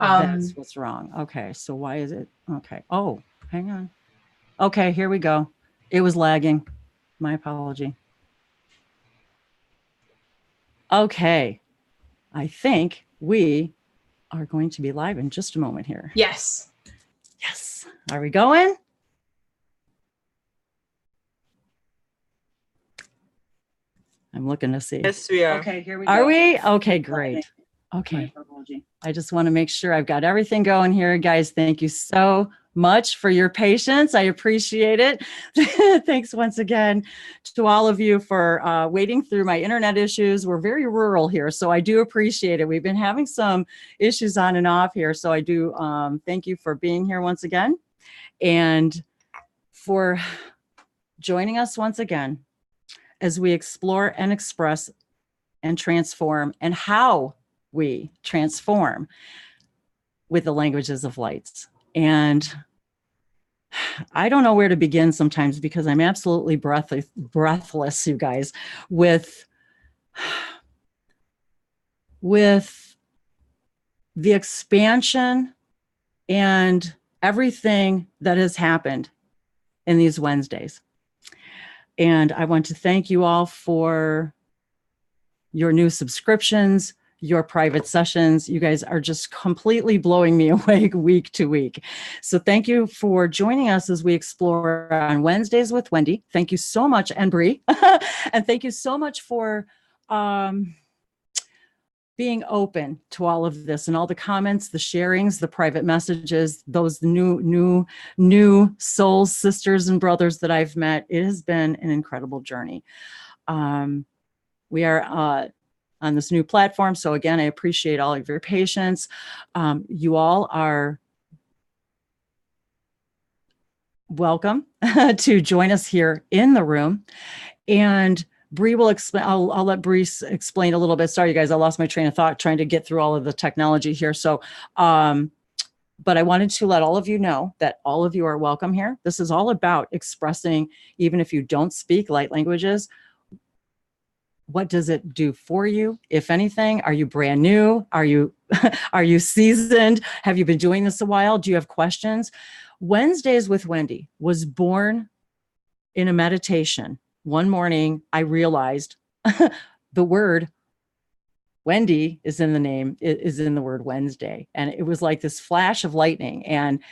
That's what's wrong. Okay. So why is it? Okay. Oh, hang on. Okay, here we go. It was lagging. My apology. Okay. I think we are going to be live in just a moment here. Yes. Yes. Are we going? I'm looking to see. Yes, we are. Okay, here we go. Are we? Okay, great. Okay. I just want to make sure I've got everything going here. Guys, thank you so much for your patience. I appreciate it. Thanks once again to all of you for waiting through my internet issues. We're very rural here, so I do appreciate it. We've been having some issues on and off here, so I do thank you for being here once again and for joining us once again as we explore and express and transform and how we transform with the languages of lights. And I don't know where to begin sometimes because I'm absolutely breathless, you guys, with the expansion and everything that has happened in these Wednesdays. And I want to thank you all for your new subscriptions, your private sessions. You guys are just completely blowing me away week to week. So thank you for joining us as we explore on Wednesdays with Wendy. Thank you so much, and Bree. And thank you so much for being open to all of this and all the comments, the sharings, the private messages, those new souls, sisters and brothers that I've met. It has been an incredible journey. We are on this new platform. So again, I appreciate all of your patience. You all are welcome to join us here in the room. And Bree will explain. I'll let Bree explain a little bit. Sorry, you guys, I lost my train of thought trying to get through all of the technology here. So, but I wanted to let all of you know that all of you are welcome here. This is all about expressing, even if you don't speak light languages, what does it do for you? If anything, are you brand new? Are you seasoned? Have you been doing this a while? Do you have questions? Wednesdays with Wendy was born in a meditation. One morning, I realized the word Wendy is in the name, is in the word Wednesday. And it was like this flash of lightning. And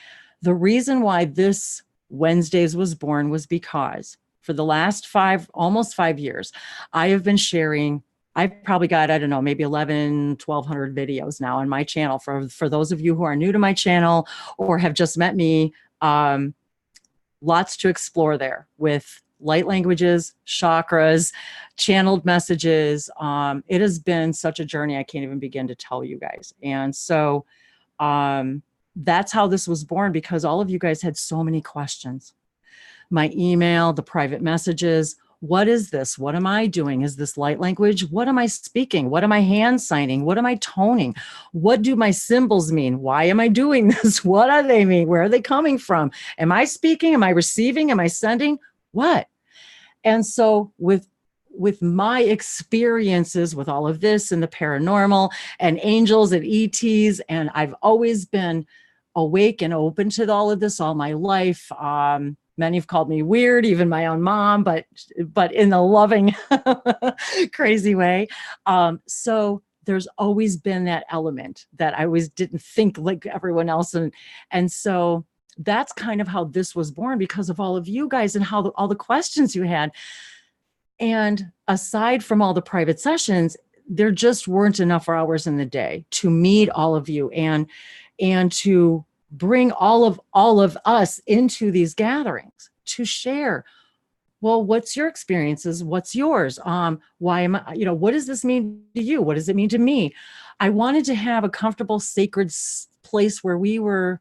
the reason why this Wednesdays was born was because for the last almost 5 years, I have been sharing, I've probably got, I don't know, maybe 1,200 videos now on my channel. For those of you who are new to my channel or have just met me, lots to explore there with light languages, chakras, channeled messages. It has been such a journey. I can't even begin to tell you guys. And so that's how this was born, because all of you guys had so many questions. My email, the private messages. What is this? What am I doing? Is this light language? What am I speaking? What am I hand signing? What am I toning? What do my symbols mean? Why am I doing this? What do they mean? Where are they coming from? Am I speaking? Am I receiving? Am I sending? What? And so with my experiences with all of this and the paranormal and angels and ETs, and I've always been awake and open to all of this all my life. Many have called me weird, even my own mom, but in a loving, crazy way. So there's always been that element that I always didn't think like everyone else. And so that's kind of how this was born, because of all of you guys and how all the questions you had. And aside from all the private sessions, there just weren't enough hours in the day to meet all of you and to bring all of us into these gatherings to share. Well, what's your experiences? What's yours? Why am I, what does this mean to you? What does it mean to me? I wanted to have a comfortable, sacred place where we were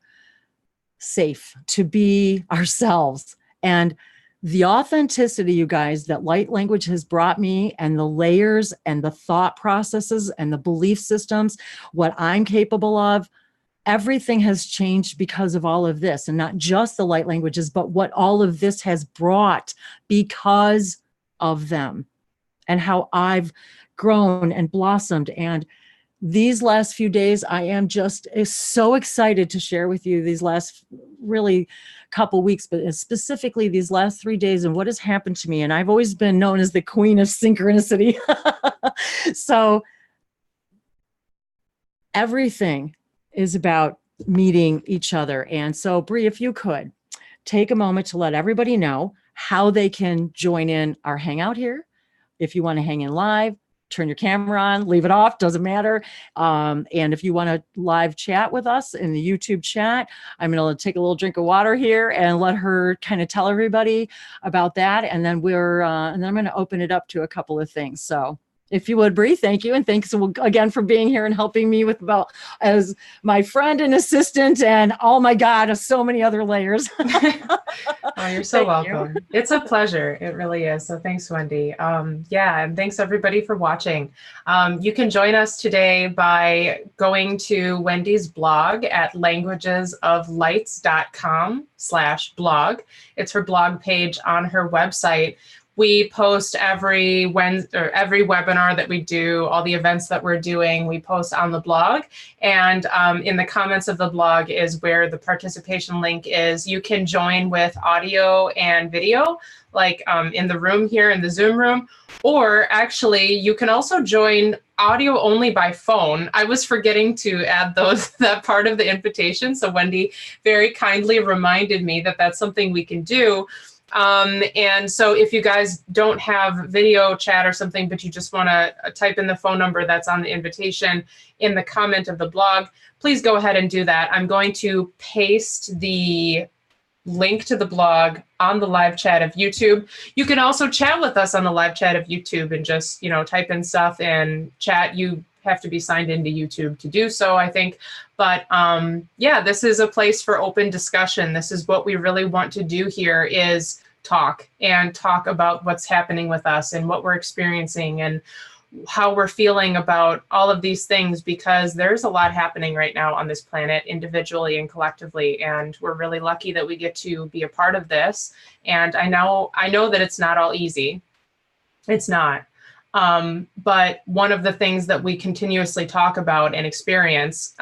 safe to be ourselves. And the authenticity, you guys, that light language has brought me, and the layers and the thought processes and the belief systems, what I'm capable of, everything has changed because of all of this. And not just the light languages, but what all of this has brought because of them, and how I've grown and blossomed. And these last few days, I am just so excited to share with you these last really couple weeks, but specifically these last 3 days and what has happened to me. And I've always been known as the queen of synchronicity. So everything is about meeting each other. And so, Bree, if you could take a moment to let everybody know how they can join in our hangout here. If you want to hang in live, turn your camera on, leave it off, doesn't matter. And if you want to live chat with us in the YouTube chat, I'm going to take a little drink of water here and let her kind of tell everybody about that. And then and then I'm going to open it up to a couple of things. So if you would, Bree, thank you. And thanks again for being here and helping me with as my friend and assistant and oh my God, so many other layers. Oh, you're so welcome. It's a pleasure. It really is. So thanks, Wendy. Yeah, and thanks everybody for watching. You can join us today by going to Wendy's blog at languagesoflights.com/blog. It's her blog page on her website. We post every Wednesday or every webinar that we do, all the events that we're doing, we post on the blog. And in the comments of the blog is where the participation link is. You can join with audio and video, like in the room here in the Zoom room, or actually you can also join audio only by phone. I was forgetting to add that part of the invitation. So Wendy very kindly reminded me that that's something we can do. And so if you guys don't have video chat or something, but you just want to type in the phone number that's on the invitation in the comment of the blog, please go ahead and do that. I'm going to paste the link to the blog on the live chat of YouTube. You can also chat with us on the live chat of YouTube and just, type in stuff and chat. You have to be signed into YouTube to do so, I think. But yeah, this is a place for open discussion. This is what we really want to do here, is talk about what's happening with us and what we're experiencing and how we're feeling about all of these things, because there's a lot happening right now on this planet individually and collectively. And we're really lucky that we get to be a part of this. And I know that it's not all easy. It's not. But one of the things that we continuously talk about and experience,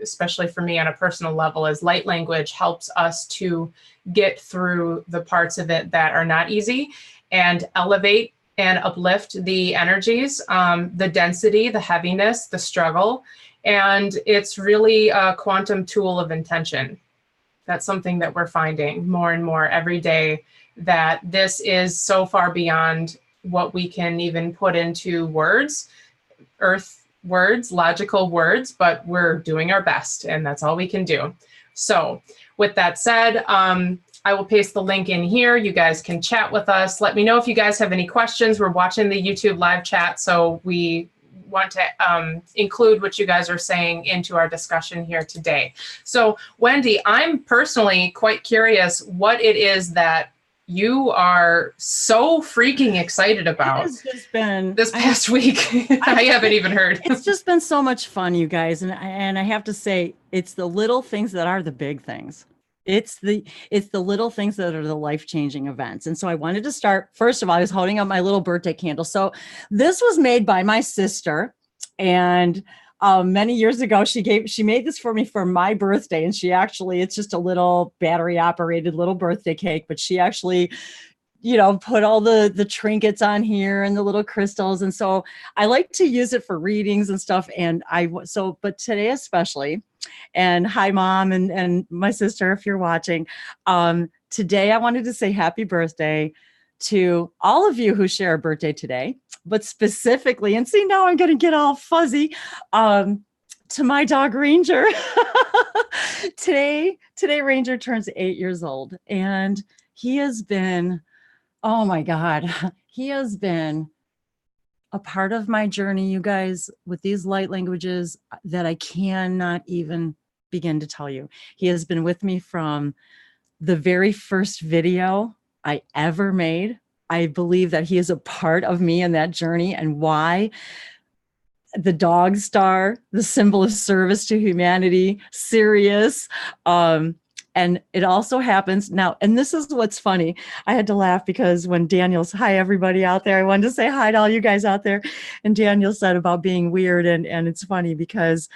especially for me on a personal level, is light language helps us to get through the parts of it that are not easy and elevate and uplift the energies, the density, the heaviness, the struggle. And it's really a quantum tool of intention. That's something that we're finding more and more every day, that this is so far beyond what we can even put into words, earth words, logical words, but we're doing our best and that's all we can do. So with that said, I will paste the link in here. You guys can chat with us. Let me know if you guys have any questions. We're watching the YouTube live chat, so we want to include what you guys are saying into our discussion here today. So Wendy, I'm personally quite curious what it is that you are so freaking excited about. It's just been this past week. I haven't even heard. It's just been so much fun, you guys. And I have to say, it's the little things that are the big things. It's the little things that are the life-changing events. And so I wanted to start, first of all, I was holding up my little birthday candle. So this was made by my sister, and many years ago, she made this for me for my birthday. And it's just a little battery operated little birthday cake, but she actually, put all the trinkets on here and the little crystals. And so I like to use it for readings and stuff. But today especially, and hi Mom and my sister, if you're watching, today I wanted to say happy birthday to all of you who share a birthday today, but specifically, and see, now I'm going to get all fuzzy, to my dog Ranger. Today Ranger turns 8 years old, and he has been, oh my God, he has been a part of my journey, you guys, with these light languages that I cannot even begin to tell you. He has been with me from the very first video I ever made. I believe that he is a part of me in that journey, and why the dog star, the symbol of service to humanity, Sirius, And it also happens now. And this is what's funny. I had to laugh because when Daniel's, hi, everybody out there. I wanted to say hi to all you guys out there. And Daniel said about being weird. And it's funny because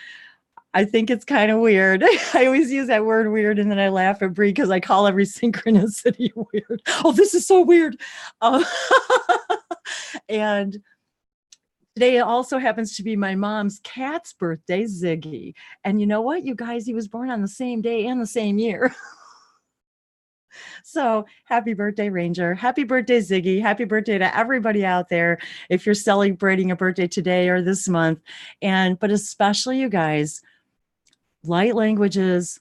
I think it's kind of weird. I always use that word weird. And then I laugh at Bree because I call every synchronicity weird. Oh, this is so weird. And today also happens to be my mom's cat's birthday, Ziggy. And you know what, you guys, he was born on the same day and the same year. So happy birthday, Ranger. Happy birthday, Ziggy. Happy birthday to everybody out there if you're celebrating a birthday today or this month. But especially you guys, light languages,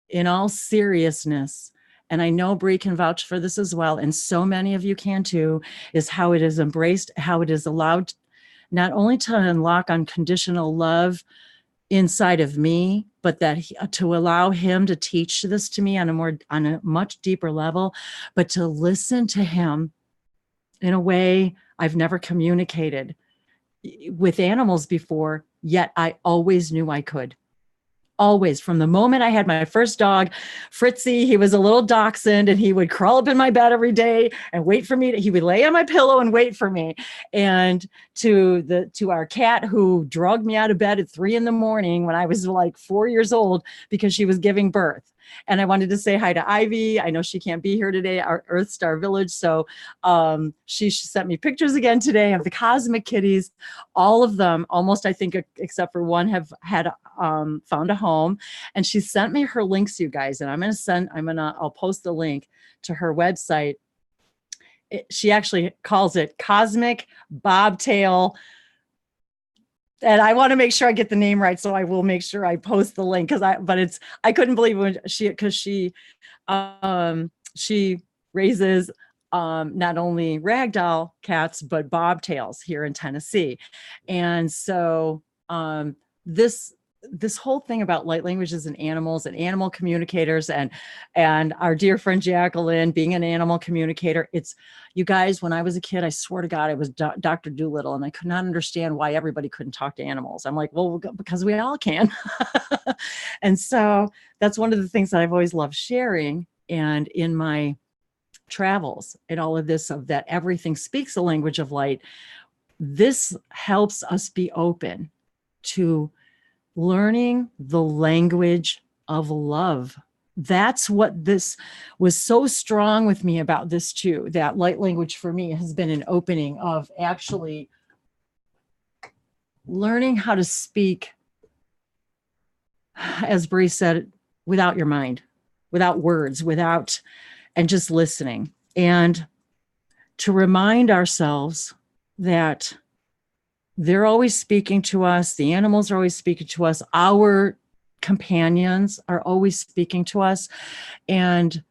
in all seriousness, and I know Bree can vouch for this as well, and so many of you can too, is how it is embraced, how it is allowed not only to unlock unconditional love inside of me, but that to allow him to teach this to me on a much deeper level, but to listen to him in a way I've never communicated with animals before, yet I always knew I could. Always, from the moment I had my first dog, Fritzy, he was a little dachshund, and he would crawl up in my bed every day and wait for me. He would lay on my pillow and wait for me. And to our cat, who drugged me out of bed at 3 a.m. when I was like 4 years old because she was giving birth. And I wanted to say hi to Ivy. I know she can't be here today, our Earth Star Village. So she sent me pictures again today of the cosmic kitties. All of them, almost, I think, except for one, have had found a home. And she sent me her links, you guys. And I'll post the link to her website. She actually calls it Cosmic Bobtail. And I want to make sure I get the name right, so I will make sure I post the link I couldn't believe when she raises not only ragdoll cats but bobtails here in Tennessee. And so this whole thing about light languages and animals and animal communicators and our dear friend Jacqueline being an animal communicator. It's, you guys, when I was a kid, I swear to God, I was Dr. Doolittle, and I could not understand why everybody couldn't talk to animals. I'm like, well, because we all can. And so that's one of the things that I've always loved sharing. And in my travels and all of this, of that everything speaks the language of light, this helps us be open to learning the language of love. That's what this was so strong with me about this too. That light language for me has been an opening of actually learning how to speak, as Bree said, without your mind, without words, and just listening. And to remind ourselves that they're always speaking to us. The animals are always speaking to us. Our companions are always speaking to us. And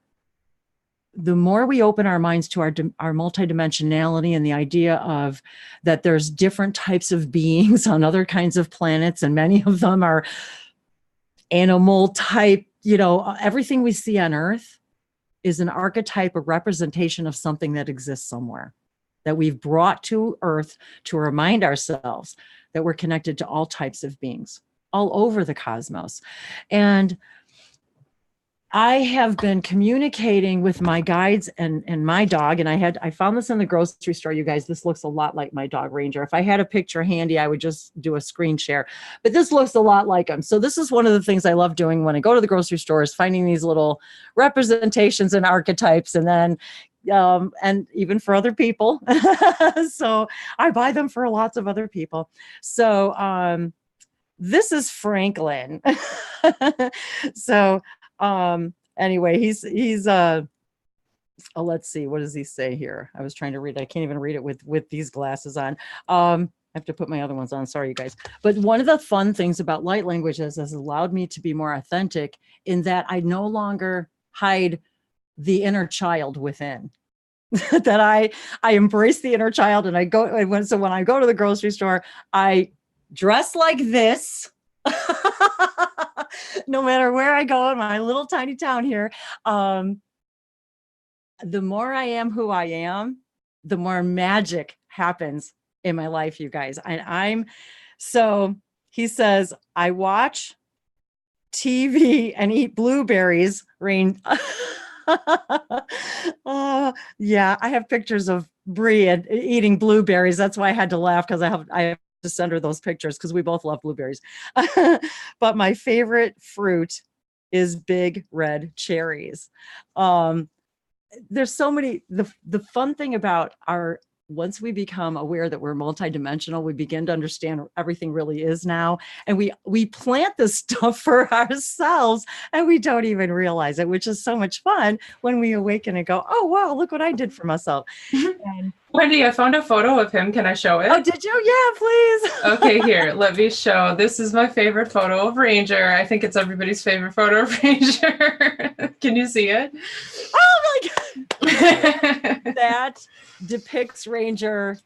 the more we open our minds to our multidimensionality and the idea of that there's different types of beings on other kinds of planets, and many of them are animal type, everything we see on Earth is an archetype, a representation of something that exists somewhere, that we've brought to Earth to remind ourselves that we're connected to all types of beings all over the cosmos. And I have been communicating with my guides and my dog, and I found this in the grocery store, you guys. This looks a lot like my dog Ranger. If I had a picture handy, I would just do a screen share, but this looks a lot like him. So this is one of the things I love doing when I go to the grocery store, is finding these little representations and archetypes, and then and even for other people. So I buy them for lots of other people. So this is Franklin. So anyway, he's let's see, what does he say here? I was trying to read. I can't even read it with these glasses on. I have to put my other ones on. Sorry, you guys. But one of the fun things about light languages has allowed me to be more authentic in that I no longer hide the inner child within. That I embrace the inner child, and so when I go to the grocery store, I dress like this. No matter where I go in my little tiny town here, the more I am who I am, the more magic happens in my life, you guys. So he says, I watch TV and eat blueberries. Yeah, I have pictures of Bree eating blueberries. That's why I had to laugh, because I have to send her those pictures, because we both love blueberries. But my favorite fruit is big red cherries. There's so many. The fun thing about once we become aware that we're multidimensional, we begin to understand everything really is now. And we plant this stuff for ourselves and we don't even realize it, which is so much fun when we awaken and go, oh, wow, look what I did for myself. And, Wendy, I found a photo of him. Can I show it? oh, did you? Yeah, please. Okay, here, let me show. This is my favorite photo of Ranger. I think it's everybody's favorite photo of Ranger. Can you see it? Oh my God. That depicts Ranger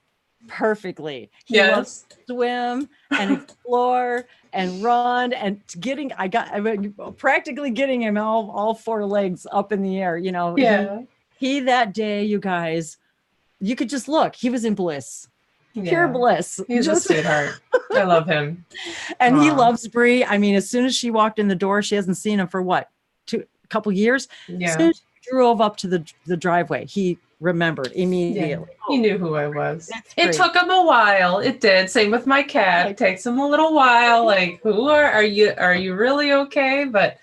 perfectly. He loves to swim and explore and run and practically getting him all four legs up in the air. You know, yeah. He that day, you guys, you could just look. He was in bliss. Pure bliss. He's a sweetheart. I love him. And he loves Bree. I mean, as soon as she walked in the door, she hasn't seen him for what? A couple years? Yeah. As soon as she drove up to the driveway, he remembered immediately. Yeah. He knew who I was. It took him a while. It did. Same with my cat. It takes him a little while. Like, are you really okay? But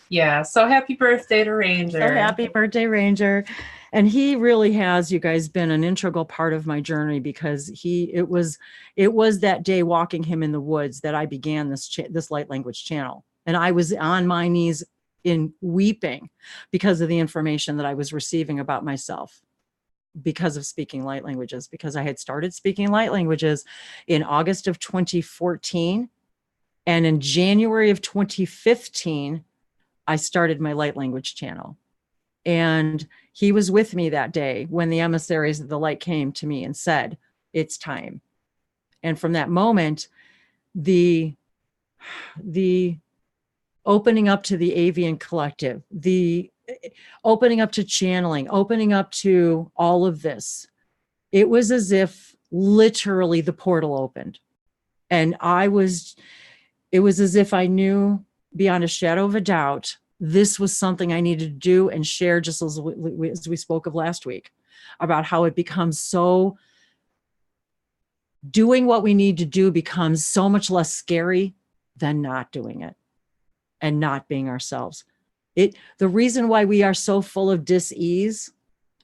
yeah, so happy birthday to Ranger. So happy birthday, Ranger. And he really has, you guys, been an integral part of my journey, because it was that day walking him in the woods that I began this light language channel. And I was on my knees in weeping because of the information that I was receiving about myself, because of speaking light languages, because I had started speaking light languages in August of 2014. And in January of 2015, I started my light language channel. And he was with me that day when the emissaries of the light came to me and said, it's time. And from that moment, the opening up to the avian collective, the opening up to channeling, opening up to all of this, it was as if literally the portal opened. And it was as if I knew beyond a shadow of a doubt, this was something I needed to do and share, just as we spoke of last week, about how it becomes so, doing what we need to do becomes so much less scary than not doing it and not being ourselves. The reason why we are so full of dis-ease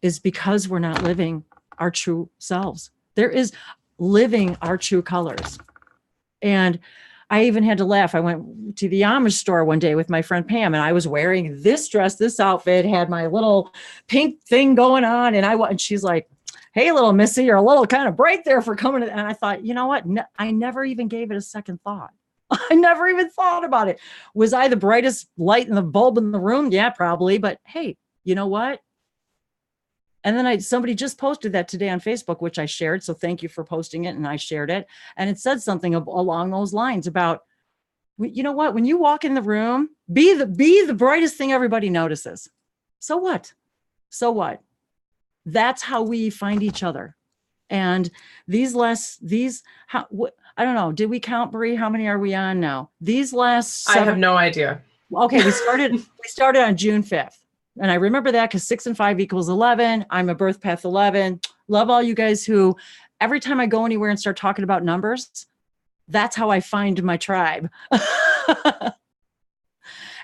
is because we're not living our true selves. There is living our true colors. And I even had to laugh. I went to the Amish store one day with my friend Pam, and I was wearing this dress, this outfit, had my little pink thing going on. And she's like, hey, little missy, you're a little kind of bright there for coming. And I thought, you know what? I never even gave it a second thought. I never even thought about it. Was I the brightest light in the bulb in the room? Yeah, probably. But hey, you know what? And then somebody just posted that today on Facebook, which I shared. So thank you for posting it. And I shared it. And it said something along those lines about, you know what, when you walk in the room, be the brightest thing everybody notices. So what? So what? That's how we find each other. And I don't know. Did we count, Bree? How many are we on now? These last I have no idea. Okay, we started on June 5th. And I remember that because 6 and 5 equals 11. I'm a birth path 11. Love all you guys who, every time I go anywhere and start talking about numbers, that's how I find my tribe.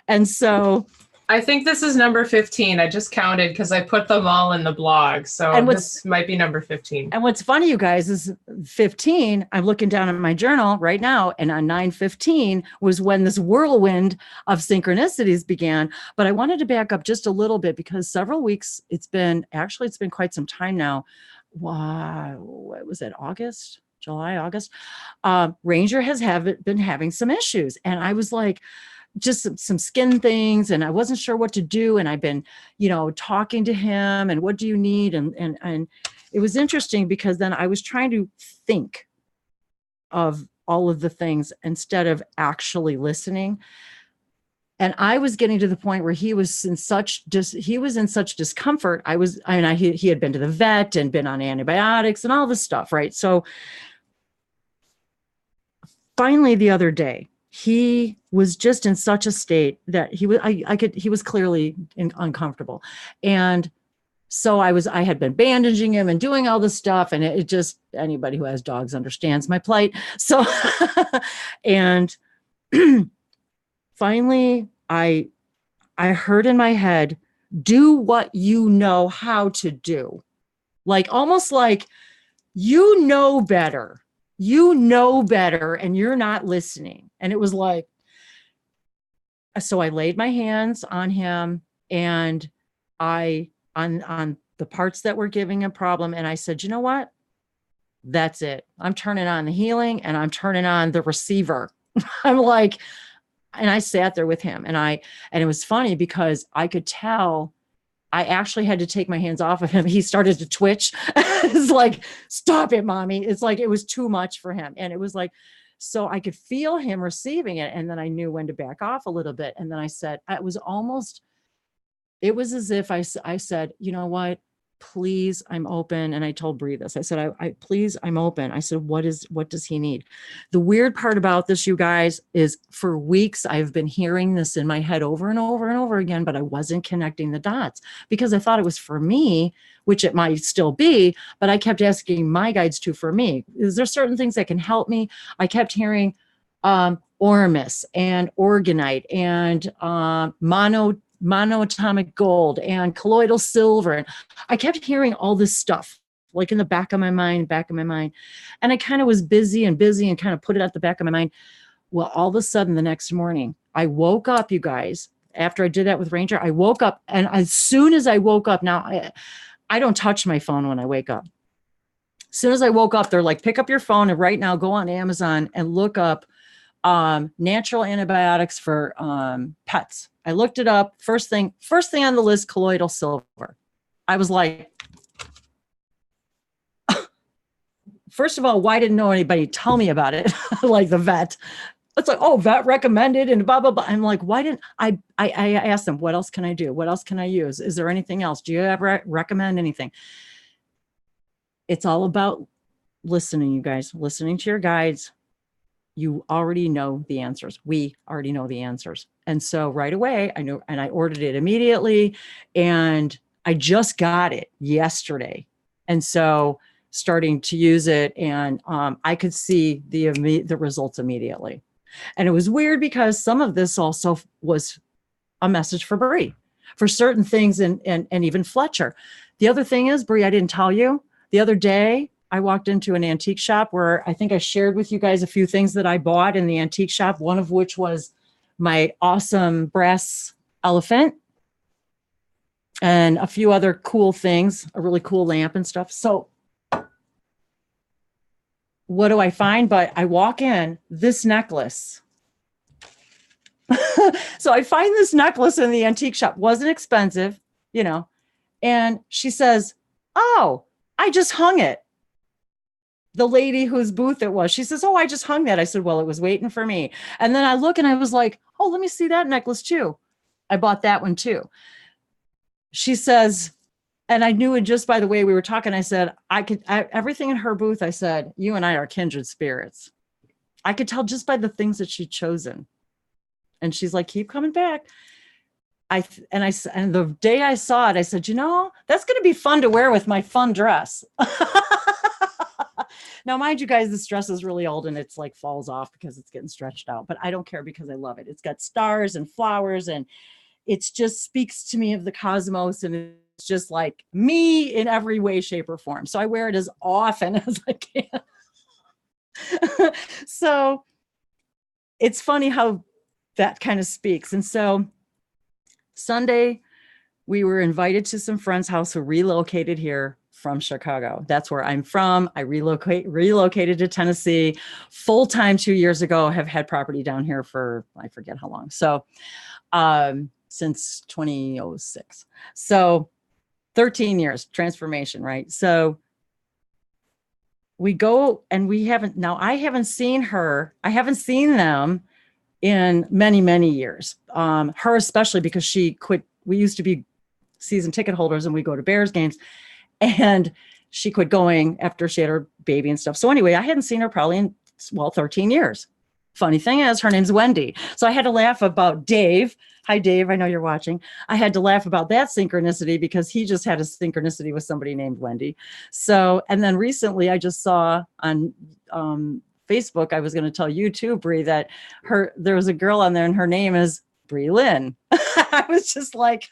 And so I think this is number 15. I just counted because I put them all in the blog. So this might be number 15. And what's funny, you guys, is 15, I'm looking down at my journal right now, and on 9/15 was when this whirlwind of synchronicities began. But I wanted to back up just a little bit, because several weeks, it's been quite some time now. Wow, what was it, July, August? Ranger has been having some issues. And I was like, just some skin things, and I wasn't sure what to do. And I've been, talking to him, and what do you need? And it was interesting, because then I was trying to think of all of the things instead of actually listening. And I was getting to the point where he was in such discomfort. He had been to the vet and been on antibiotics and all this stuff. Right. So finally, the other day, he was just in such a state that he was clearly uncomfortable. And so I had been bandaging him and doing all this stuff. And it just, anybody who has dogs understands my plight. So, and finally I heard in my head, do what you know how to do. Like, almost like, you know better, and you're not listening. And it was like, so I laid my hands on him, and on the parts that were giving a problem. And I said, you know what? That's it. I'm turning on the healing, and I'm turning on the receiver. I'm like, and I sat there with him, and it was funny because I could tell I actually had to take my hands off of him. He started to twitch. It's like, stop it, mommy. It's like, it was too much for him. And it was like, so I could feel him receiving it. And then I knew when to back off a little bit. And then I said, it was as if I said, you know what, please, I'm open. And I told Bree this. I said, please, I'm open. I said, what does he need? The weird part about this, you guys, is for weeks, I've been hearing this in my head over and over and over again, but I wasn't connecting the dots because I thought it was for me, which it might still be, but I kept asking my guides for me. Is there certain things that can help me? I kept hearing Ormus and Organite and monoatomic gold and colloidal silver. And I kept hearing all this stuff, like in the back of my mind. And I kind of was busy and kind of put it at the back of my mind. Well, all of a sudden the next morning, I woke up, you guys, after I did that with Ranger, I woke up. And as soon as I woke up, now I don't touch my phone when I wake up. As soon as I woke up, they're like, pick up your phone and right now go on Amazon and look up natural antibiotics for pets. I looked it up. First thing on the list, colloidal silver. I was like, first of all, why didn't anybody tell me about it? Like the vet. It's like, oh, vet recommended and blah, blah, blah. I'm like, why didn't I asked them, what else can I do? What else can I use? Is there anything else? Do you ever recommend anything? It's all about listening, you guys, listening to your guides. You already know the answers. We already know the answers. And so right away, I knew, and I ordered it immediately. And I just got it yesterday. And so starting to use it, and I could see the results immediately. And it was weird because some of this also was a message for Bree, for certain things, and even Fletcher. The other thing is, Bree, I didn't tell you, the other day, I walked into an antique shop where I think I shared with you guys a few things that I bought in the antique shop, one of which was my awesome brass elephant and a few other cool things, a really cool lamp and stuff. So what do I find? But I walk in, this necklace. So I find this necklace in the antique shop. Wasn't expensive, you know, and she says, oh, I just hung it. The lady whose booth it was, she says, oh, I just hung that. I said, well, it was waiting for me. And then I look and I was like, oh, let me see that necklace too. I bought that one too. She says, and I knew it just by the way we were talking. I said, everything in her booth, I said, you and I are kindred spirits. I could tell just by the things that she'd chosen. And she's like, keep coming back. And the day I saw it, I said, you know, that's going to be fun to wear with my fun dress. Now, mind you guys, this dress is really old and it's like falls off because it's getting stretched out, but I don't care because I love it. It's got stars and flowers and it just speaks to me of the cosmos. And it's just like me in every way, shape or form. So I wear it as often as I can. So it's funny how that kind of speaks. And so Sunday, we were invited to some friend's house who relocated here from Chicago. That's where I'm from. I relocated to Tennessee full-time 2 years ago, have had property down here for, I forget how long. So since 2006. So 13 years, transformation, right? So we go and I haven't seen them in many, many years. Her especially because she quit. We used to be season ticket holders and we go to Bears games. And she quit going after she had her baby and stuff. So anyway, I hadn't seen her probably in, 13 years. funny thing is, her name's Wendy. So I had to laugh about Dave. Hi, Dave. I know you're watching. I had to laugh about that synchronicity because he just had a synchronicity with somebody named Wendy. So, and then recently I just saw on Facebook, I was going to tell you too, Bree, that there was a girl on there and her name is Bree Lynn. I was just like,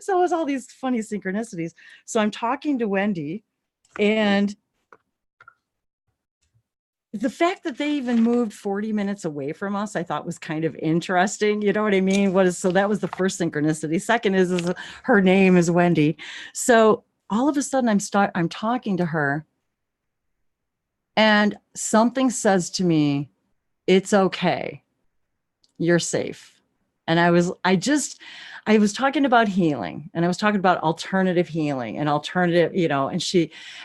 so it was all these funny synchronicities. So I'm talking to Wendy, and the fact that they even moved 40 minutes away from us, I thought was kind of interesting. You know what I mean? So that was the first synchronicity. Second is her name is Wendy. So all of a sudden I'm talking to her, and something says to me, it's okay. You're safe. And I was talking about healing, and I was talking about alternative healing and alternative,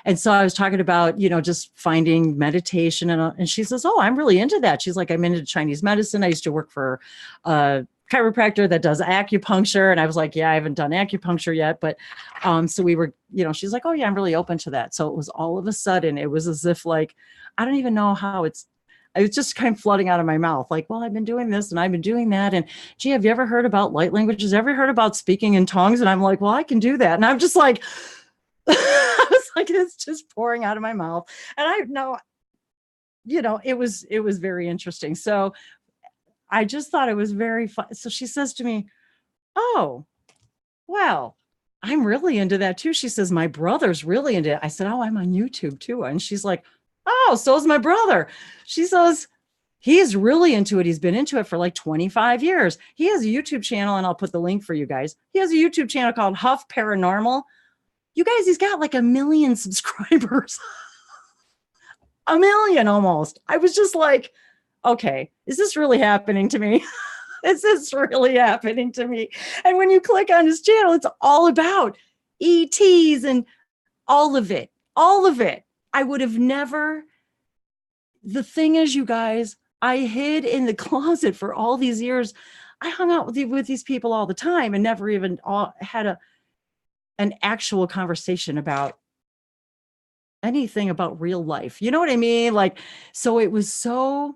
and so I was talking about, just finding meditation, and she says, oh, I'm really into that. She's like, I'm into Chinese medicine. I used to work for a chiropractor that does acupuncture. And I was like, yeah, I haven't done acupuncture yet. But, so we were, she's like, oh yeah, I'm really open to that. So it was all of a sudden, it was as if like, I don't even know how it's just kind of flooding out of my mouth. Like, well, I've been doing this and I've been doing that. And gee, have you ever heard about light languages? Ever heard about speaking in tongues? And I'm like, well, I can do that. And I'm just like, I was like, it's just pouring out of my mouth. And I know, it was very interesting. So I just thought it was very fun. So she says to me, oh, well, I'm really into that too. She says, my brother's really into it. I said, oh, I'm on YouTube too. And she's like, oh, so is my brother. She says, he's really into it. He's been into it for like 25 years. He has a YouTube channel, and I'll put the link for you guys. He has a YouTube channel called Huff Paranormal. You guys, he's got like 1 million subscribers. 1 million almost. I was just like, okay, is this really happening to me? Is this really happening to me? And when you click on his channel, it's all about ETs and all of it, all of it. I would have never. The thing is, you guys, I hid in the closet for all these years. I hung out with these people all the time and never even had an actual conversation about anything about real life. You know what I mean? Like, so it was so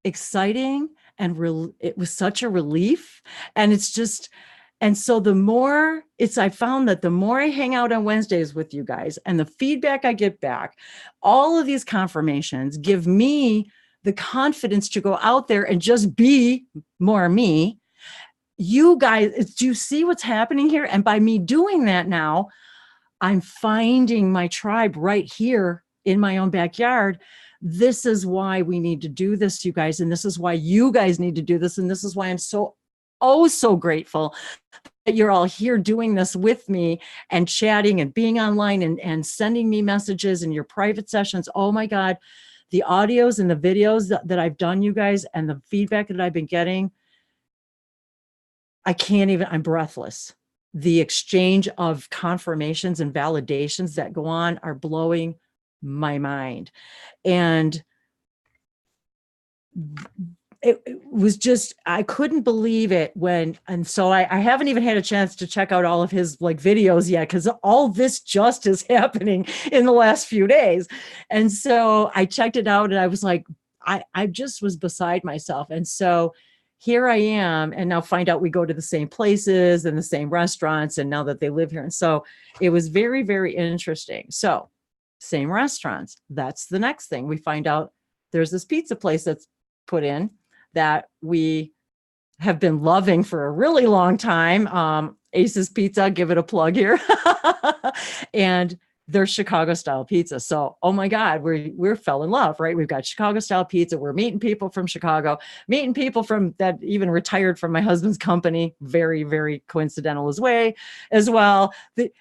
exciting, and it was such a relief. And it's just, and so I found that the more I hang out on Wednesdays with you guys and the feedback I get back, all of these confirmations give me the confidence to go out there and just be more me. You guys, do you see what's happening here? And by me doing that now, I'm finding my tribe right here in my own backyard. This is why we need to do this, you guys. And this is why you guys need to do this. And this is why I'm so grateful that you're all here doing this with me and chatting and being online and sending me messages in your private sessions. Oh my God, the audios and the videos that I've done, you guys, and the feedback that I've been getting, I'm breathless. The exchange of confirmations and validations that go on are blowing my mind. And it was just, I couldn't believe it and so I haven't even had a chance to check out all of his like videos yet, because all this just is happening in the last few days. And so I checked it out, and I was like, I just was beside myself. And so here I am, and now find out we go to the same places and the same restaurants, and now that they live here. And so it was very, very interesting. So same restaurants. That's the next thing. We find out there's this pizza place that's put in that we have been loving for a really long time. Ace's Pizza, give it a plug here. And they're Chicago style pizza. So, oh my God, we're fell in love, right? We've got Chicago style pizza. We're meeting people from Chicago, meeting people from that even retired from my husband's company. Very, very coincidental as well. It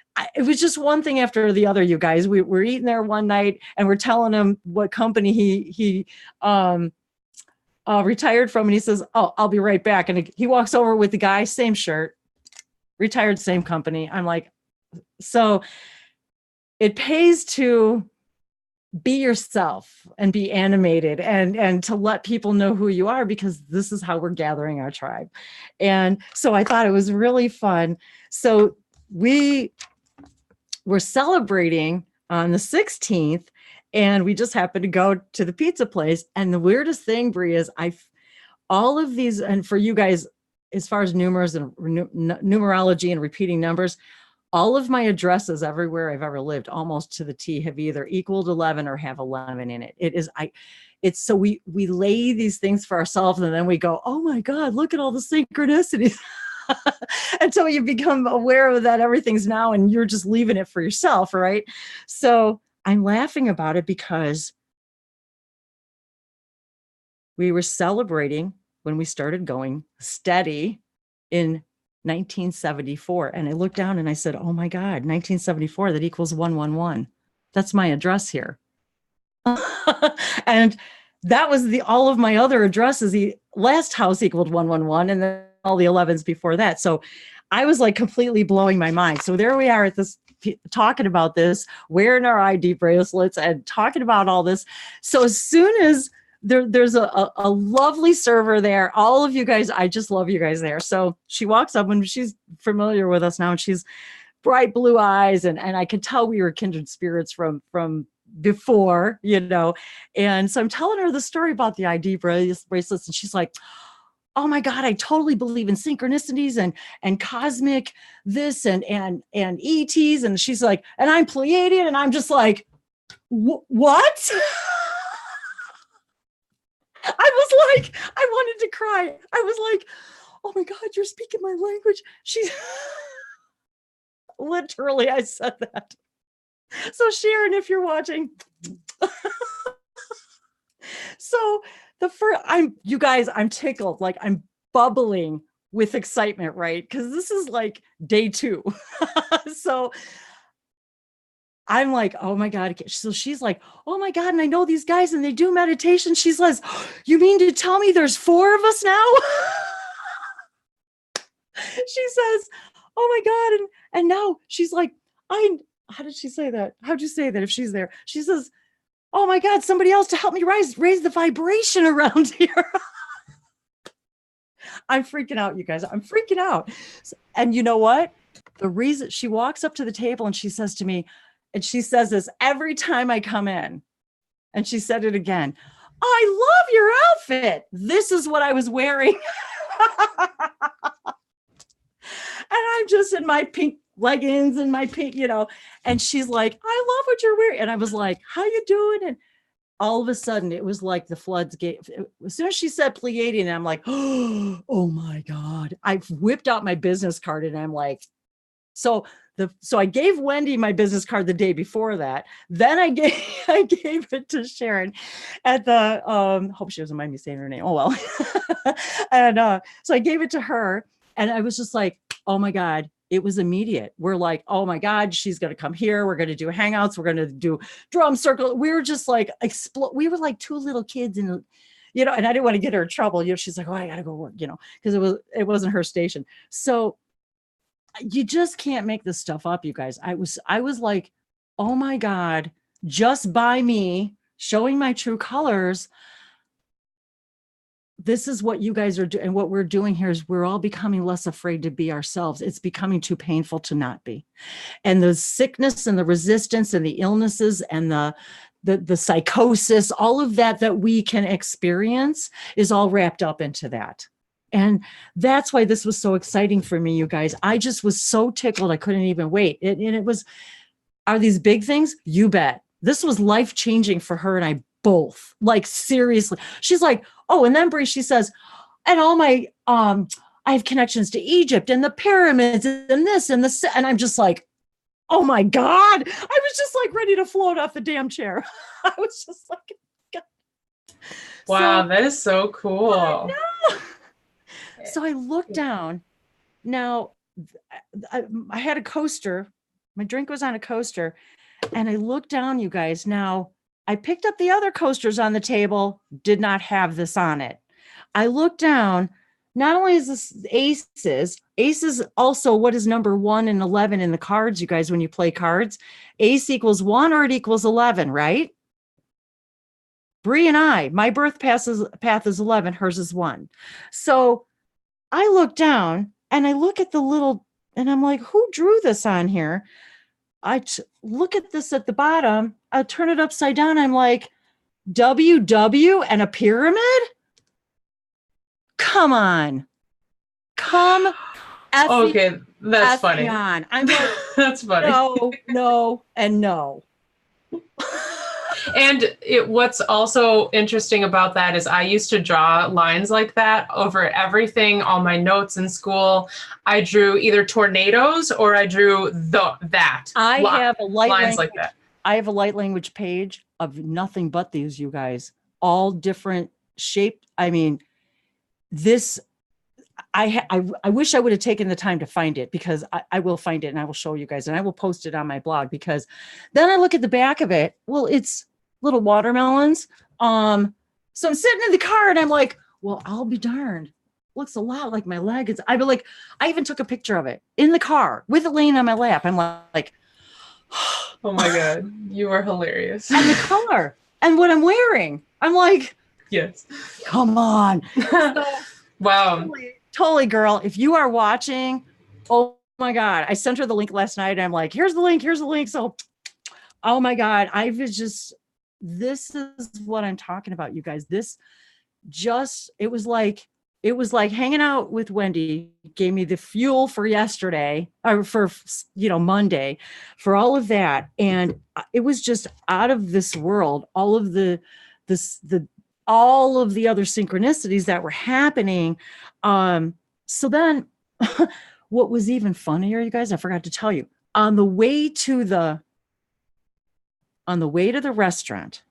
was just one thing after the other, you guys. We're eating there one night, and we're telling him what company he retired from. And he says, oh, I'll be right back. And he walks over with the guy, same shirt, retired, same company. I'm like, so it pays to be yourself and be animated and to let people know who you are, because this is how we're gathering our tribe. And so I thought it was really fun. So we were celebrating on the 16th, And we just happened to go to the pizza place. And the weirdest thing, Brie, is all of these, and for you guys, as far as numerology and repeating numbers, all of my addresses everywhere I've ever lived, almost to the T, have either equaled 11 or have 11 in it. It's so we lay these things for ourselves, and then we go, oh my God, look at all the synchronicities. Until you become aware of that everything's now, and you're just leaving it for yourself, right? So I'm laughing about it because we were celebrating when we started going steady in 1974. And I looked down and I said, oh my God, 1974, that equals 111. That's my address here. And that was all of my other addresses. The last house equaled 111, and then all the 11s before that. So I was like completely blowing my mind. So there we are at this, talking about this, wearing our ID bracelets and talking about all this. So as soon as there's a lovely server there, all of you guys, I just love you guys there. So she walks up, and she's familiar with us now, and she's bright blue eyes. And I could tell we were kindred spirits from before, And so I'm telling her the story about the ID bracelets, and she's like, oh my God, I totally believe in synchronicities and cosmic this and ETs. And she's like, and I'm Pleiadian. And I'm just like, what? I was like, I wanted to cry. I was like, oh my God, you're speaking my language. She's literally, I said that. So Sharon, if you're watching, so you guys, I'm tickled, like I'm bubbling with excitement, right? Because this is like day 2. So I'm like, oh my God. So she's like, oh my God. And I know these guys and they do meditation. She's like, you mean to tell me there's 4 of us now? She says, oh my God. And now she's like, how did she say that? How'd you say that if she's there? She says, oh my God, somebody else to help me raise the vibration around here. I'm freaking out, you guys. I'm freaking out. And you know what? The reason she walks up to the table and she says to me, and she says this every time I come in, and she said it again, I love your outfit. This is what I was wearing. And I'm just in my pink leggings and my pink, and she's like, I love what you're wearing. And I was like, how you doing? And all of a sudden it was like the floods as soon as she said Pleiadian, I'm like, oh my God. I whipped out my business card, and I'm like, so I gave Wendy my business card the day before that. Then I gave it to Sharon at the, hope she doesn't mind me saying her name. Oh, well. And so I gave it to her, and I was just like, oh my God, it was immediate. We're like, oh my God, she's going to come here. We're going to do hangouts. We're going to do drum circle. We were just like, we were like 2 little kids and and I didn't want to get her in trouble. She's like, oh, I got to go work, because it wasn't her station. So you just can't make this stuff up, you guys. I was like, oh my God, just by me showing my true colors, this is what you guys are doing. And what we're doing here is we're all becoming less afraid to be ourselves. It's becoming too painful to not be. And the sickness and the resistance and the illnesses and the psychosis, all of that we can experience is all wrapped up into that. And that's why this was so exciting for me, you guys. I just was so tickled. I couldn't even wait. And it was, are these big things? You bet. This was life-changing for her and I both. Like, seriously. She's like, oh, and then Bree, she says, and all my, I have connections to Egypt and the pyramids and this and this. And I'm just like, oh my God. I was just like ready to float off the damn chair. I was just like, God. Wow, that is so cool. I know. So I looked down. Now, I had a coaster. My drink was on a coaster. And I looked down, you guys. Now, I picked up the other coasters on the table, did not have this on it. I looked down. Not only is this aces also what is number 1 and 11 in the cards, you guys, when you play cards. Ace equals 1 or it equals 11, right? Bree and my birth path is 11, hers is 1. So I look down and I look at the little, and I'm like, who drew this on here? look at this at the bottom. I turn it upside down. I'm like, WW and a pyramid? Come on. Come Okay, that's funny. on. I'm like, that's funny. No, and no. And what's also interesting about that is I used to draw lines like that over everything, all my notes in school. I drew either tornadoes or I drew that. I have a light lines language, like that. I have a light language page of nothing but these, you guys, all different shaped. I mean, this, I wish I would have taken the time to find it, because I will find it and I will show you guys, and I will post it on my blog, because then I look at the back of it. Well, it's little watermelons. So I'm sitting in the car and I'm like, well, I'll be darned. Looks a lot like my leg. I even took a picture of it in the car with it laying on my lap. I'm like, oh my God, you are hilarious. And the color and what I'm wearing. I'm like, yes, come on. So, wow. Totally, girl. If you are watching, oh my God, I sent her the link last night. And I'm like, here's the link. So, oh my God, this is what I'm talking about, you guys. It was like hanging out with Wendy gave me the fuel for yesterday, or for, Monday, for all of that. And it was just out of this world. All of the other synchronicities that were happening. So then what was even funnier, you guys, I forgot to tell you, on the way to the restaurant,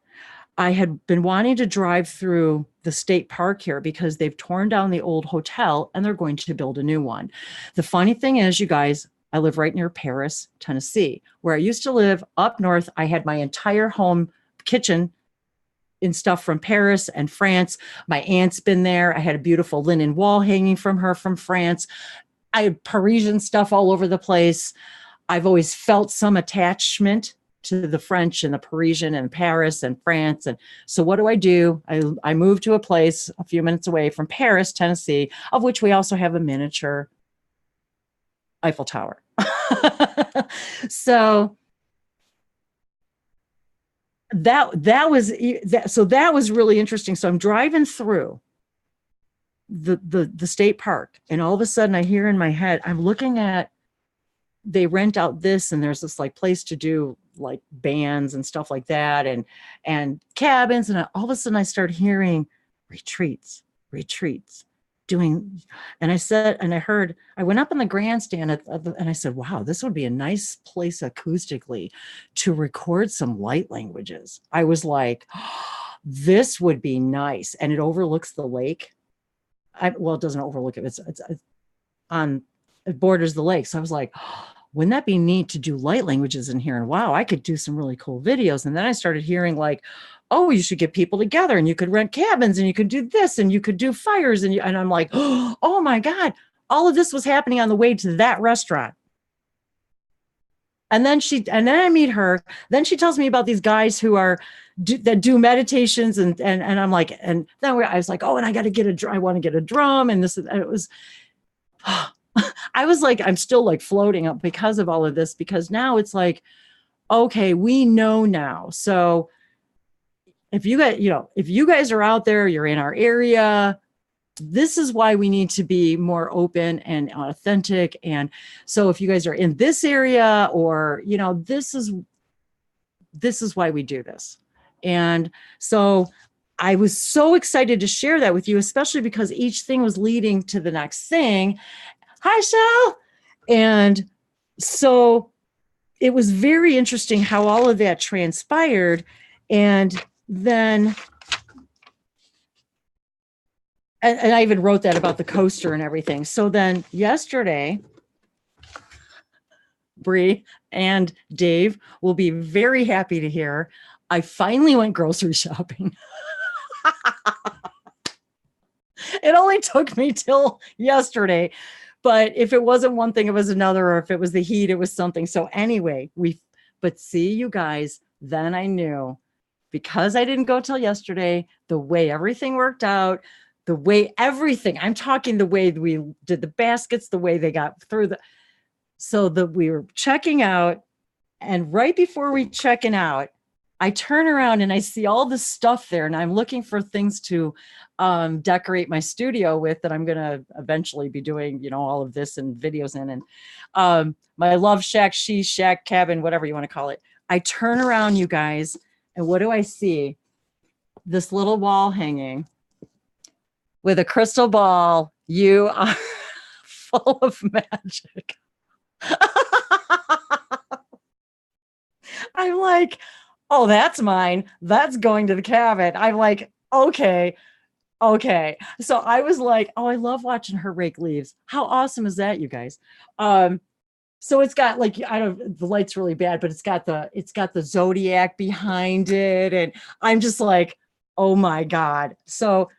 I had been wanting to drive through the state park here because they've torn down the old hotel and they're going to build a new one. The funny thing is, you guys, I live right near Paris, Tennessee, where I used to live up north. I had my entire home kitchen in stuff from Paris and France. My aunt's been there. I had a beautiful linen wall hanging from her from France. I had Parisian stuff all over the place. I've always felt some attachment to the French and the Parisian and Paris and France. And so what do? I moved to a place a few minutes away from Paris, Tennessee, of which we also have a miniature Eiffel Tower. So that was really interesting. So I'm driving through the state park, and all of a sudden I hear in my head, I'm looking at, they rent out this, and there's this like place to do like bands and stuff like that, and cabins, and all of a sudden I start hearing retreats doing, and I went up in the grandstand and I said, wow, this would be a nice place acoustically to record some light languages. I was like, this would be nice. And it overlooks the lake. It doesn't overlook it. It borders the lake. So I was like, wouldn't that be neat to do light languages in here? And wow, I could do some really cool videos. And then I started hearing like, oh, you should get people together and you could rent cabins and you could do this and you could do fires. And I'm like, oh my God, all of this was happening on the way to that restaurant. And then I meet her. Then she tells me about these guys who that do meditations. And I'm like, and then I was like, oh, and I want to get a drum. And it was, I was like, I'm still like floating up because of all of this, because now it's like, okay, we know now. So if you guys are out there, you're in our area, this is why we need to be more open and authentic. And so if you guys are in this area, or, this is why we do this. And so I was so excited to share that with you, especially because each thing was leading to the next thing. Hi, Shell. And so it was very interesting how all of that transpired. And then, and I even wrote that about the coaster and everything. So then yesterday, Bree and Dave will be very happy to hear, I finally went grocery shopping. It only took me till yesterday. But if it wasn't one thing, it was another, or if it was the heat, it was something. So anyway, but see, you guys, then I knew, because I didn't go till yesterday, the way everything worked out, the way everything, I'm talking the way we did the baskets, the way they got through so that we were checking out, And right before we checking out, I turn around and I see all this stuff there, and I'm looking for things to decorate my studio with that I'm going to eventually be doing, you know, all of this and videos in. And my love shack, she shack, cabin, whatever you want to call it. I turn around, you guys, and what do I see? This little wall hanging with a crystal ball. You are full of magic. I'm like, oh, that's mine. That's going to the cabin. I'm like, okay. So I was like, oh, I love watching her rake leaves. How awesome is that, you guys? So it's got like, I don't, the light's really bad, but it's got the zodiac behind it. And I'm just like, oh my God. So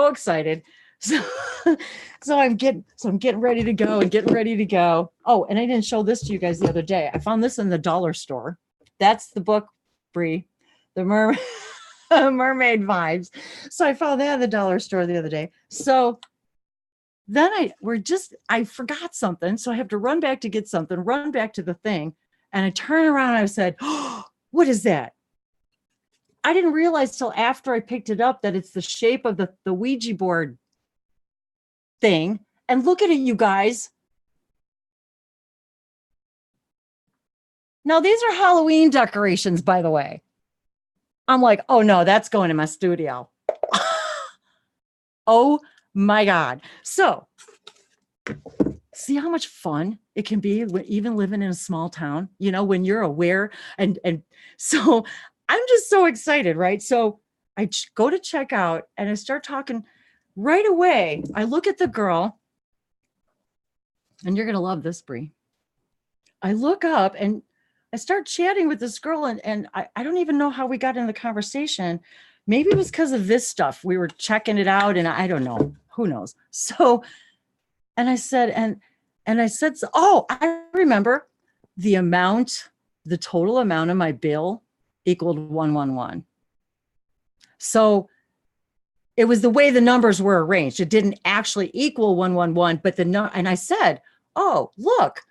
excited. So, I'm getting ready to go and getting ready to go. Oh, and I didn't show this to you guys the other day. I found this in the dollar store. That's the book, Bree, the mermaid vibes. So I found that at the dollar store the other day. So then I forgot something. So I have to run back to get something, run back to the thing. And I turn around and I said, oh, what is that? I didn't realize till after I picked it up that it's the shape of the Ouija board thing. And look at it, you guys. Now, these are Halloween decorations, by the way. I'm like, oh no, that's going in my studio. Oh my God. So see how much fun it can be even living in a small town, you know, when you're aware. And so I'm just so excited, right? So I go to check out and I start talking right away. I look at the girl, and you're going to love this, Bree. I look up and I start chatting with this girl, and I don't even know how we got into the conversation. Maybe it was because of this stuff. We were checking it out, and I don't know. Who knows? So, and I said, oh, I remember the total amount of my bill equaled 111. So it was the way the numbers were arranged. It didn't actually equal 111, but and I said, oh, look,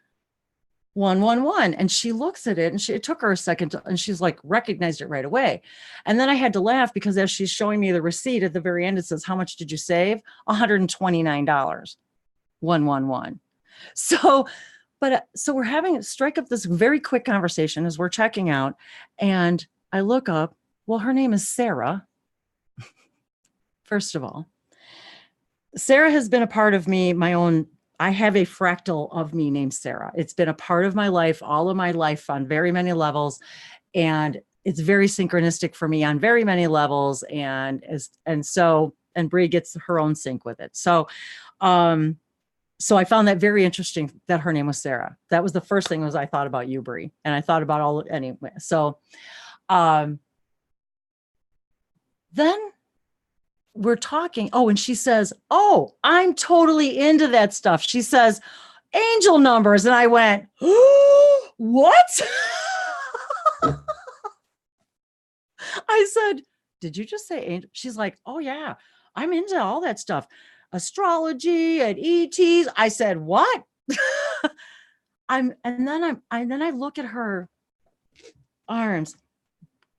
111. And she looks at it, and it took her a second and she's like, recognized it right away. And then I had to laugh because as she's showing me the receipt at the very end, it says, how much did you save? $129, 111. So we're having strike up this very quick conversation as we're checking out. And I look up, well, her name is Sarah. First of all, Sarah has been a part of me, I have a fractal of me named Sarah. It's been a part of my life, all of my life on very many levels. And it's very synchronistic for me on very many levels. And Bree gets her own sync with it. So I found that very interesting that her name was Sarah. That was the first thing I thought about you, Bree. And I thought about anyway. So then we're talking. Oh, and she says, oh, I'm totally into that stuff. She says, angel numbers. And I went, oh, what? I said, did you just say angel? She's like, oh yeah, I'm into all that stuff. Astrology and ETs. I said, what? And then I look at her arms,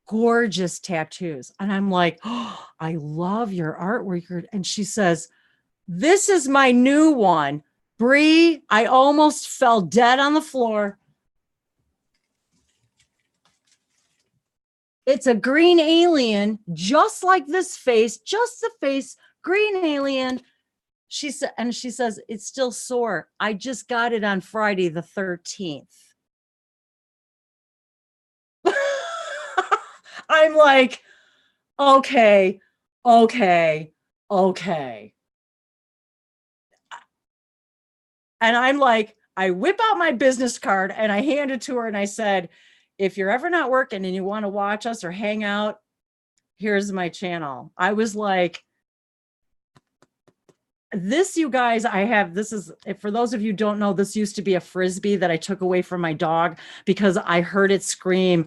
gorgeous tattoos. And I'm like, oh, I love your artwork. And she says, this is my new one. Bree, I almost fell dead on the floor. It's a green alien, just like this face, just the face, green alien. She says, it's still sore. I just got it on Friday the 13th. I'm like, okay. And I'm like, I whip out my business card and I hand it to her and I said, if you're ever not working and you want to watch us or hang out, here's my channel. I was like, this, you guys, this is, for those of you who don't know, this used to be a Frisbee that I took away from my dog because I heard it scream,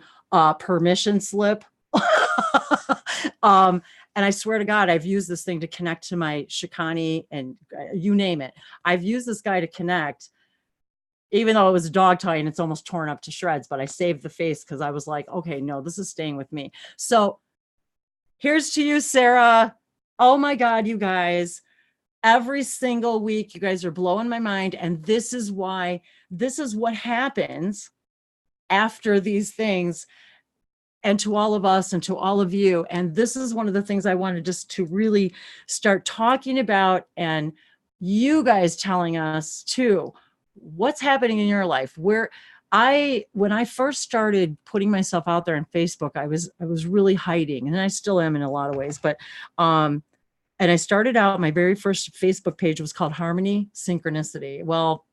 permission slip. And I swear to God, I've used this thing to connect to my Shikani and you name it. I've used this guy to connect. even though it was a dog toy and it's almost torn up to shreds, but I saved the face because I was like, okay, no, this is staying with me. So here's to you, Sarah. Oh my God, you guys. Every single week, you guys are blowing my mind. And this is why, this is what happens after these things, and to all of us and to all of you. And this is one of the things I wanted just to really start talking about, and you guys telling us too, what's happening in your life. When I first started putting myself out there on Facebook, I was really hiding, and I still am in a lot of ways, but, and I started out, my very first Facebook page was called Harmony Synchronicity. Well,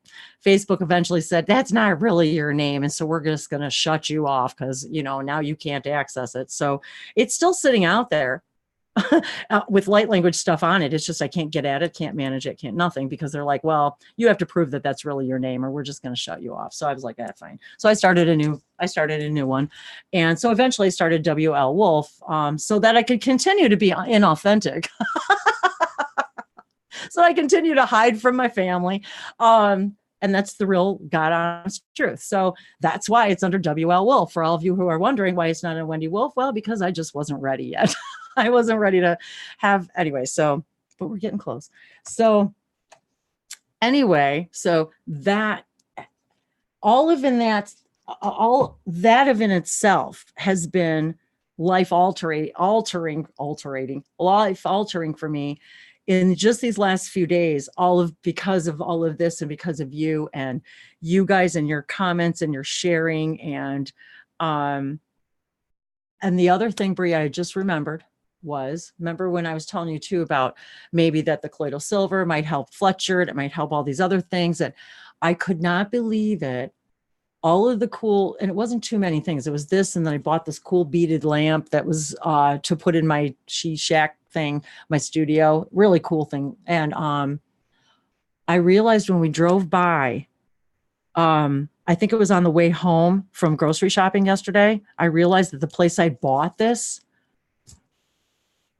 Facebook eventually said, that's not really your name. And so we're just going to shut you off because, now you can't access it. So it's still sitting out there with light language stuff on it. It's just, I can't get at it, can't manage it, can't nothing, because they're like, well, you have to prove that that's really your name or we're just going to shut you off. So I was like, fine. So I started a new one. And so eventually I started WL Wolf, so that I could continue to be inauthentic. So I continue to hide from my family. And that's the real God honest truth. So that's why it's under WL Wolf. For all of you who are wondering why it's not a Wendy Wolf, well, because I just wasn't ready yet. I wasn't ready to have, anyway, so, but we're getting close. So anyway, so that, all of that of in itself has been life altering for me in just these last few days, because of all of this, and because of you and you guys and your comments and your sharing. And the other thing, Bree, I just remember when I was telling you too about maybe that the colloidal silver might help Fletcher, it might help all these other things, that I could not believe it. All of the cool, and it wasn't too many things. It was this, and then I bought this cool beaded lamp that was to put in my she shack thing, my studio, really cool thing. And I realized when we drove by, I think it was on the way home from grocery shopping yesterday, I realized that the place I bought this,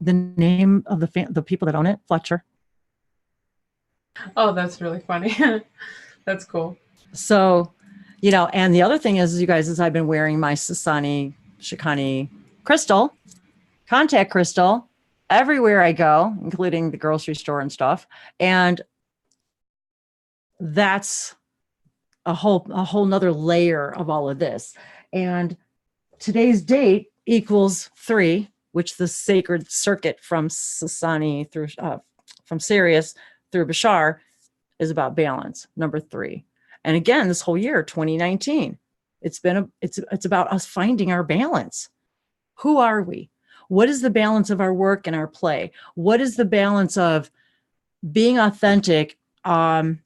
the name of the people that own it, Fletcher. Oh, that's really funny. That's cool. So, and the other thing is, you guys, is I've been wearing my Sasani Shikani crystal, contact crystal, everywhere I go, including the grocery store and stuff. And that's a whole nother layer of all of this. And today's date equals 3, which the sacred circuit from Sasani through, from Sirius through Bashar is about balance, number 3. And again, this whole year, 2019, it's about us finding our balance. Who are we? What is the balance of our work and our play? What is the balance of being authentic? How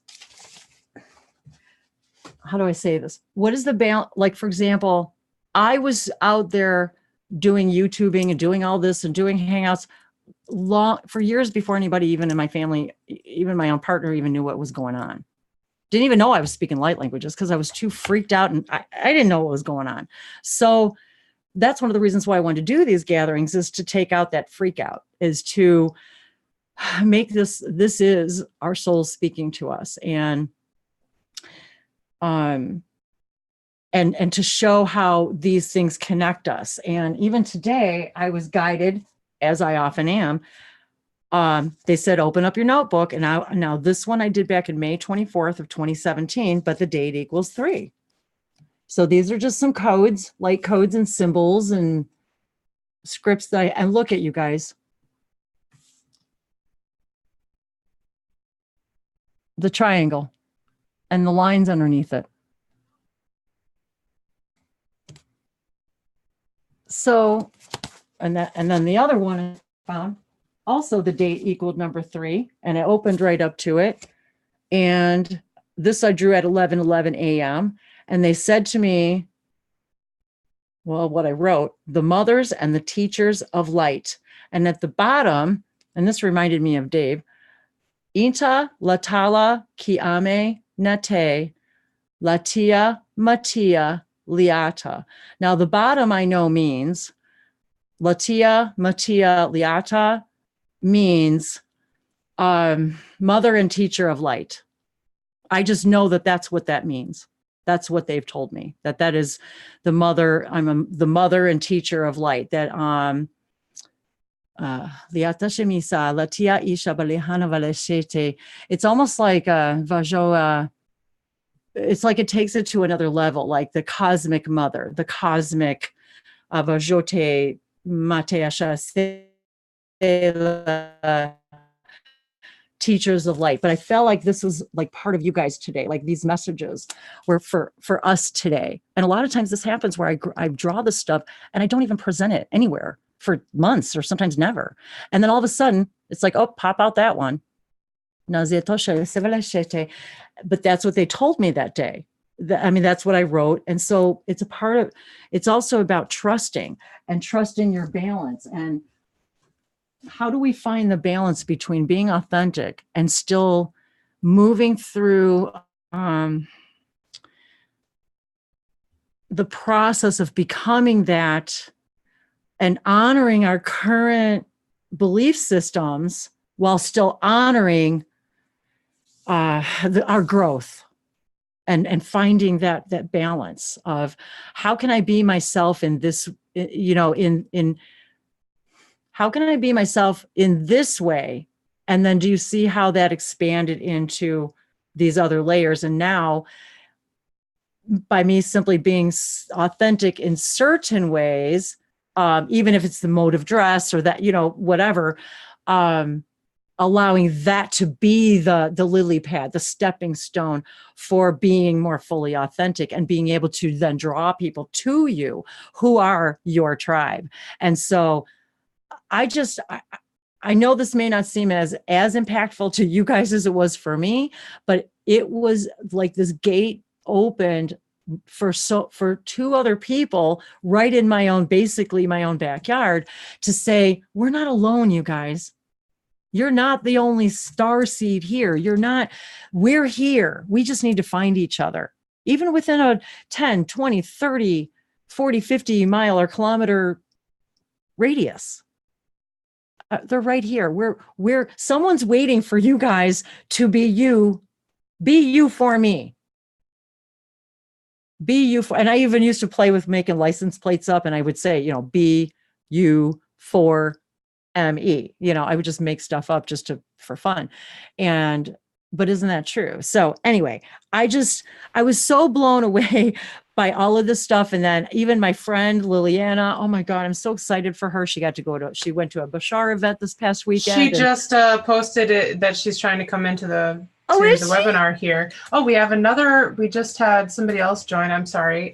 do I say this? What is the balance? Like, for example, I was out there doing YouTubing and doing all this and doing Hangouts for years before anybody, even in my family, even my own partner, even knew what was going on. Didn't even know I was speaking light languages because I was too freaked out and I didn't know what was going on. So that's one of the reasons why I wanted to do these gatherings, is to take out that freak out, is to make this is our soul speaking to us, and to show how these things connect us. And even today I was guided, as I often am. They said, open up your notebook. And now this one I did back in May 24th of 2017, but the date equals 3. So these are just some codes, light codes and symbols and scripts and look at you guys. The triangle and the lines underneath it. So, and then the other one I found, also the date equaled number 3, and I opened right up to it. And this I drew at 11:11 a.m. And they said to me, well, what I wrote, the mothers and the teachers of light. And at the bottom, and this reminded me of Dave, Inta latala kiame nate latia matia liata. Now the bottom I know means latia matia liata means mother and teacher of light. I just know that that's what that means. That's what they've told me, that is the mother. The mother and teacher of light. That it's almost like it's like it takes it to another level, like the cosmic mother, the cosmic vajote mateasha teachers of light. But I felt like this was like part of you guys today. Like these messages were for us today. And a lot of times this happens where I draw this stuff and I don't even present it anywhere for months or sometimes never. And then all of a sudden it's like, oh, pop out that one. But that's what they told me that day. I mean, that's what I wrote. And so it's also about trusting your balance. And how do we find the balance between being authentic and still moving through the process of becoming that and honoring our current belief systems while still honoring our growth and finding that balance of how can I be myself in this, in how can I be myself in this way? And then do you see how that expanded into these other layers? And now by me simply being authentic in certain ways, even if it's the mode of dress or that, whatever, allowing that to be the lily pad, the stepping stone for being more fully authentic and being able to then draw people to you who are your tribe. And so I know this may not seem as impactful to you guys as it was for me, but it was like this gate opened for two other people right in basically my own backyard to say, we're not alone, you guys. You're not the only star seed here. We're here. We just need to find each other. Even within a 10, 20, 30, 40, 50 mile or kilometer radius. They're right here. Someone's waiting for you guys to be you for me. Be you for, and I even used to play with making license plates up, and I would say, be you for me. I would just make stuff up just for fun. But isn't that true? So anyway, I was so blown away by all of this stuff. And then even my friend Liliana, oh my God, I'm so excited for her. She went to a Bashar event this past weekend. She just posted it that she's trying to come into the webinar here. Oh, we just had somebody else join. I'm sorry.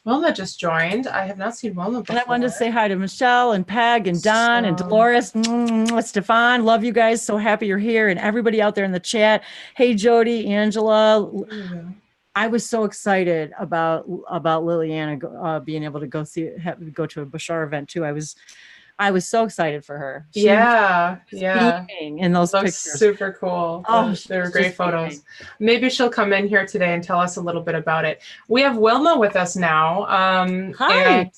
Wilma just joined. I have not seen Wilma before. And I wanted to say hi to Michelle and Peg and Don and Dolores, Stefan. Love you guys. So happy you're here. And everybody out there in the chat. Hey, Jody, Angela. I was so excited about Liliana being able to go to a Bashar event too. I was so excited for her. Yeah. In those pictures. Super cool. Oh, they were great photos. Amazing. Maybe she'll come in here today and tell us a little bit about it. We have Wilma with us now. Hi. And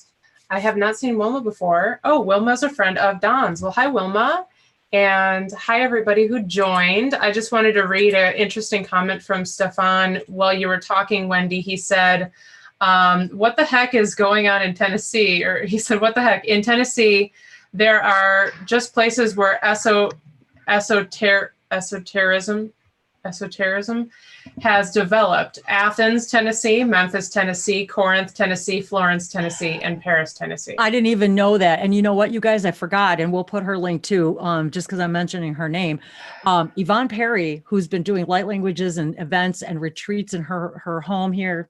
I have not seen Wilma before. Oh, Wilma's a friend of Don's. Well, hi, Wilma. And hi, everybody who joined. I just wanted to read an interesting comment from Stefan while you were talking, Wendy. He said, what the heck is going on in Tennessee? Or he said, what the heck? In Tennessee, there are just places where esotericism has developed. Athens, Tennessee, Memphis, Tennessee, Corinth, Tennessee, Florence, Tennessee, and Paris, Tennessee. I didn't even know that. And you know what, you guys, I forgot, and we'll put her link too, just because I'm mentioning her name. Yvonne Perry, who's been doing light languages and events and retreats in her home here.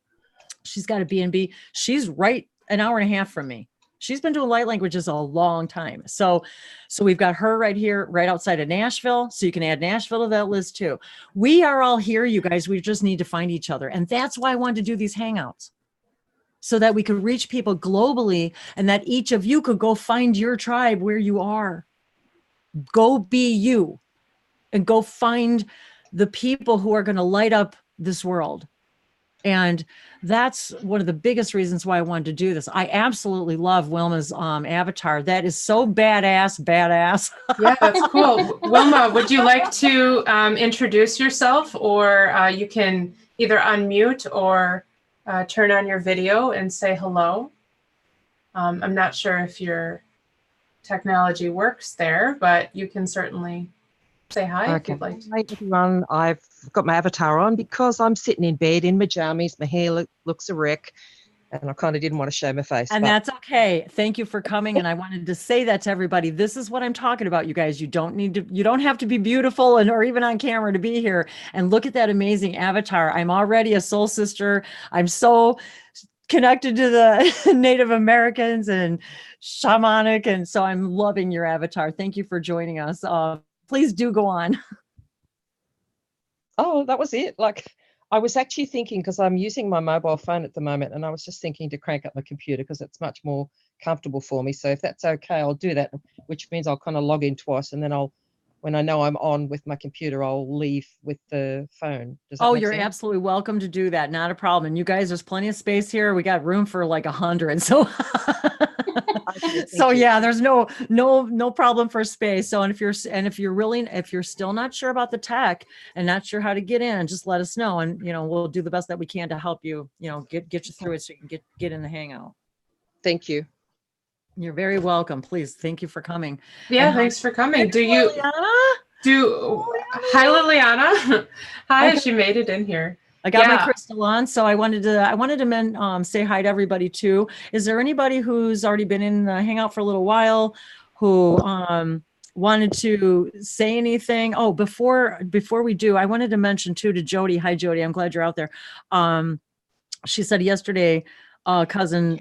She's got a B&B. She's right an hour and a half from me. She's been doing light languages a long time. So we've got her right here, right outside of Nashville. So you can add Nashville to that list too. We are all here, you guys. We just need to find each other. And that's why I wanted to do these hangouts, so that we could reach people globally and that each of you could go find your tribe where you are. Go be you and go find the people who are going to light up this world And that's one of the biggest reasons why I wanted to do this. I absolutely love Wilma's avatar. That is so badass. Yeah, that's cool. Wilma, would you like to introduce yourself, or you can either unmute or turn on your video and say hello. I'm not sure if your technology works there, but you can certainly say hi if you'd like to. Hi everyone, I've got my avatar on because I'm sitting in bed in my jammies. My hair looks a wreck, and I kind of didn't want to show my face. And that's okay. Thank you for coming. And I wanted to say that to everybody. This is what I'm talking about, you guys. You don't have to be beautiful or even on camera to be here. And look at that amazing avatar. I'm already a soul sister. I'm so connected to the Native Americans and shamanic. And so I'm loving your avatar. Thank you for joining us. Please do go on. Oh, that was it. Like, I was actually thinking, because I'm using my mobile phone at the moment, and I was just thinking to crank up my computer because it's much more comfortable for me. So if that's okay, I'll do that, which means I'll kind of log in twice, and then when I know I'm on with my computer, I'll leave with the phone. Does that make you're sense? absolutely welcome to do that. Not a problem. And you guys, there's plenty of space here. We got room for like 100. So so yeah, there's no problem for space. So, and if you're still not sure about the tech and not sure how to get in, just let us know, and we'll do the best that we can to help you, get you through it so you can get in the hangout. Thank you. You're very welcome. Please. Thank you for coming. Yeah, thanks for coming. Hi, Liliana. Hi, she made it in here. I got my crystal on, so I wanted to say hi to everybody too. Is there anybody who's already been in the hangout for a little while who wanted to say anything? Oh, before we do, I wanted to mention too to Jody. Hi, Jody. I'm glad you're out there. She said yesterday, cousin.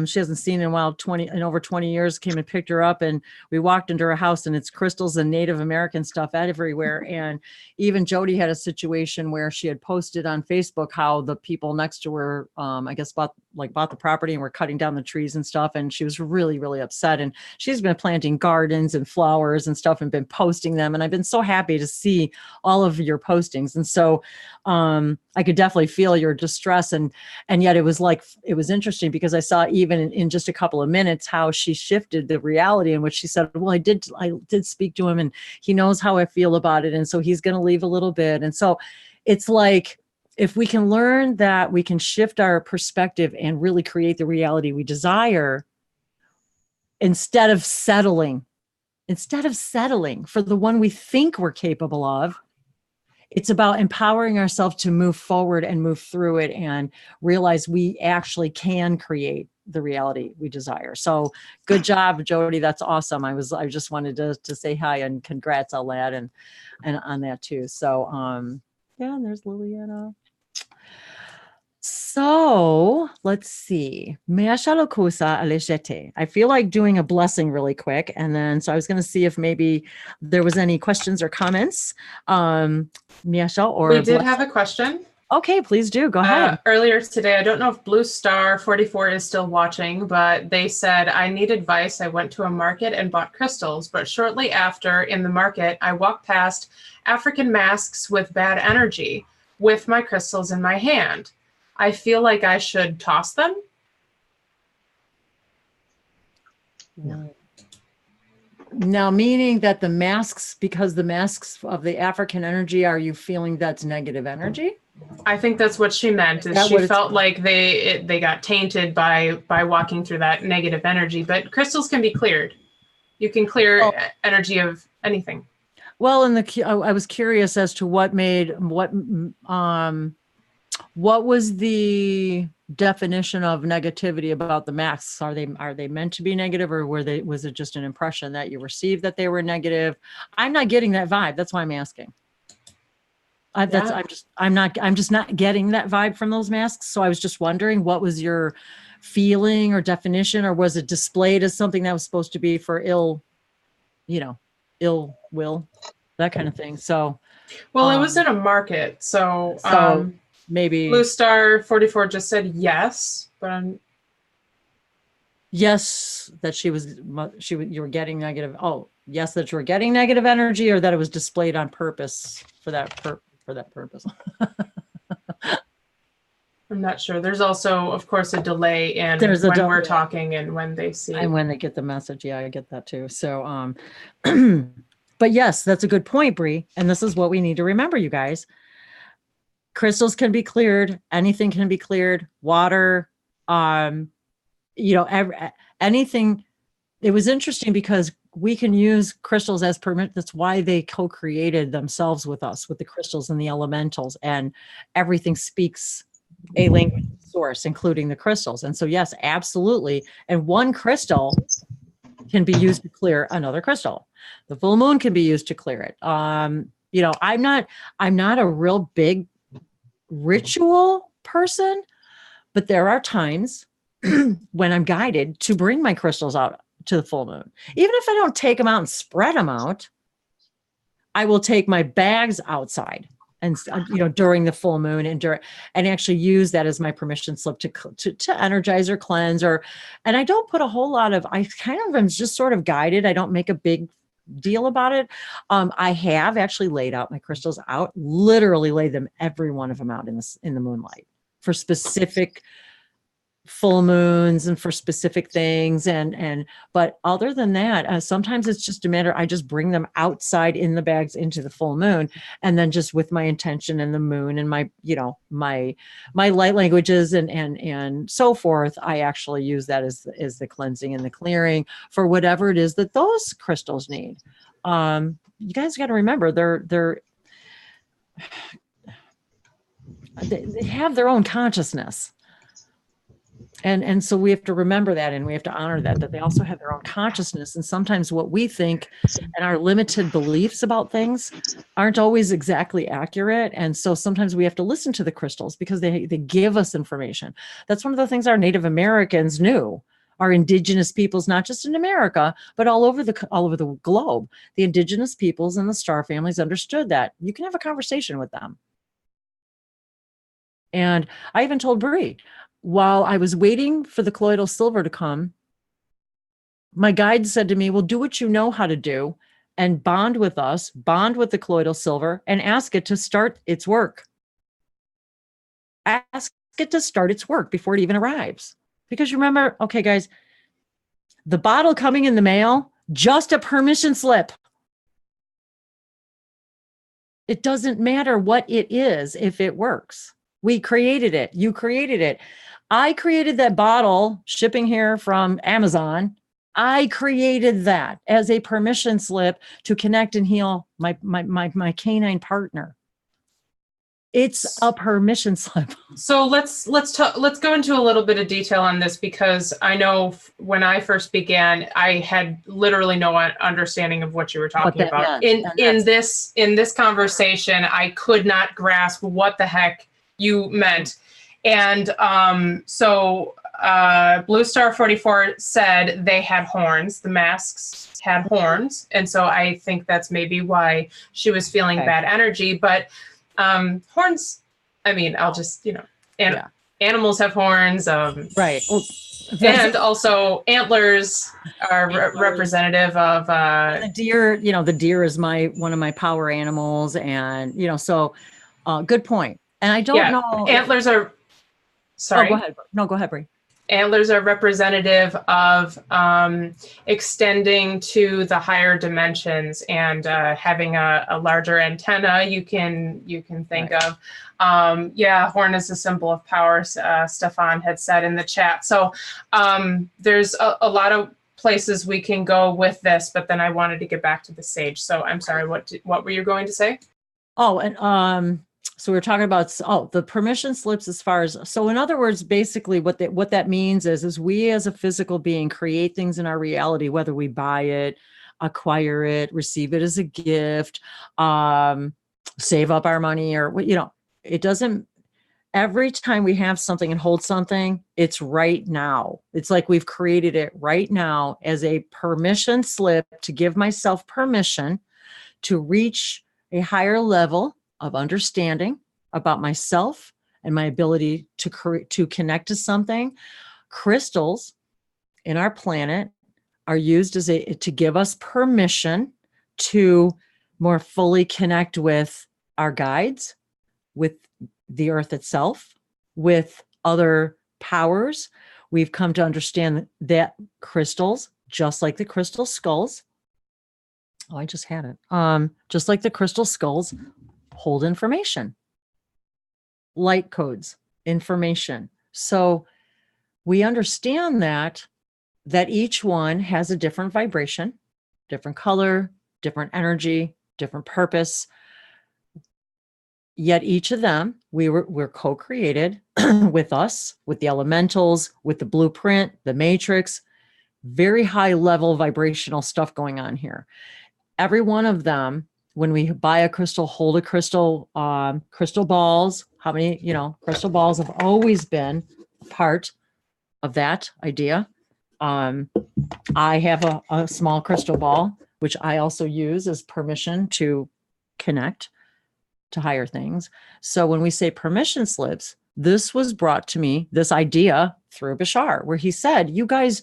She hasn't seen in a while, in over 20 years, came and picked her up, and we walked into her house and it's crystals and Native American stuff everywhere. And even Jody had a situation where she had posted on Facebook how the people next to her, I guess bought the property and were cutting down the trees and stuff. And she was really, really upset. And she's been planting gardens and flowers and stuff and been posting them. And I've been so happy to see all of your postings. And so, I could definitely feel your distress, and yet it was interesting because I saw even in just a couple of minutes how she shifted the reality in which she said, well, I did speak to him and he knows how I feel about it. And so he's going to leave a little bit. And so it's like, if we can learn that we can shift our perspective and really create the reality we desire, instead of settling for the one we think we're capable of, it's about empowering ourselves to move forward and move through it and realize we actually can create the reality we desire. So good job, Jody. That's awesome. I just wanted to say hi and congrats on that and on that too. So, yeah, and there's Liliana. So let's see. I feel like doing a blessing really quick. And then, so I was going to see if maybe there was any questions or comments. We did have a question. Okay, please do. Go ahead. Earlier today, I don't know if Blue Star 44 is still watching, but they said, I need advice. I went to a market and bought crystals, but shortly after in the market, I walked past African masks with bad energy with my crystals in my hand. I feel like I should toss them. No. Now, meaning that the masks, because the masks of the African energy, are you feeling that's negative energy? I think that's what she meant. Is she felt like they got tainted by walking through that negative energy. But crystals can be cleared. You can clear energy of anything. Well, I was curious as to what was the definition of negativity about the masks? Are they meant to be negative, or was it just an impression that you received that they were negative? I'm not getting that vibe. That's why I'm asking. I'm just not getting that vibe from those masks. So I was just wondering, what was your feeling or definition, or was it displayed as something that was supposed to be for ill will, that kind of thing? So, well, it was in a market. So maybe Blue Star 44 just said yes, but yes, that you were getting negative. Oh, yes, that you were getting negative energy, or that it was displayed on purpose for that purpose. I'm not sure. There's also, of course, a delay in There's a when we're delay. talking and when they see. And when they get the message. Yeah, I get that too. So, but yes, that's a good point, Bree. And this is what we need to remember, you guys. Crystals can be cleared. Anything can be cleared. Water, anything. It was interesting because we can use crystals as permit. That's why they co-created themselves with us, with the crystals and the elementals, and everything speaks a language source, including the crystals. And so, yes, absolutely. And one crystal can be used to clear another crystal. The full moon can be used to clear it. I'm not a real big ritual person, but there are times when I'm guided to bring my crystals out to the full moon. Even if I don't take them out and spread them out, I will take my bags outside and during the full moon and actually use that as my permission slip to energize or cleanse, and I don't put a whole lot of, I kind of am just sort of guided. I don't make a big deal about it. I have actually laid out my crystals out, literally laid them, every one of them out in the moonlight for specific full moons and for specific things. But other than that, sometimes it's just a matter, I just bring them outside in the bags into the full moon. And then just with my intention and the moon and my light languages and so forth, I actually use that as the cleansing and the clearing for whatever it is that those crystals need. You guys got to remember they have their own consciousness. And so we have to remember that, and we have to honor that they also have their own consciousness. And sometimes what we think and our limited beliefs about things aren't always exactly accurate. And so sometimes we have to listen to the crystals because they give us information. That's one of the things our Native Americans knew. Our indigenous peoples, not just in America, but all over the globe. The indigenous peoples and the star families understood that you can have a conversation with them. And I even told Bree, while I was waiting for the colloidal silver to come, my guide said to me, well, do what you know how to do and bond with us, bond with the colloidal silver, and ask it to start its work. Ask it to start its work before it even arrives. Because remember, okay, guys, the bottle coming in the mail, just a permission slip. It doesn't matter what it is if it works. We created it. You created it. I created that bottle shipping here from Amazon. I created that as a permission slip to connect and heal my canine partner. It's a permission slip. So let's go into a little bit of detail on this, because I know when I first began, I had literally no understanding of what you were talking about. In this conversation, I could not grasp what the heck you meant. And so Blue Star 44 said they had horns. The masks had horns. And so I think that's maybe why she was feeling bad energy. But horns, I mean, I'll just, animals have horns. Right. Well, and also antlers are representative of the deer. The deer is one of my power animals. And, so good point. And I don't know. Antlers are, sorry. Oh, go ahead. No, go ahead, Bree. Antlers are representative of extending to the higher dimensions and having a larger antenna. You can think of. Horn is a symbol of power. Stefan had said in the chat. So there's a lot of places we can go with this, but then I wanted to get back to the sage. So I'm sorry. What were you going to say? Oh, and so we're talking about the permission slips as far as, so in other words, basically what that means is we as a physical being create things in our reality, whether we buy it, acquire it, receive it as a gift, save up our money, or it doesn't, every time we have something and hold something, it's right now. It's like we've created it right now as a permission slip to give myself permission to reach a higher level of understanding about myself and my ability to connect to something. Crystals in our planet are used to give us permission to more fully connect with our guides, with the earth itself, with other powers. We've come to understand that crystals, just like the crystal skulls, oh, I just had it. Just like the crystal skulls hold information, light codes, information. So we understand that each one has a different vibration, different color, different energy, different purpose. Yet each of them, we're co-created with us, with the elementals, with the blueprint, the matrix, very high level vibrational stuff going on here. Every one of them, when we buy a crystal, hold a crystal, crystal balls, how many, crystal balls have always been part of that idea. I have a small crystal ball, which I also use as permission to connect to higher things. So when we say permission slips, this was brought to me, this idea through Bashar, where he said, you guys,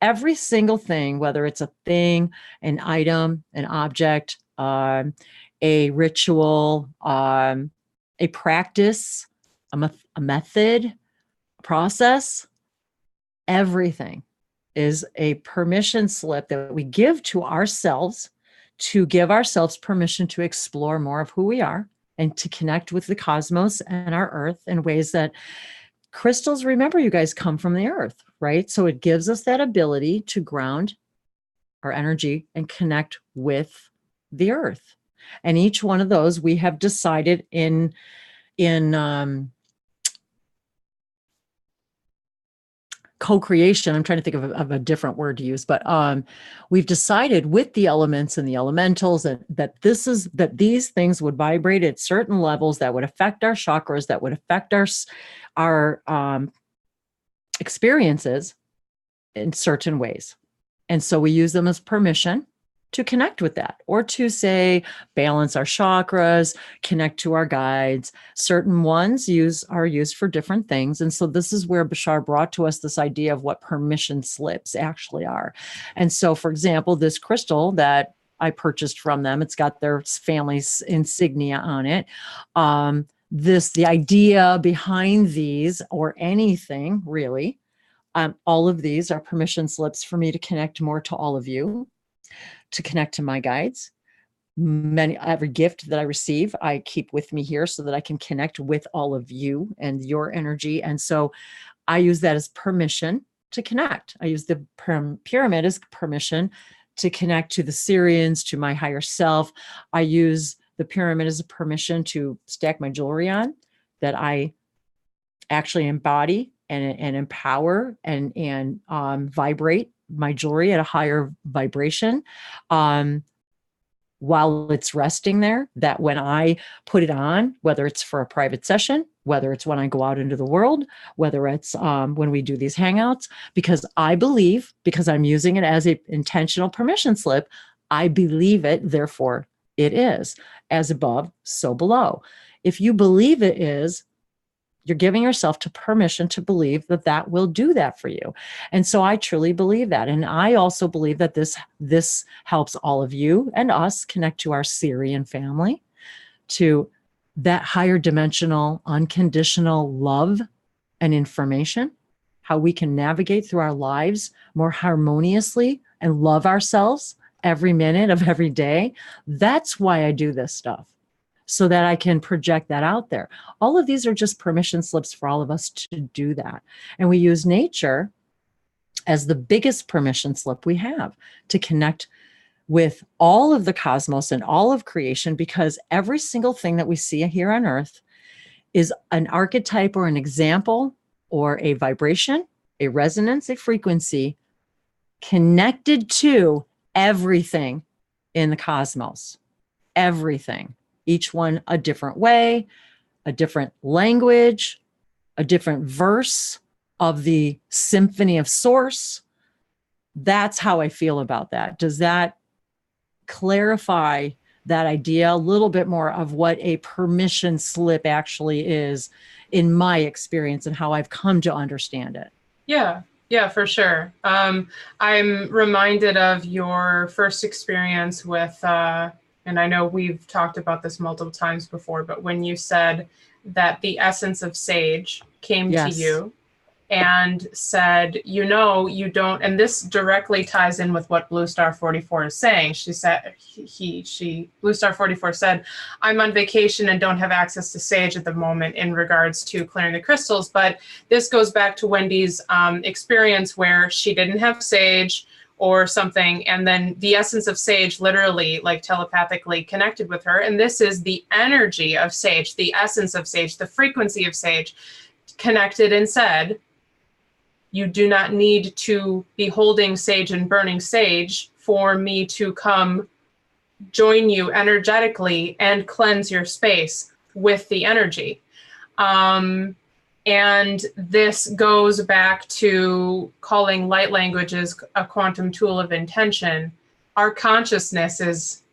every single thing, whether it's a thing, an item, an object, a ritual, a practice, a method, a process, everything is a permission slip that we give to ourselves to give ourselves permission to explore more of who we are and to connect with the cosmos and our earth in ways that crystals, remember, you guys, come from the earth, right? So it gives us that ability to ground our energy and connect with the earth. And each one of those we have decided in co-creation, I'm trying to think of a different word to use, but we've decided with the elements and the elementals that these things would vibrate at certain levels that would affect our chakras, that would affect our experiences in certain ways. And so we use them as permission to connect with that, or to say, balance our chakras, connect to our guides. Certain ones are used for different things. And so this is where Bashar brought to us this idea of what permission slips actually are. And so, for example, this crystal that I purchased from them, it's got their family's insignia on it. The idea behind these, or anything really, all of these are permission slips for me to connect more to all of you, to connect to my guides. Every gift that I receive, I keep with me here so that I can connect with all of you and your energy. And so I use that as permission to connect. I use the pyramid as permission to connect to the Syrians, to my higher self. I use the pyramid as a permission to stack my jewelry on, that I actually embody and empower and vibrate my jewelry at a higher vibration while it's resting there, that when I put it on, whether it's for a private session, whether it's when I go out into the world, whether it's when we do these hangouts, because I believe, because I'm using it as an intentional permission slip, I believe it, therefore it is. As above, so below. If you believe it is, you're giving yourself to permission to believe that will do that for you. And so I truly believe that. And I also believe that this helps all of you and us connect to our Syrian family, to that higher dimensional, unconditional love and information, how we can navigate through our lives more harmoniously and love ourselves every minute of every day. That's why I do this stuff, so that I can project that out there. All of these are just permission slips for all of us to do that. And we use nature as the biggest permission slip we have to connect with all of the cosmos and all of creation, because every single thing that we see here on Earth is an archetype or an example or a vibration, a resonance, a frequency connected to everything in the cosmos. Everything. Each one a different way, a different language, a different verse of the symphony of source. That's how I feel about that. Does that clarify that idea a little bit more of what a permission slip actually is in my experience and how I've come to understand it? Yeah, for sure. I'm reminded of your first experience with and I know we've talked about this multiple times before, but when you said that the essence of sage came to you and said, you know, you don't, and this directly ties in with what Blue Star 44 is saying. She said, Blue Star 44 said, I'm on vacation and don't have access to sage at the moment in regards to clearing the crystals. But this goes back to Wendy's experience where she didn't have sage or something, and then the essence of sage literally, like telepathically connected with her. And this is the energy of sage, the essence of sage, the frequency of sage connected and said, you do not need to be holding sage and burning sage for me to come join you energetically and cleanse your space with the energy. And this goes back to calling light languages a quantum tool of intention. Our consciousness is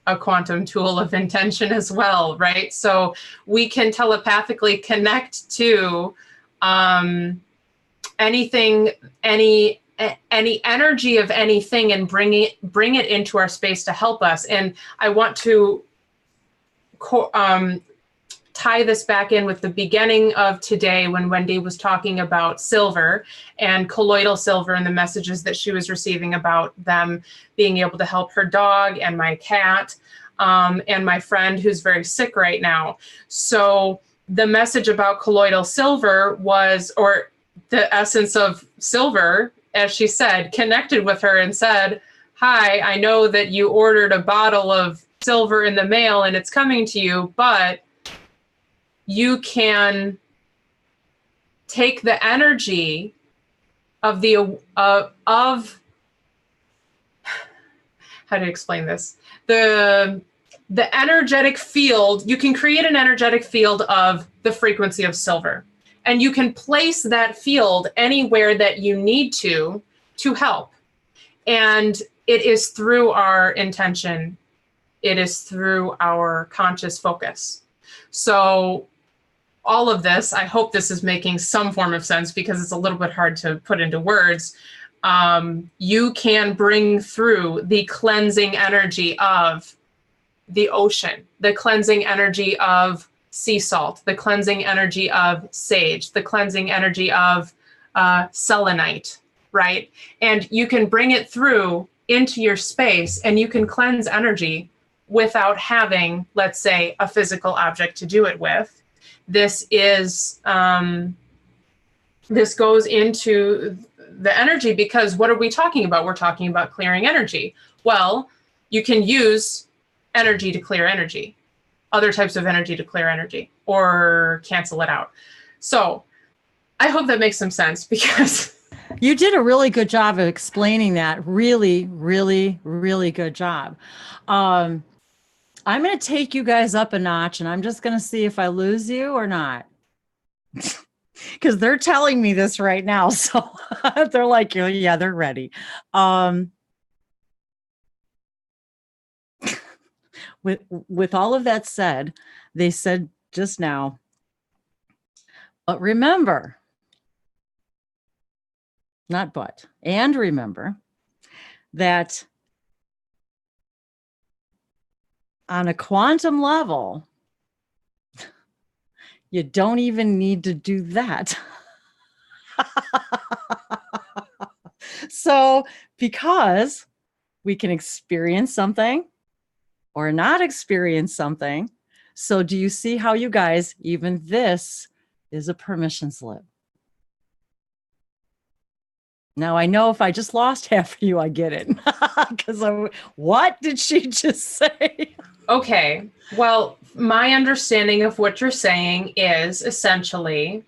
a quantum tool of intention as well, right? So we can telepathically connect to anything, any energy of anything, and bring it into our space to help us. And I want to tie this back in with the beginning of today when Wendy was talking about silver and colloidal silver and the messages that she was receiving about them being able to help her dog and my cat and my friend who's very sick right now. So the message about colloidal silver was, or the essence of silver, as she said, connected with her and said, hi, I know that you ordered a bottle of silver in the mail and it's coming to you, but you can take the energy of the, how to explain this? The energetic field, you can create an energetic field of the frequency of silver. And you can place that field anywhere that you need to help. And it is through our intention. It is through our conscious focus. So all of this, I hope this is making some form of sense because it's a little bit hard to put into words. You can bring through the cleansing energy of the ocean, the cleansing energy of sea salt, the cleansing energy of sage, the cleansing energy of selenite, right? And you can bring it through into your space and you can cleanse energy without having, let's say, a physical object to do it with. This is, this goes into the energy because what are we talking about? We're talking about clearing energy. Well, you can use energy to clear energy. Other types of energy to clear energy or cancel it out. So I hope that makes some sense because you did a really good job of explaining that. Really, really, really good job. I'm going to take you guys up a notch and I'm just going to see if I lose you or not. Because they're telling me this right now. So they're like, oh, yeah, they're ready. With all of that said, they said just now, but remember, not but, and remember that on a quantum level, you don't even need to do that. So, because we can experience something or not experience something. So do you see how you guys, even this is a permission slip? Now I know if I just lost half of you, I get it. Because what did she just say? Okay, well, my understanding of what you're saying is essentially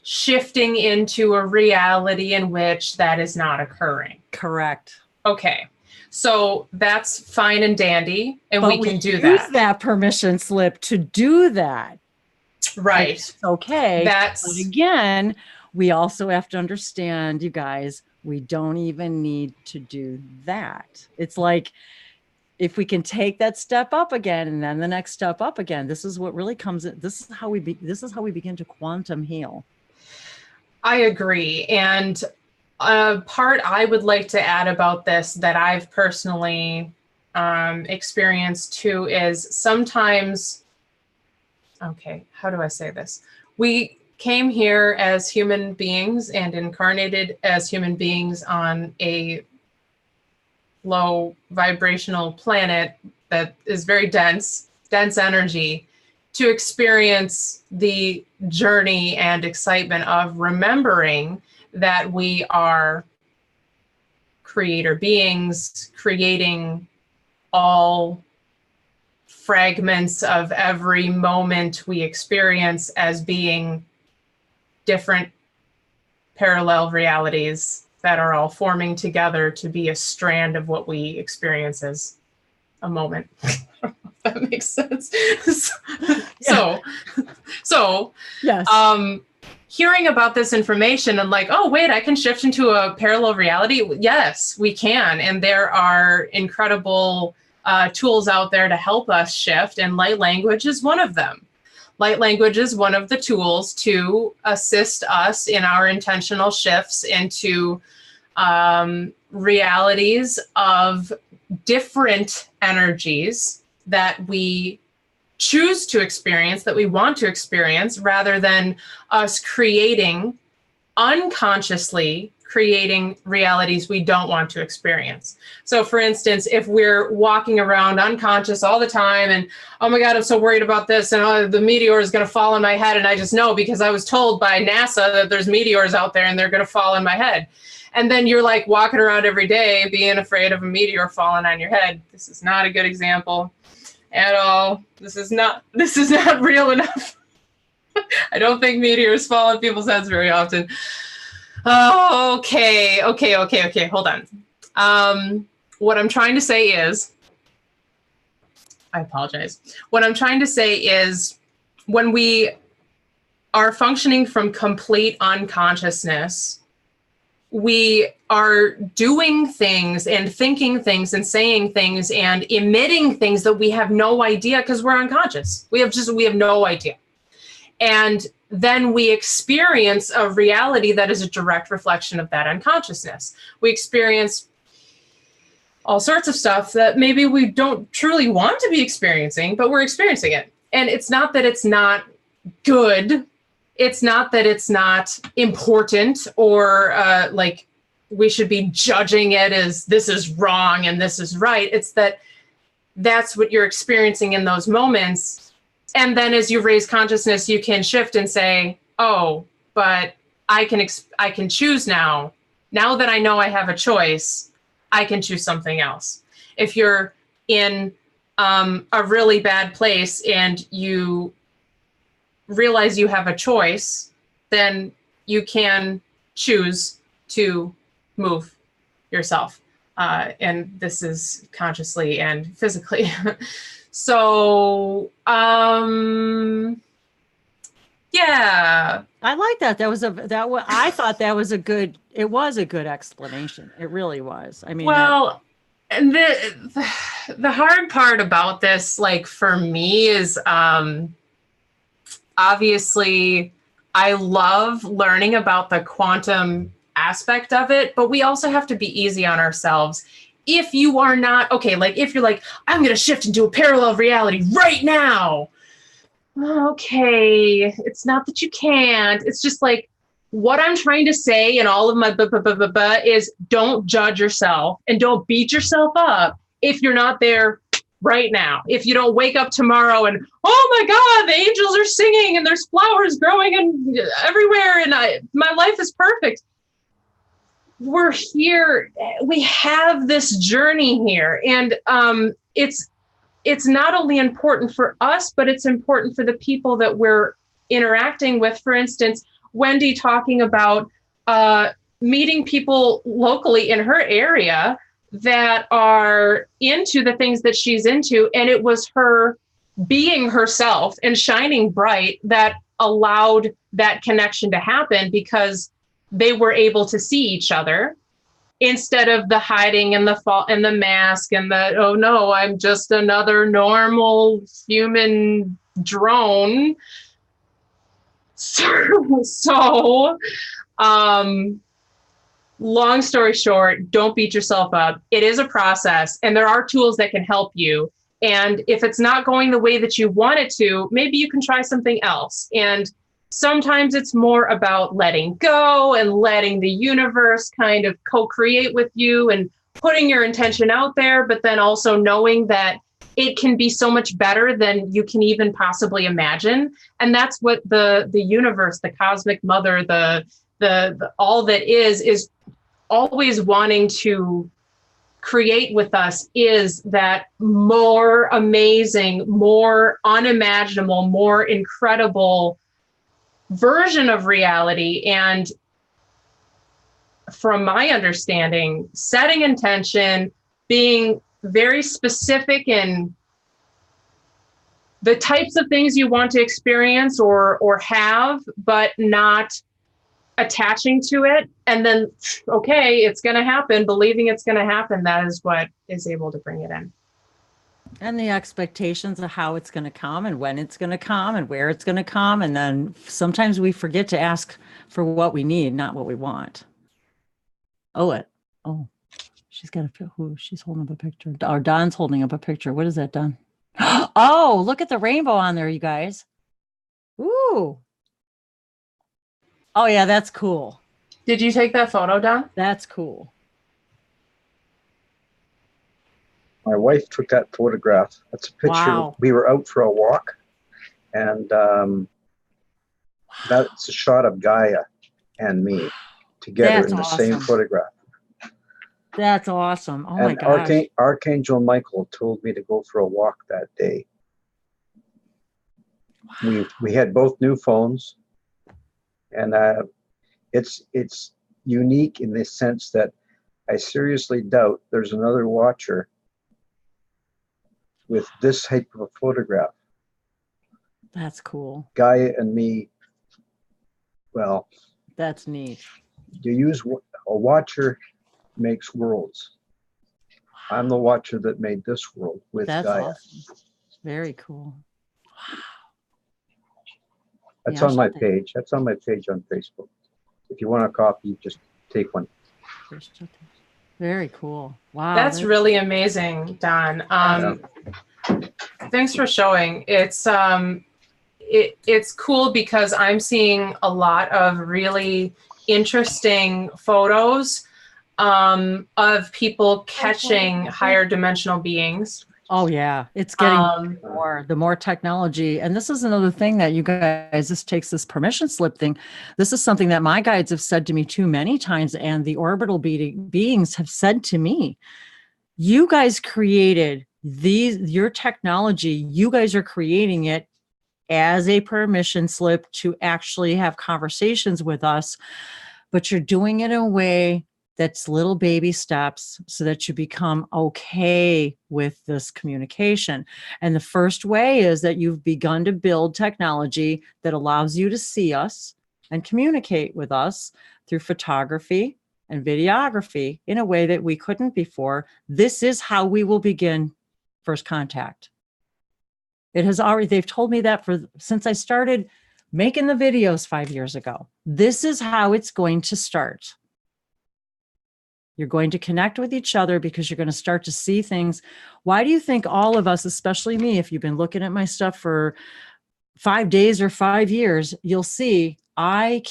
shifting into a reality in which that is not occurring. Correct. Okay. So that's fine and dandy, and but we can do that. Use that permission slip to do that. Right. It's okay. But again, we also have to understand, you guys, we don't even need to do that. It's like, if we can take that step up again, and then the next step up again, this is what really comes in. This is how we begin to quantum heal. I agree. And a part I would like to add about this that I've personally experience too is sometimes, okay, how do I say this? We came here as human beings and incarnated as human beings on a low vibrational planet that is very dense energy, to experience the journey and excitement of remembering that we are creator beings, creating all fragments of every moment we experience as being different parallel realities that are all forming together to be a strand of what we experience as a moment. If that makes sense. So Yes. Hearing about this information and like, oh, wait, I can shift into a parallel reality. Yes, we can. And there are incredible tools out there to help us shift. And light language is one of them. Light language is one of the tools to assist us in our intentional shifts into realities of different energies that we choose to experience, that we want to experience, rather than us unconsciously creating realities we don't want to experience. So for instance, if we're walking around unconscious all the time and, oh my God, I'm so worried about this, and oh, the meteor is going to fall on my head, and I just know because I was told by NASA that there's meteors out there and they're going to fall on my head. And then you're like walking around every day being afraid of a meteor falling on your head. This is not a good example at all. This is not real enough. I don't think meteors fall on people's heads very often. Oh, okay. Hold on. What I'm trying to say is, I apologize. What I'm trying to say is, when we are functioning from complete unconsciousness, we are doing things and thinking things and saying things and emitting things that we have no idea because we're unconscious. We have no idea. And then we experience a reality that is a direct reflection of that unconsciousness. We experience all sorts of stuff that maybe we don't truly want to be experiencing, but we're experiencing it. And it's not that it's not good. It's not that it's not important or like we should be judging it as this is wrong and this is right. It's that that's what you're experiencing in those moments. And then as you raise consciousness, you can shift and say, oh, but I can choose now. Now that I know I have a choice, I can choose something else. If you're in a really bad place and you realize you have a choice, then you can choose to move yourself. And this is consciously and physically. So, yeah. I like that. I thought it was a good explanation. It really was. I mean, well, and the hard part about this, like for me, is obviously I love learning about the quantum aspect of it, but we also have to be easy on ourselves. If you are not, okay, like if you're like, I'm going to shift into a parallel reality right now. Okay, it's not that you can't. It's just like, what I'm trying to say in all of my is don't judge yourself and don't beat yourself up if you're not there right now. If you don't wake up tomorrow and, oh my God, the angels are singing and there's flowers growing and everywhere and my life is perfect. We're here. We have this journey here. And it's not only important for us, but it's important for the people that we're interacting with. For instance, Wendy talking about meeting people locally in her area that are into the things that she's into. And it was her being herself and shining bright that allowed that connection to happen, because they were able to see each other instead of the hiding and the mask and the, oh no, I'm just another normal human drone. So long story short, don't beat yourself up. It is a process, and there are tools that can help you. And if it's not going the way that you want it to, maybe you can try something else. And sometimes it's more about letting go and letting the universe kind of co-create with you and putting your intention out there, but then also knowing that it can be so much better than you can even possibly imagine. And that's what the universe, the cosmic mother, the all that is always wanting to create with us, is that more amazing, more unimaginable, more incredible version of reality. And from my understanding, setting intention, being very specific in the types of things you want to experience or have, but not attaching to it, and then, okay, it's going to happen, believing it's going to happen, that is what is able to bring it in. And the expectations of how it's going to come and when it's going to come and where it's going to come. And then sometimes we forget to ask for what we need, not what we want. Oh, she's got she's holding up a picture. Or Don's holding up a picture. What is that, Don? Oh, look at the rainbow on there, you guys. Ooh. Oh yeah, that's cool. Did you take that photo, Don? That's cool. My wife took that photograph. That's a picture. Wow. We were out for a walk, and that's a shot of Gaia and me together That's in the awesome. same photograph. That's awesome. Oh and my gosh. Archangel Michael told me to go for a walk that day. Wow. We had both new phones, and it's unique in the sense that I seriously doubt there's another watcher with this type of a photograph. That's cool. Gaia and me, well, that's neat. You use a watcher makes worlds. I'm the watcher that made this world with that's Gaia. Awesome. Very cool. Wow. That's on my page. That's on my page on Facebook. If you want a copy, just take one. Very cool. Wow. That's really amazing, Don. Thanks for showing. It's cool because I'm seeing a lot of really interesting photos of people catching higher dimensional beings. Oh yeah, it's getting the more technology. And this is another thing that you guys, this takes this permission slip thing. This is something that my guides have said to me too many times, and the orbital beings have said to me, you guys created your technology, you guys are creating it as a permission slip to actually have conversations with us, but you're doing it in a way that's little baby steps so that you become okay with this communication. And the first way is that you've begun to build technology that allows you to see us and communicate with us through photography and videography in a way that we couldn't before. This is how we will begin first contact. It has already, they've told me that since I started making the videos 5 years ago. This is how it's going to start. You're going to connect with each other because you're going to start to see things. Why do you think all of us, especially me, if you've been looking at my stuff for 5 days or 5 years, you'll see I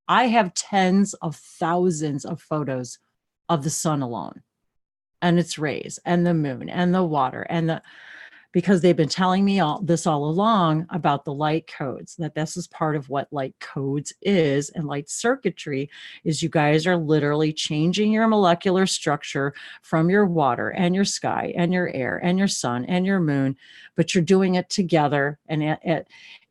have tens of thousands of photos of the sun alone and its rays and the moon and the water because they've been telling me all along about the light codes, that this is part of what light codes is, and light circuitry is you guys are literally changing your molecular structure from your water and your sky and your air and your sun and your moon, but you're doing it together. And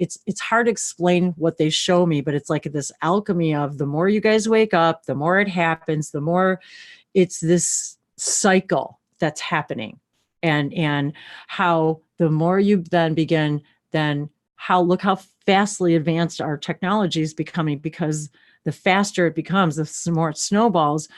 it's hard to explain what they show me, but it's like this alchemy of the more you guys wake up, the more it happens, the more it's this cycle that's happening. And how the more you then begin, look how vastly advanced our technology is becoming, because the faster it becomes, the more it snowballs.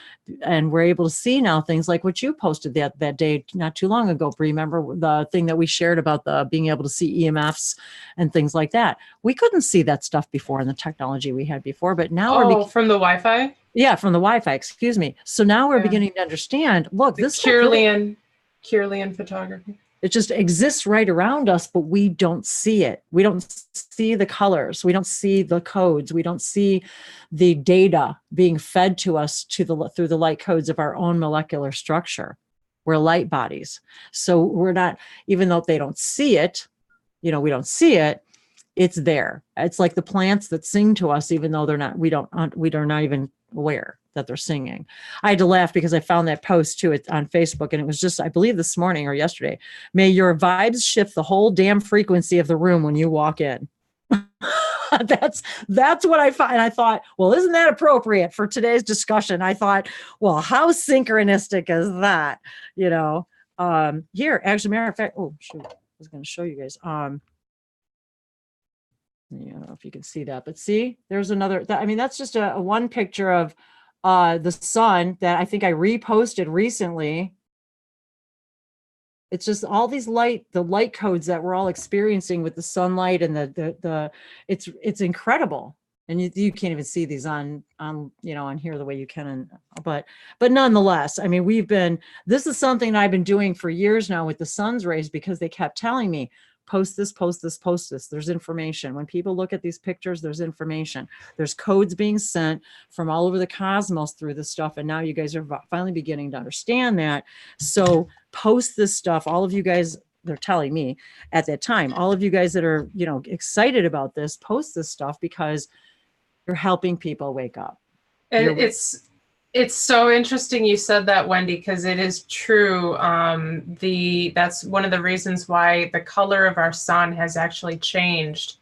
And we're able to see now things like what you posted that day not too long ago. Bree, remember the thing that we shared about the being able to see EMFs and things like that? We couldn't see that stuff before in the technology we had before, but now from the Wi-Fi? Yeah, from the Wi-Fi, excuse me. So now we're Yeah. beginning to understand, look, The this stuff really, Kirlian photography. it just exists right around us, but we don't see it. We don't see the colors. We don't see the codes. We don't see the data being fed to us through the light codes of our own molecular structure. We're light bodies. So we're not, even though they don't see it, we don't see it, it's there. It's like the plants that sing to us, even though they're not, we are not even aware that they're singing. I had to laugh because I found that post too on Facebook, and it was just, I believe this morning or yesterday. May your vibes shift the whole damn frequency of the room when you walk in. That's what I found. And I thought, well, isn't that appropriate for today's discussion? I thought, well, how synchronistic is that? Here, actually, matter of fact, oh shoot, I was going to show you guys. I don't know if you can see that, but see, there's another, that's just a one picture of the sun that I think I reposted recently. It's just all these the light codes that we're all experiencing with the sunlight and it's incredible. And you can't even see these on here the way you can. But nonetheless, this is something I've been doing for years now with the sun's rays, because they kept telling me, post this, post this, post this. There's information. When people look at these pictures, there's information. There's codes being sent from all over the cosmos through this stuff. And now you guys are finally beginning to understand that. So post this stuff. All of you guys, they're telling me at that time, all of you guys that are, excited about this, post this stuff, because you're helping people wake up. And it's so interesting you said that, Wendy, because it is true. That's one of the reasons why the color of our sun has actually changed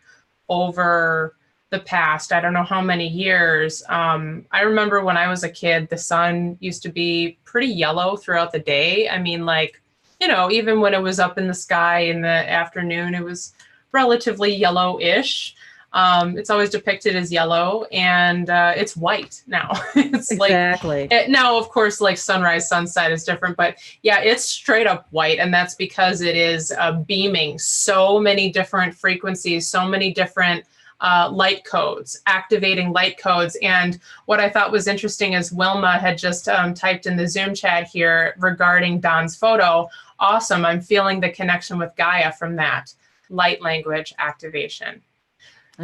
over the past, I don't know how many years. I remember when I was a kid, the sun used to be pretty yellow throughout the day. Even when it was up in the sky in the afternoon, it was relatively yellowish. It's always depicted as yellow, and it's white now. It's exactly. Now, of course, like sunrise, sunset is different, but yeah, it's straight up white. And that's because it is beaming so many different frequencies, so many different light codes, activating light codes. And what I thought was interesting is Wilma had just typed in the Zoom chat here regarding Don's photo. Awesome. I'm feeling the connection with Gaia from that light language activation.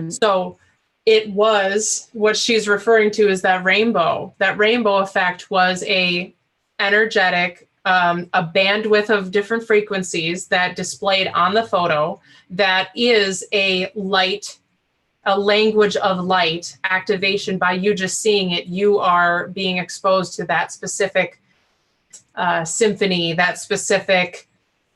So it was, what she's referring to is that rainbow. That rainbow effect was a energetic, a bandwidth of different frequencies that displayed on the photo that is a language of light activation. By you just seeing it, you are being exposed to that specific symphony, that specific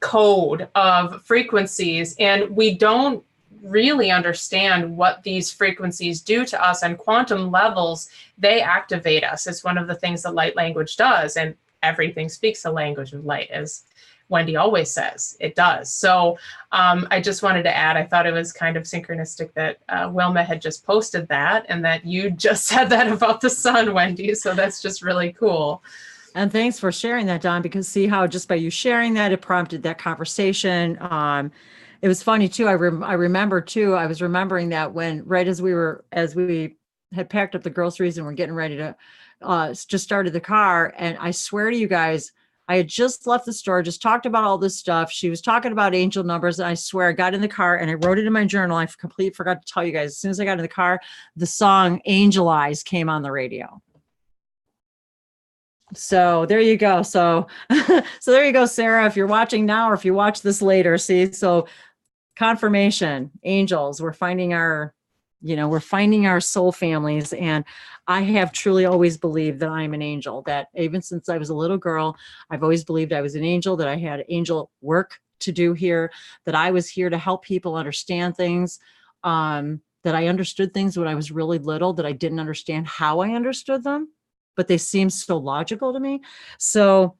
code of frequencies. And we don't really understand what these frequencies do to us on quantum levels. They activate us. It's one of the things that light language does, and everything speaks a language of light, as Wendy always says it does. So I just wanted to add, I thought it was kind of synchronistic that Wilma had just posted that, and that you just said that about the sun, Wendy. So that's just really cool. And thanks for sharing that, Don, because see how just by you sharing that, it prompted that conversation. It was funny too. I remember too, I was remembering that right as we had packed up the groceries and we're getting ready to just started the car. And I swear to you guys, I had just left the store, just talked about all this stuff. She was talking about angel numbers. And I swear I got in the car and I wrote it in my journal. I completely forgot to tell you guys. As soon as I got in the car, the song Angel Eyes came on the radio. So there you go. So there you go, Sarah, if you're watching now, or if you watch this later, see, so confirmation, angels, we're finding our soul families. And I have truly always believed that I'm an angel, that even since I was a little girl, I've always believed I was an angel, that I had angel work to do here, that I was here to help people understand things, that I understood things when I was really little, that I didn't understand how I understood them, but they seemed so logical to me. So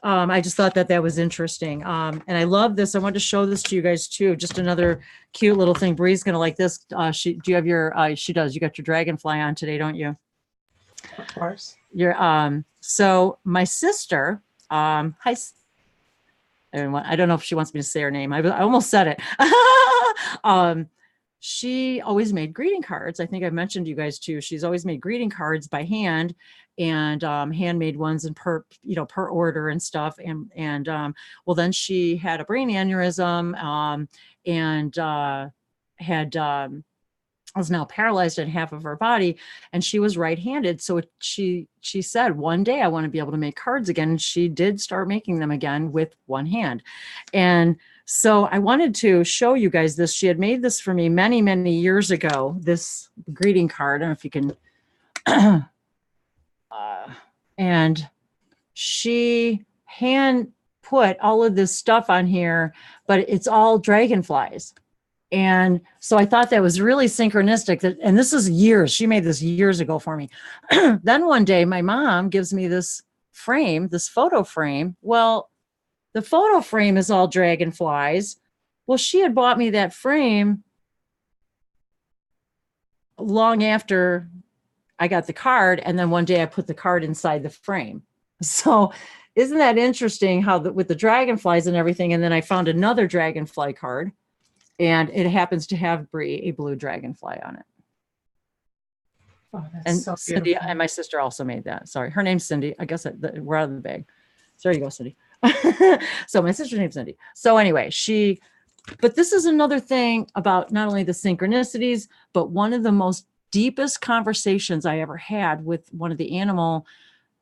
I just thought that was interesting. And I love this. I wanted to show this to you guys too. Just another cute little thing. Bree's going to like this. Do you have your, she does. You got your dragonfly on today, don't you? Of course. So my sister, hi, everyone. I don't know if she wants me to say her name. I almost said it. she always made greeting cards. I think I mentioned you guys too. She's always made greeting cards by hand, and handmade ones and per order and stuff. And well, then she had a brain aneurysm, and had was now paralyzed in half of her body, and she was right-handed. So she said, one day I want to be able to make cards again. And she did start making them again with one hand. And so I wanted to show you guys this. She had made this for me many, many years ago, this greeting card. I don't know if you can, and she hand put all of this stuff on here, but it's all dragonflies. And so I thought that was really synchronistic. And this is years. She made this years ago for me. Then one day, my mom gives me this frame, this photo frame. Well, the photo frame is all dragonflies. Well, she had bought me that frame long after I got the card. And then one day I put the card inside the frame. So isn't that interesting how with the dragonflies and everything? And then I found another dragonfly card. And it happens to have Bree, a blue dragonfly on it. Oh, that's and so Cindy beautiful. and my sister also made that. Sorry, her name's Cindy. I guess we're out of the bag. So there you go, Cindy. So my sister's name's Cindy. So anyway, but this is another thing about not only the synchronicities, but one of the most deepest conversations I ever had with one of the animal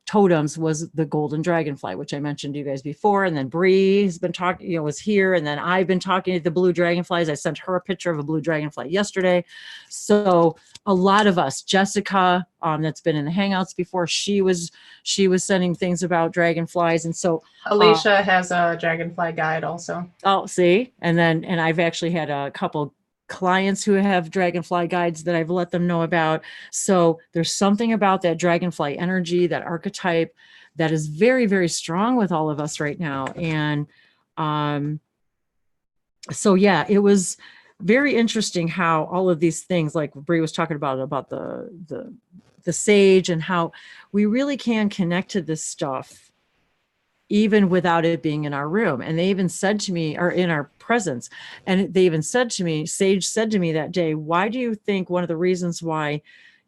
totems was the golden dragonfly, which I mentioned to you guys before. And then Bree has been talking, was here. And then I've been talking to the blue dragonflies. I sent her a picture of a blue dragonfly yesterday. So a lot of us, Jessica, that's been in the Hangouts before, she was sending things about dragonflies. And so Alicia has a dragonfly guide also. Oh, see, and I've actually had a couple clients who have dragonfly guides that I've let them know about. So there's something about that dragonfly energy, that archetype, that is very, very strong with all of us right now. And so yeah, it was very interesting how all of these things, like Bree was talking about the sage, and how we really can connect to this stuff even without it being in our room. And they even said to me, or in our presence, and they even said to me, Sage said to me that day, why do you think one of the reasons why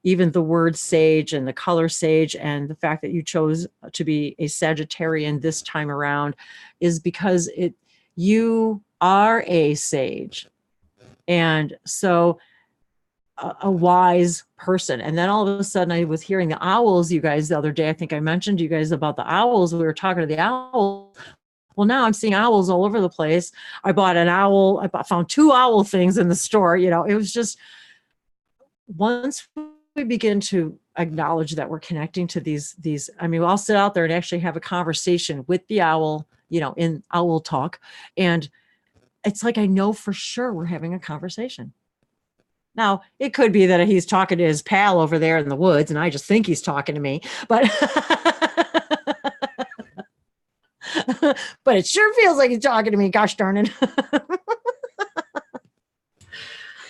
even the word sage and the color sage and the fact that you chose to be a Sagittarian this time around is because you are a sage. And so a wise person. And then all of a sudden I was hearing the owls, you guys, the other day. I think I mentioned to you guys about the owls. We were talking to the owls. Well, now I'm seeing owls all over the place. I bought an owl. I found 2 owl things in the store. It was just, once we begin to acknowledge that we're connecting to these, we'll sit out there and actually have a conversation with the owl, in owl talk. And it's like, I know for sure we're having a conversation. Now, it could be that he's talking to his pal over there in the woods, and I just think he's talking to me, but but it sure feels like he's talking to me. Gosh darn it.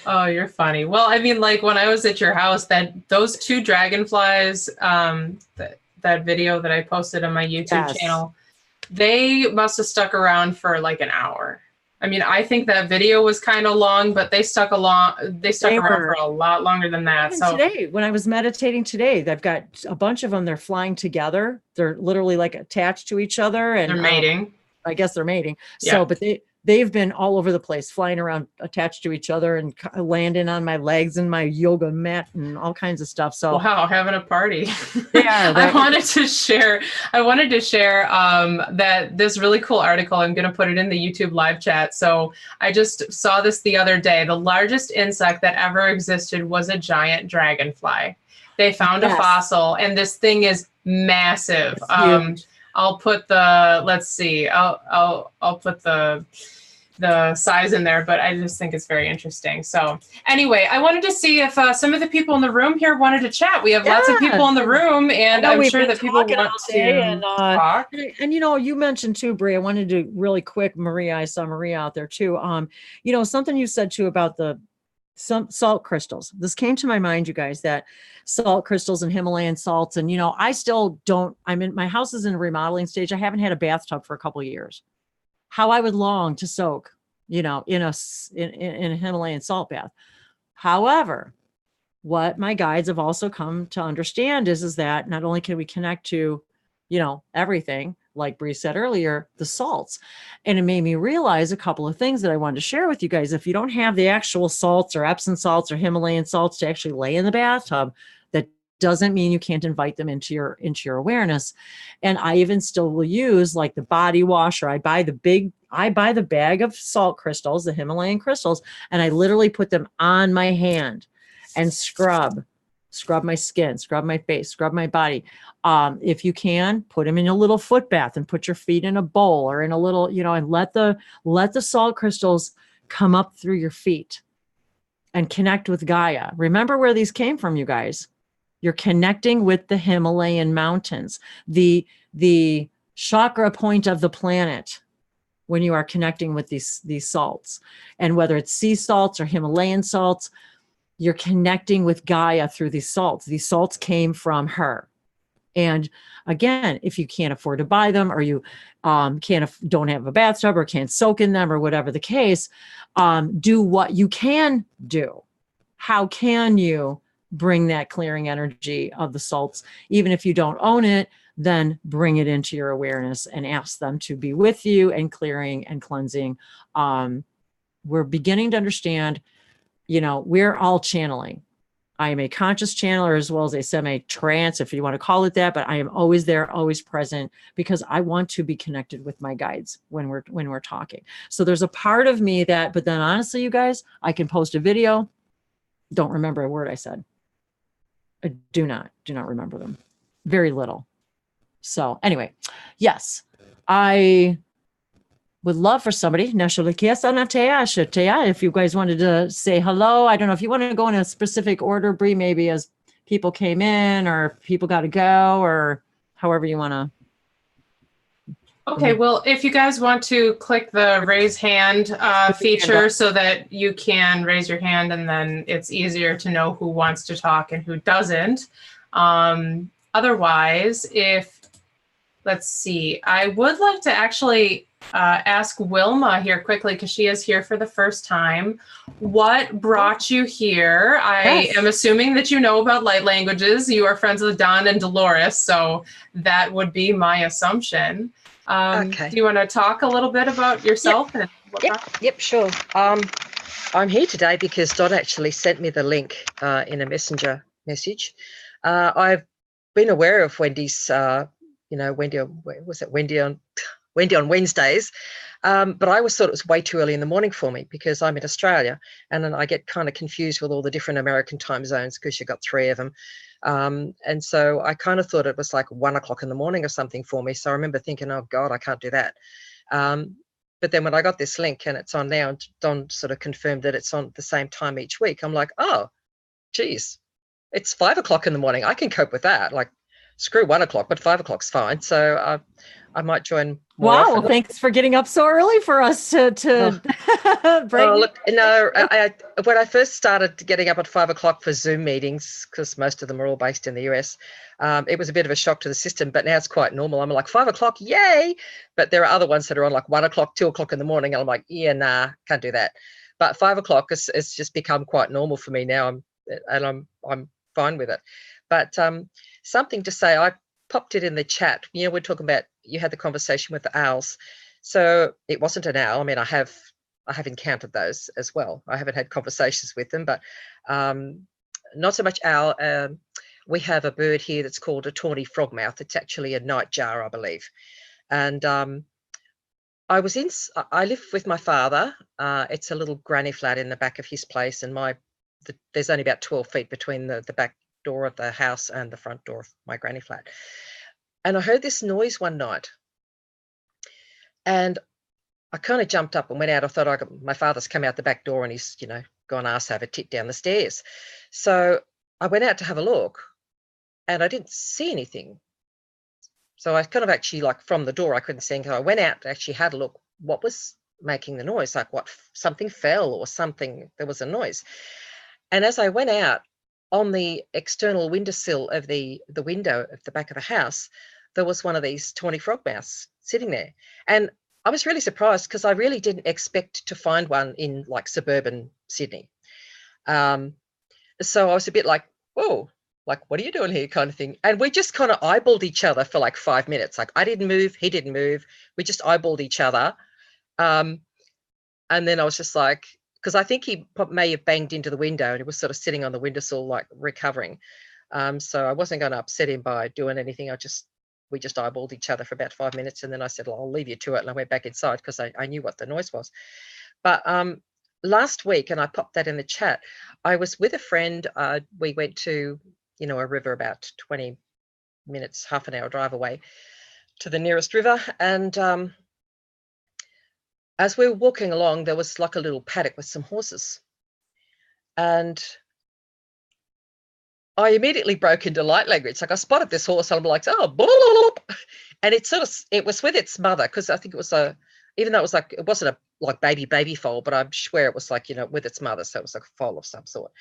Oh, you're funny. Well, like when I was at your house, those 2 dragonflies, that video that I posted on my YouTube channel, they must have stuck around for like an hour. I think that video was kind of long, but they stuck around for a lot longer than that. Even so today, when I was meditating today, they've got a bunch of them. They're flying together. They're literally like attached to each other, and they're mating. I guess they're mating. Yeah. So, but they've been all over the place, flying around, attached to each other, and landing on my legs and my yoga mat and all kinds of stuff. So wow, having a party. Yeah, I wanted to share that this really cool article. I'm going to put it in the YouTube live chat. So I just saw this the other day. The largest insect that ever existed was a giant dragonfly. They found a fossil, and this thing is massive. I'll put let's see, I'll put the size in there, but I just think it's very interesting. So anyway, I wanted to see if some of the people in the room here wanted to chat. We have lots of people in the room, and I'm sure that people want to talk. And you mentioned too, Bree, I wanted to really quick, Maria, I saw Maria out there too. Something you said too about some salt crystals. This came to my mind, you guys, that salt crystals and Himalayan salts. And, I still don't, my house is in a remodeling stage. I haven't had a bathtub for a couple of years. How I would long to soak, in a Himalayan salt bath. However, what my guides have also come to understand is that not only can we connect to, everything, like Bree said earlier, the salts. And it made me realize a couple of things that I wanted to share with you guys. If you don't have the actual salts or Epsom salts or Himalayan salts to actually lay in the bathtub, that doesn't mean you can't invite them into your awareness. And I even still will use like the body wash, or I buy the bag of salt crystals, the Himalayan crystals, and I literally put them on my hand and scrub my skin, scrub my face, scrub my body. If you can, put them in a little foot bath and put your feet in a bowl or in a little, and let the salt crystals come up through your feet and connect with Gaia. Remember where these came from, you guys. You're connecting with the Himalayan mountains, the chakra point of the planet, when you are connecting with these salts. And whether it's sea salts or Himalayan salts, you're connecting with Gaia through these salts. These salts came from her. And again, if you can't afford to buy them, or you don't have a bathtub or can't soak in them, or whatever the case, do what you can do. How can you bring that clearing energy of the salts? Even if you don't own it, then bring it into your awareness and ask them to be with you and clearing and cleansing. We're beginning to understand, we're all channeling. I am a conscious channeler as well as a semi-trance, if you want to call it that, but I am always there, always present, because I want to be connected with my guides when we're talking. So there's a part of me but then honestly, you guys, I can post a video, don't remember a word I said. I do not remember them. Very little. So anyway, yes, I would love for somebody, if you guys wanted to say hello. I don't know if you want to go in a specific order, Bree, maybe as people came in or people got to go, or however you want to. Okay, well, if you guys want to click the raise hand feature so that you can raise your hand, and then it's easier to know who wants to talk and who doesn't. Otherwise, let's see, I would like to actually ask Wilma here quickly, because she is here for the first time. What brought you here? I am assuming that you know about light languages. You are friends with Don and Dolores, so that would be my assumption. Okay. Do you want to talk a little bit about yourself? Yep, sure. I'm here today because Don actually sent me the link in a messenger message. I've been aware of Wendy's, Wendy on Wednesdays, but I always thought it was way too early in the morning for me because I'm in Australia, and then I get kind of confused with all the different American time zones because you've got 3 of them. And so I kind of thought it was like 1 o'clock in the morning or something for me. So I remember thinking, oh God, I can't do that. But then when I got this link and it's on now, and Don sort of confirmed that it's on the same time each week, I'm like, oh, geez, it's 5 o'clock in the morning. I can cope with that. Like, screw 1 o'clock, but 5 o'clock's fine. So I might join more often. Well, thanks for getting up so early for us to look, when I first started getting up at 5 o'clock for Zoom meetings, because most of them are all based in the US, it was a bit of a shock to the system, but now it's quite normal. I'm like, 5 o'clock, yay! But there are other ones that are on like 1 o'clock, 2 o'clock in the morning, and I'm like, yeah, nah, can't do that. But 5 o'clock has just become quite normal for me now, I'm fine with it. But something to say, I popped it in the chat. We're talking about, you had the conversation with the owls. So it wasn't an owl. I mean, I have encountered those as well. I haven't had conversations with them, but not so much owl. We have a bird here that's called a tawny frogmouth. It's actually a nightjar, I believe. And I live with my father. It's a little granny flat in the back of his place, and there's only about 12 feet between the back door of the house and the front door of my granny flat. And I heard this noise one night, and I kind of jumped up and went out. I thought my father's come out the back door and he's, gone asked to have a tit down the stairs. So I went out to have a look, and I didn't see anything. So I kind of actually, like, from the door, I couldn't see anything. I went out to actually had a look. What was making the noise? Like, something fell or something, there was a noise. And as I went out, on the external windowsill of the window of the back of the house, there was one of these tawny frogmouths sitting there. And I was really surprised because I really didn't expect to find one in like suburban Sydney. So I was a bit like, whoa, like, what are you doing here, kind of thing. And we just kind of eyeballed each other for like 5 minutes. Like, I didn't move, he didn't move. We just eyeballed each other. And then I was just like, because I think he may have banged into the window and he was sort of sitting on the windowsill, like recovering. So I wasn't going to upset him by doing anything. We just eyeballed each other for about 5 minutes. And then I said, well, I'll leave you to it. And I went back inside because I knew what the noise was. But last week, and I popped that in the chat, I was with a friend. We went to, a river about 20 minutes, half an hour drive away to the nearest river. And as we were walking along, there was like a little paddock with some horses. And I immediately broke into light language. Like, I spotted this horse and I'm like, oh, blah, blah, blah. And it was with its mother, because I think it was even though it wasn't a like baby foal, but I swear it was like, with its mother. So it was like a foal of some sort.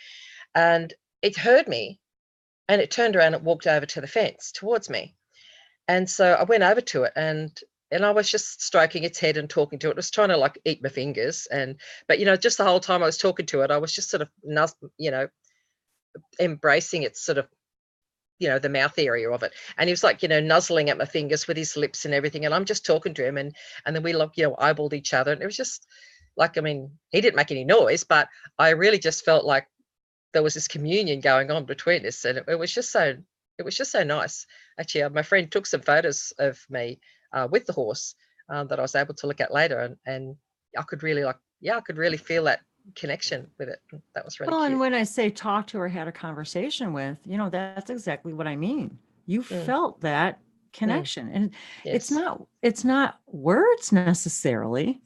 And it heard me and it turned around and walked over to the fence towards me. And so I went over to it and I was just stroking its head and talking to it. It was trying to like eat my fingers. But just the whole time I was talking to it, I was just sort of, embracing its sort of, the mouth area of it. And he was like, nuzzling at my fingers with his lips and everything. And I'm just talking to him. And then we like, eyeballed each other. And it was just like, I mean, he didn't make any noise, but I really just felt like there was this communion going on between us. And it was just so nice. Actually, my friend took some photos of me with the horse that I was able to look at later. And I could really feel that connection with it. That was really cute. And when I say talk to or had a conversation with, that's exactly what I mean. You felt that connection. And yes. it's not words necessarily.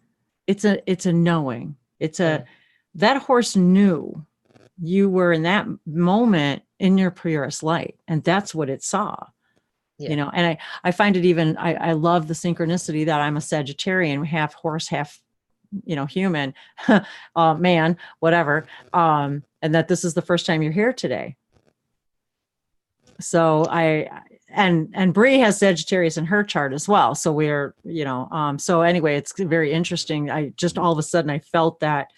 It's a knowing. That horse knew you were in that moment in your purest light. And that's what it saw. And I find it even, I love the synchronicity that I'm a Sagittarian, half horse, half human, man, whatever. And that this is the first time you're here today. So and Bree has Sagittarius in her chart as well. So we're, so anyway, it's very interesting. I just, all of a sudden I felt that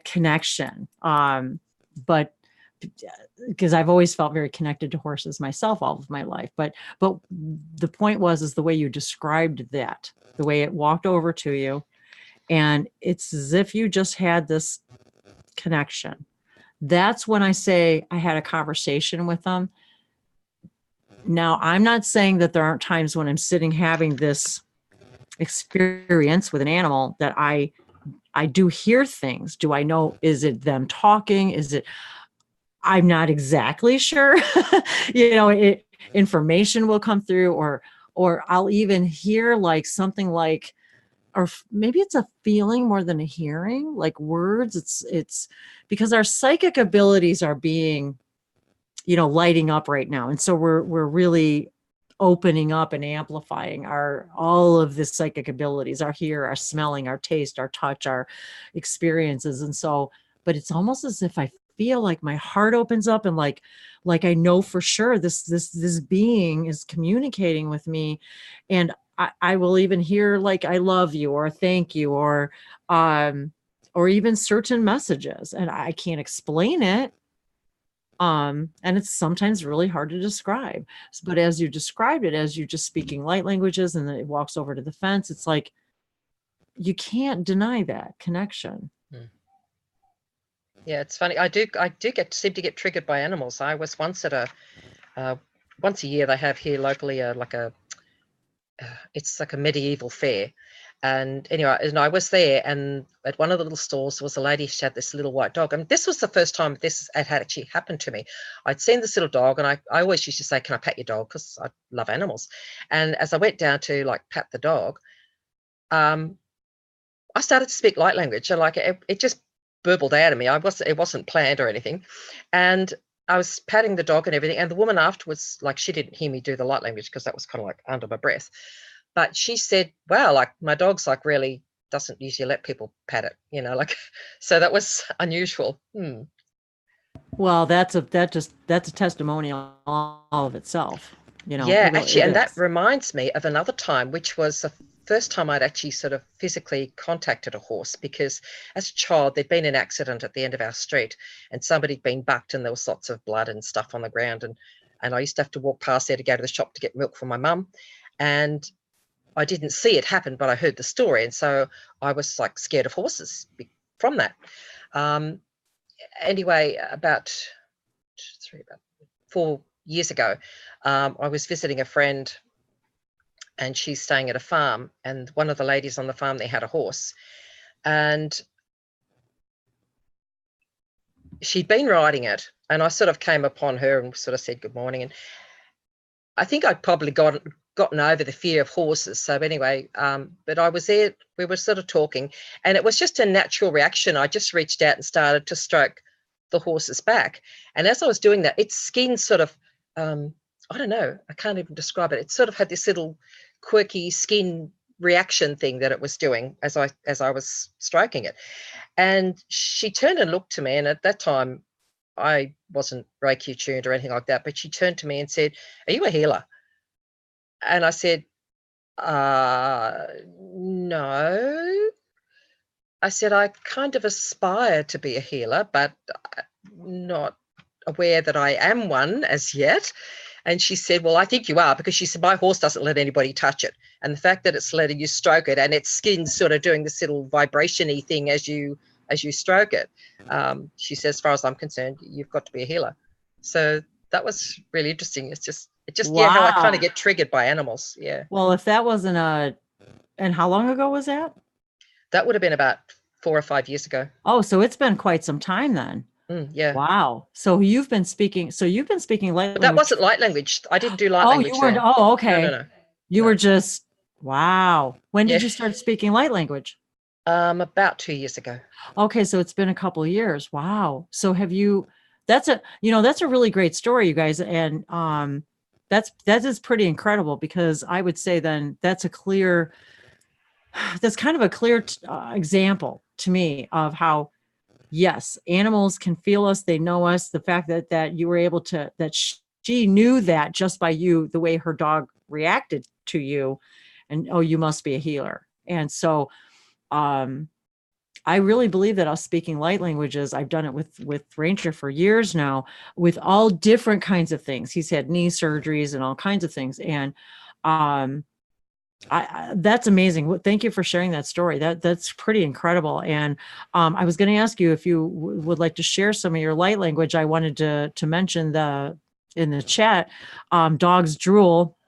connection. But because I've always felt very connected to horses myself all of my life. But the point is the way you described that, the way it walked over to you. And it's as if you just had this connection. That's when I say I had a conversation with them. Now, I'm not saying that there aren't times when I'm sitting having this experience with an animal that I do hear things. Do I know? Is it them talking? I'm not exactly sure. Information will come through, or I'll even hear like something like, or maybe it's a feeling more than a hearing, like words. It's because our psychic abilities are being, lighting up right now. And so we're really opening up and amplifying all of the psychic abilities, our hear, our smelling, our taste, our touch, our experiences. And so, but it's almost as if I feel like my heart opens up and like I know for sure this being is communicating with me. And I will even hear like, I love you, or thank you, or even certain messages, and I can't explain it. And it's sometimes really hard to describe, but as you described it, as you're just speaking light languages and then it walks over to the fence, it's like, you can't deny that connection. Yeah, it's funny. I do seem to get triggered by animals. I was once at once a year they have here locally it's like a medieval fair. And anyway, and I was there, and at one of the little stalls there was a lady. She had this little white dog, and this was the first time this had actually happened to me. I'd seen this little dog, and I always used to say, "Can I pat your dog?" Because I love animals. And as I went down to like pat the dog, I started to speak light language, and like it just burbled out of me. It wasn't planned or anything, and I was patting the dog and everything. And the woman afterwards, like, she didn't hear me do the light language because that was kind of like under my breath. But she said, wow, like my dog's like really doesn't usually let people pat it, like, so that was unusual. Well, that's a testimonial all of itself, Yeah, actually, and that reminds me of another time, which was first time I'd actually sort of physically contacted a horse, because as a child, there'd been an accident at the end of our street and somebody'd been bucked and there was lots of blood and stuff on the ground. And I used to have to walk past there to go to the shop to get milk for my mum. And I didn't see it happen, but I heard the story. And so I was like scared of horses from that. Anyway, about 4 years ago, I was visiting a friend, and she's staying at a farm, and one of the ladies on the farm, they had a horse, and she'd been riding it, and I sort of came upon her and sort of said good morning, and I think I'd probably gotten over the fear of horses. So anyway, but I was there, we were sort of talking, and it was just a natural reaction. I just reached out and started to stroke the horse's back, and as I was doing that, its skin sort of, I don't know, I can't even describe it. It sort of had this little quirky skin reaction thing that it was doing as I was stroking it. And she turned and looked to me, and at that time I wasn't Reiki tuned or anything like that, but she turned to me and said, "Are you a healer?" And I said, no. I said, I kind of aspire to be a healer, but not aware that I am one as yet. And she said, well, I think you are, because she said, my horse doesn't let anybody touch it. And the fact that it's letting you stroke it, and its skin's sort of doing this little vibration-y thing as you stroke it, she says, as far as I'm concerned, you've got to be a healer. So that was really interesting. It's just Wow. Yeah, how I kind of get triggered by animals. Yeah. Well, if that wasn't and how long ago was that? That would have been about 4 or 5 years ago. Oh, so it's been quite some time then. Yeah. Wow. So you've been speaking light But that language. wasn't light language. I didn't do light language. You weren't. then. Oh, okay. No. You were just, wow. When did Yeah. you start speaking light language? About 2 years ago. Okay. So it's been a couple of years. Wow. So that's a really great story, you guys. And, that is pretty incredible, because I would say then that's kind of a clear example to me of how, yes, animals can feel us. They know us. The fact that you were able to, that she knew that just by the way her dog reacted to you, and, oh, you must be a healer. And so, I really believe that us speaking light languages, I've done it with Ranger for years now, with all different kinds of things. He's had knee surgeries and all kinds of things. And, that's amazing. Thank you for sharing that story. That's pretty incredible. And I was going to ask you if you would like to share some of your light language. I wanted to mention in the chat, Dogs Drool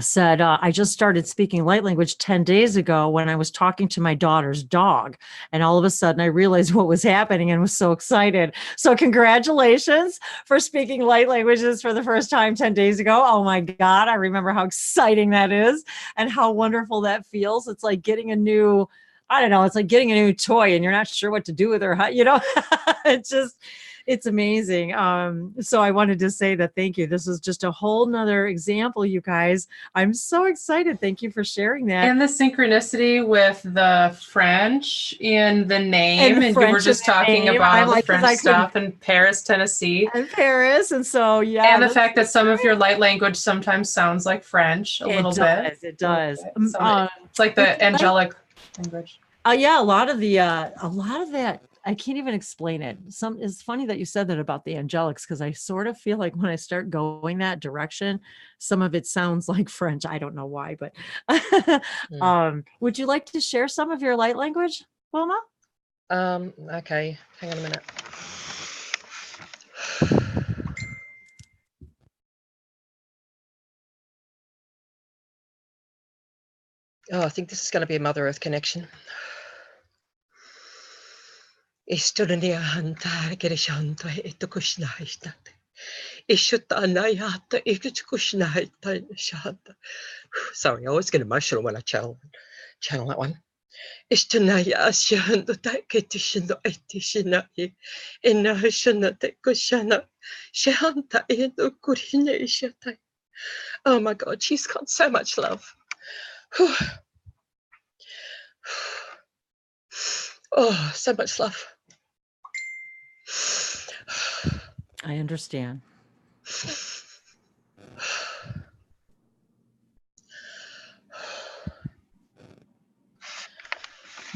said, I just started speaking light language 10 days ago when I was talking to my daughter's dog. And all of a sudden I realized what was happening and was so excited. So congratulations for speaking light languages for the first time 10 days ago. Oh my God. I remember how exciting that is and how wonderful that feels. It's like getting it's like getting a new toy and you're not sure what to do with her. It's amazing. So I wanted to say that thank you. This is just a whole nother example, you guys. I'm so excited. Thank you for sharing that. And the synchronicity with the French in the name. And you were just talking about all the French stuff in Paris, Tennessee. In Paris. And so, yeah. And the fact that some of your light language sometimes sounds like French a little bit. It does. It's like the angelic language. Yeah, a lot of that, I can't even explain it. It's funny that you said that about the angelics, because I sort of feel like when I start going that direction, some of it sounds like French. I don't know why, but would you like to share some of your light language, Wilma? Okay, hang on a minute. Oh, I think this is going to be a Mother Earth connection. Sorry, I always get emotional when I channel that one. Oh my God, she's got so much love. Oh, so much love. I understand.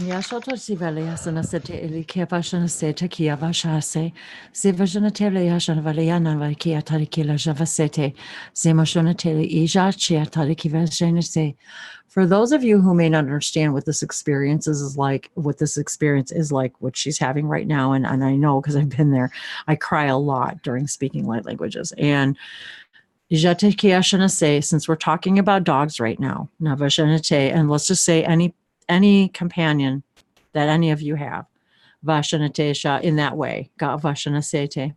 Yashoto Sivalia Sanasete Elikia Vashana Seta Kia Vashase, Sivajana Yashan Valiana Vakia Tarikila Javasete, Zemoshona Tele Ija Chia Tarikiva Jenese. For those of you who may not understand what this experience is like, what she's having right now, and I know because I've been there, I cry a lot during speaking light languages. And since we're talking about dogs right now, and let's just say any companion that any of you have, Vashanatesha, in that way, Ga Vashanasete.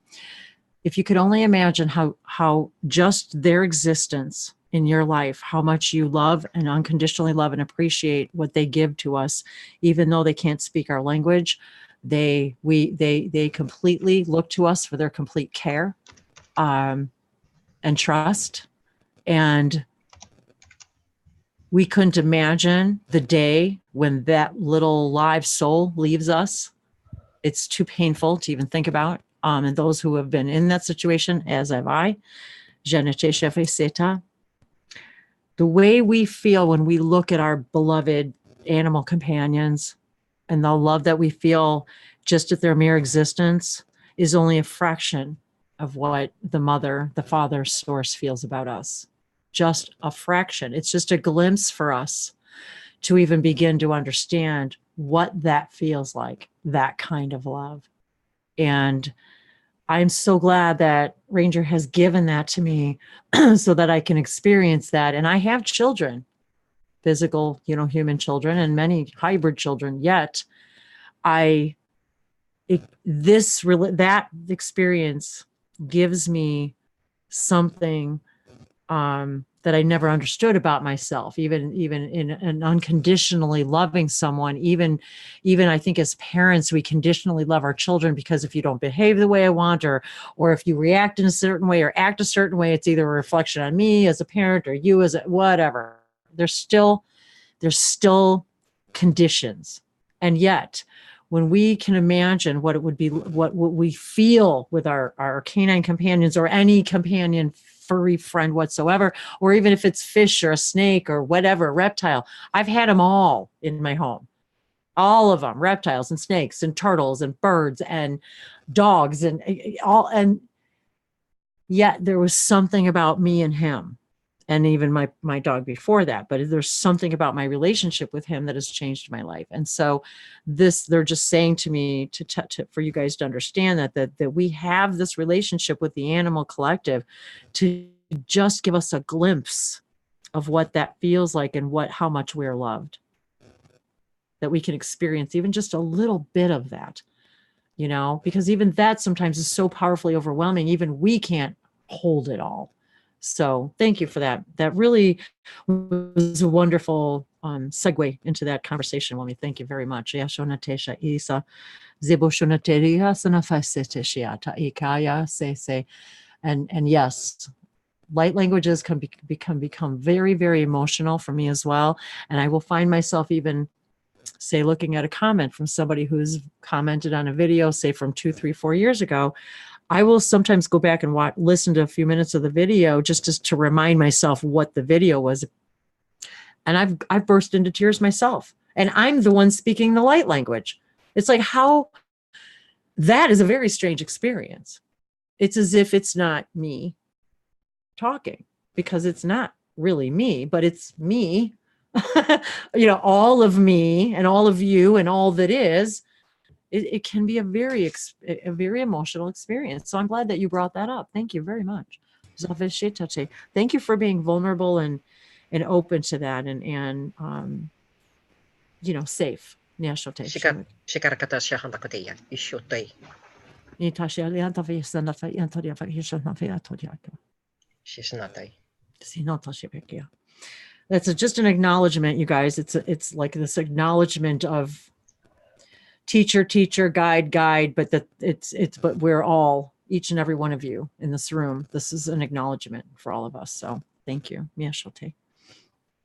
If you could only imagine how just their existence in your life, how much you love and unconditionally love and appreciate what they give to us, even though they can't speak our language, they completely look to us for their complete care and trust. And we couldn't imagine the day when that little live soul leaves us. It's too painful to even think about. And those who have been in that situation, as have I, the way we feel when we look at our beloved animal companions and the love that we feel just at their mere existence is only a fraction of what the mother, the father source feels about us. Just a fraction. It's just a glimpse for us to even begin to understand what that feels like, that kind of love. And I'm so glad that Ranger has given that to me so that I can experience that. And I have children, physical, human children, and many hybrid children, yet that experience gives me something that I never understood about myself, even in an unconditionally loving someone, even I think as parents, we conditionally love our children because if you don't behave the way I want, or if you react in a certain way or act a certain way, it's either a reflection on me as a parent or you as whatever. There's still conditions. And yet when we can imagine what it would be, what we feel with our canine companions or any companion furry friend whatsoever, or even if it's fish or a snake or whatever, reptile. I've had them all in my home, all of them, reptiles and snakes and turtles and birds and dogs and all. And yet there was something about me and him, and even my dog before that, but there's something about my relationship with him that has changed my life. And so they're just saying to me for you guys to understand that we have this relationship with the animal collective to just give us a glimpse of what that feels like and how much we're loved, that we can experience even just a little bit of that, because even that sometimes is so powerfully overwhelming. Even we can't hold it all. So thank you for that. That really was a wonderful segue into that conversation, Wami. Thank you very much. And yes, light languages can become very, very emotional for me as well. And I will find myself even, say, looking at a comment from somebody who's commented on a video, say from 2, 3, 4 years ago. I will sometimes go back and listen to a few minutes of the video just to remind myself what the video was. And I've burst into tears myself. And I'm the one speaking the light language. It's like that is a very strange experience. It's as if it's not me talking, because it's not really me, but it's me, all of me and all of you and all that is. It can be a very emotional experience. So I'm glad that you brought that up. Thank you very much. Thank you for being vulnerable and open to that and safe. That's just an acknowledgement, you guys. It's like this acknowledgement of teacher, guide, but but we're all, each and every one of you in this room. This is an acknowledgement for all of us. So thank you.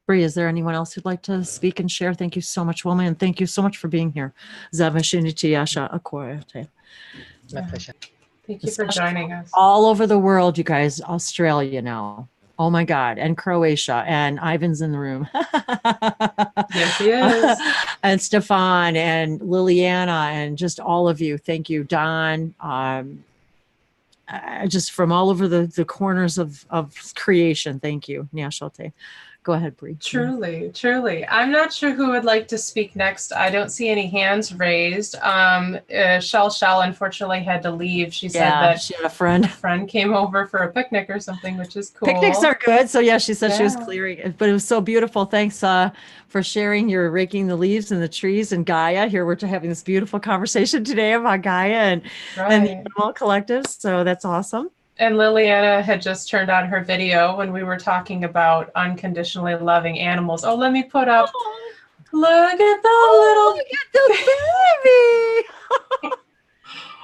Bree, is there anyone else who'd like to speak and share? Thank you so much, Wilma, and thank you so much for being here. My pleasure. Thank you for joining us. All over the world, you guys. Australia now. Oh my God. And Croatia, and Ivan's in the room. Yes, he is. And Stefan and Liliana and just all of you. Thank you, Don. Just from all over the corners of creation. Thank you, Nyashote. Go ahead, Bree. Truly, truly. I'm not sure who would like to speak next. I don't see any hands raised. Shell unfortunately had to leave. She said that she had a friend. a friend came over for a picnic or something, which is cool. Picnics are good. So yeah, she said she was Yeah. clearing it, but it was so beautiful. Thanks for sharing your raking the leaves and the trees and Gaia. Here we're having this beautiful conversation today about Gaia and the Right. animal collectives. So that's awesome. And Liliana had just turned on her video when we were talking about unconditionally loving animals. Oh, let me put up. Look at the Look at the baby.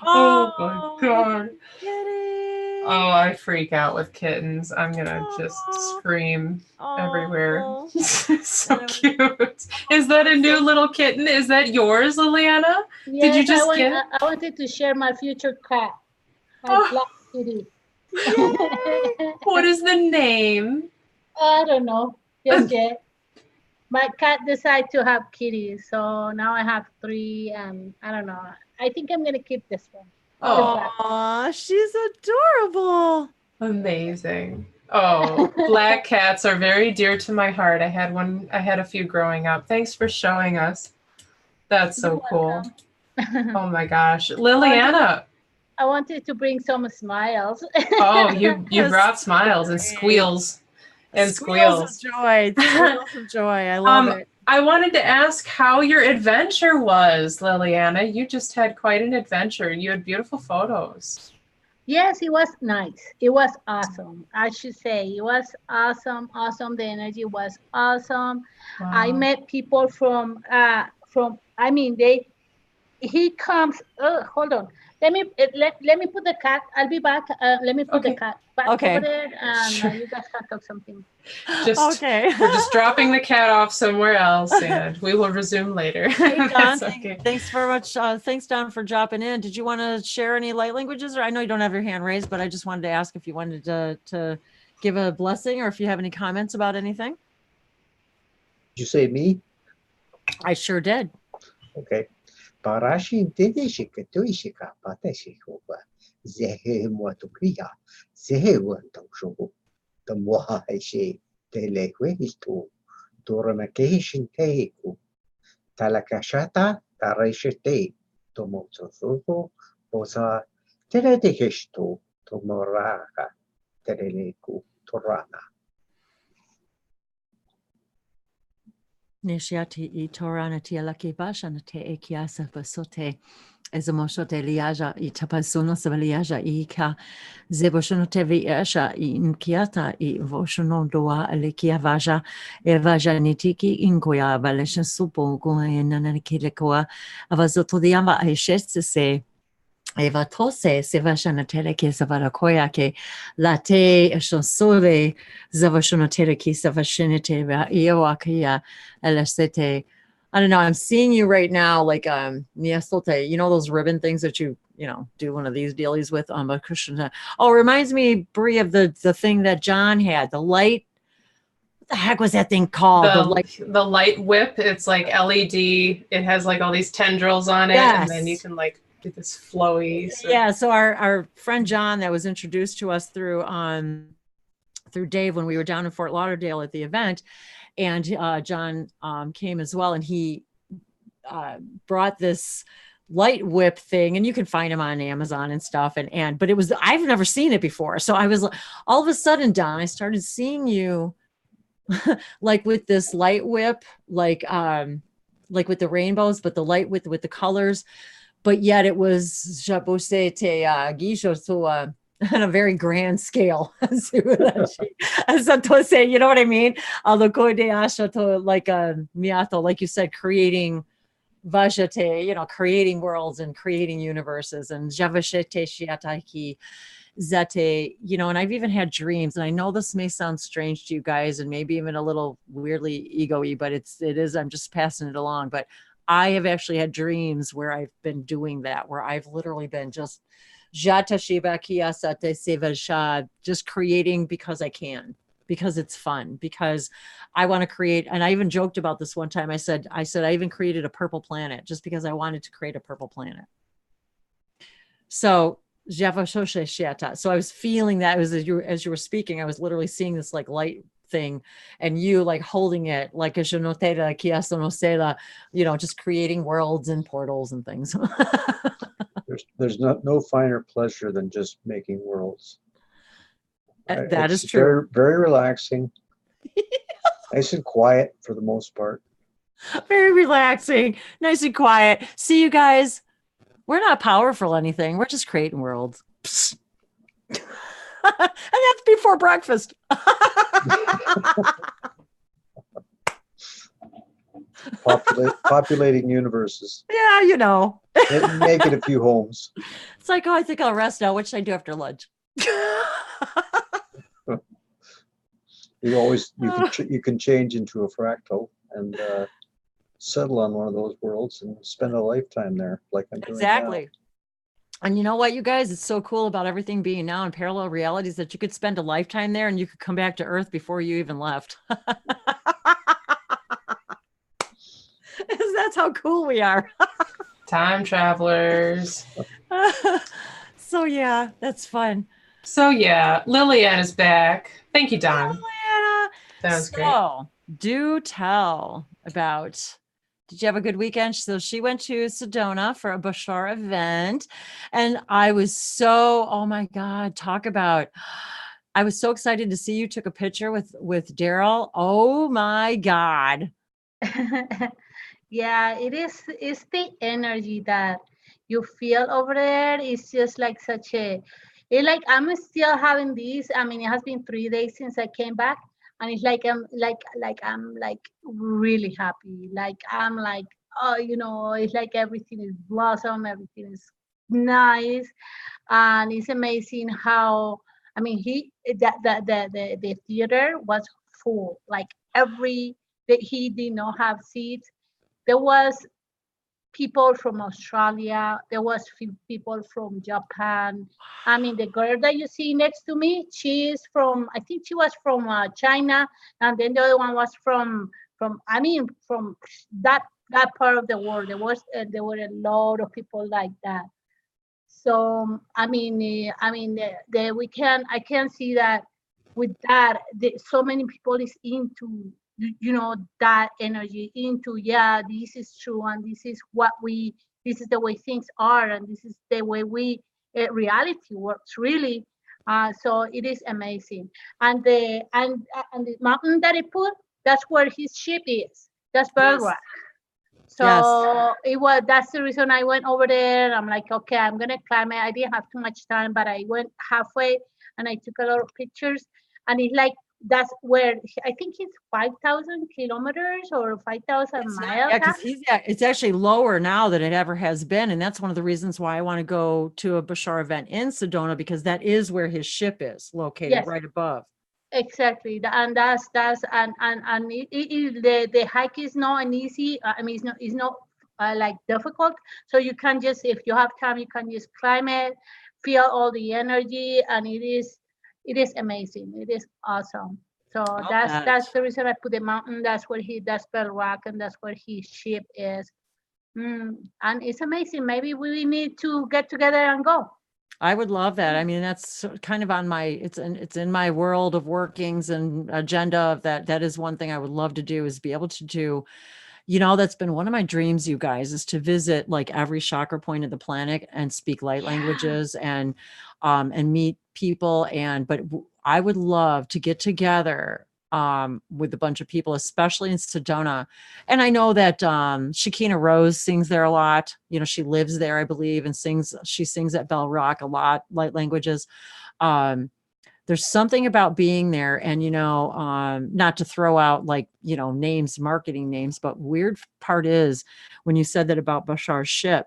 Oh my God. Kitty. Oh, I freak out with kittens. I'm gonna just scream everywhere. Oh. So cute. Is that a new little kitten? Is that yours, Liliana? Yes, Did you just get it? I wanted to share my future cat, my Oh. black kitty. What is the name? I don't know. Just yet. My cat decided to have kitties, so now I have 3, and I don't know. I think I'm gonna keep this one. Oh, she's adorable. Amazing. Oh, black cats are very dear to my heart. I had a few growing up. Thanks for showing us. That's so You're cool. welcome. Oh my gosh. Liliana. I wanted to bring some smiles. Oh, you Yes. brought smiles and squeals. And Squeals of joy. Squeals of joy. I love it. I wanted to ask how your adventure was, Liliana. You just had quite an adventure. You had beautiful photos. Yes, it was nice. It was awesome. I should say it was awesome. The energy was awesome. Wow. I met people from I mean he comes hold on. Let me put the cat. I'll be back. Let me put Okay. the cat back Okay. over there, and Sure. you guys can talk something. Okay. We're just dropping the cat off somewhere else, and we will resume later. Hey, Don, That's okay. thanks very much. Thanks, Don, for dropping in. Did you want to share any light languages? Or I know you don't have your hand raised, but I just wanted to ask if you wanted to give a blessing or if you have any comments about anything. Did you say me? I sure did. Okay. Parashi dedeshika tuishika pateshikuba zehe muatukia zehe wantangshubu the mohashi telequistu duramekeshin teiku talakashata tarishite tomotsufu bosa teledekeshtu tomoraka teleleku torana. Nishiati I Torana Tialaki Bashana Te Ekiasa Basote Ezamoshote Liaja I Tapasuno Savaliaja Ika Zeboshono Tevi Esha I Inkiata I Voshono Doa Alekia Vaja Evaja Nitiki Ingoya Valesha Supo Goenanakilekoa Avazoto Diamba Aishetse Eva tose se vashana tere ke savarakoya ke late shonsole zavashana tere ke savashinite iwakia elasete. I don't know. I'm seeing you right now, like niasote. You know those ribbon things that you do one of these dealies with a Krishna. Oh, reminds me, Bree, of the thing that John had. The light. What the heck was that thing called? The light whip. It's like LED. It has like all these tendrils on it, Yes. and then you can like do this flowy. Yeah. So our friend John, that was introduced to us through Dave when we were down in Fort Lauderdale at the event, and John came as well, and he brought this light whip thing, and you can find him on Amazon and stuff. But it was, I've never seen it before. So I was all of a sudden, Don, I started seeing you like with this light whip, like with the rainbows, but the light with the colors, but yet it was on a very grand scale. You know what I mean? Like you said, creating Vajate, creating worlds and creating universes, and Javashete Shiataki Zete, and I've even had dreams, and I know this may sound strange to you guys and maybe even a little weirdly ego-y, but it is, I'm just passing it along. But I have actually had dreams where I've been doing that, where I've literally been just creating because I can. because it's fun, because I want to create, and I even joked about this one time. I said, I even created a purple planet just because I wanted to create a purple planet. So so I was feeling that as you were speaking, I was literally seeing this like light thing, and you like holding it like a just creating worlds and portals and things. There's no finer pleasure than just making worlds. That is It's true. very, very relaxing. Nice and quiet for the most part. Very relaxing, nice and quiet. See, you guys, we're not powerful anything. We're just creating worlds. And that's before breakfast. Populating universes. Yeah, you know. Making a few homes. It's like, oh, I think I'll rest now. What should I do after lunch? You can change into a fractal and settle on one of those worlds and spend a lifetime there, like I'm doing Exactly. now. And you know what, you guys, it's so cool about everything being now in parallel realities that you could spend a lifetime there and you could come back to Earth before you even left. That's how cool we are. Time travelers. So yeah, that's fun. So yeah, Lillian is back. Thank you, Don. Liliana. That was great. So do tell about, did you have a good weekend? So she went to Sedona for a Bashar event, and I was so, oh my God, talk about, I was so excited to see you took a picture with Daryl. Oh my God. Yeah, it's the energy that you feel over there. It's just like such a, it like I'm still having this. I mean, it has been 3 days since I came back, and it's like I'm like really happy. Like I'm like, oh, it's like everything is blossom, everything is nice, and it's amazing how, I mean, the theater was full. Like he did not have seats. There was people from Australia. There was people from Japan. I mean, the girl that you see next to me, she is from, I think she was from China, and then the other one was from that part of the world. There were a lot of people like that. So I can see that with that, so many people is into that energy, into, yeah, this is true, and this is the way things are, and this is the way reality works, really. So it is amazing. And the mountain that he put, that's where his ship is. That's Bird Rock. So that's the reason I went over there. I'm like, okay, I'm gonna climb it. I didn't have too much time, but I went halfway and I took a lot of pictures. And it's like, that's where I think it's 5,000 kilometers or 5,000 miles. Yeah, because it's actually lower now than it ever has been, and that's one of the reasons why I want to go to a Bashar event in Sedona, because that is where his ship is located, right above. Exactly, and that's and the hike is not an easy. I mean, it's not like difficult. So you can just, if you have time, you can just climb it, feel all the energy, and it is amazing. It is awesome. So that's the reason I put the mountain. That's Bell Rock, and that's where his ship is. And it's amazing. Maybe we need to get together and go. I would love that. I mean, that's kind of on my, it's in my world of workings and agenda of that. That is one thing I would love to do, is be able to do, that's been one of my dreams, you guys, is to visit like every chakra point of the planet and speak light languages and meet people. But I would love to get together with a bunch of people, especially in Sedona. And I know that Shakina Rose sings there a lot. She lives there, I believe, and she sings at Bell Rock a lot, light languages. There's something about being there, and not to throw out like names, marketing names, but weird part is when you said that about Bashar's ship.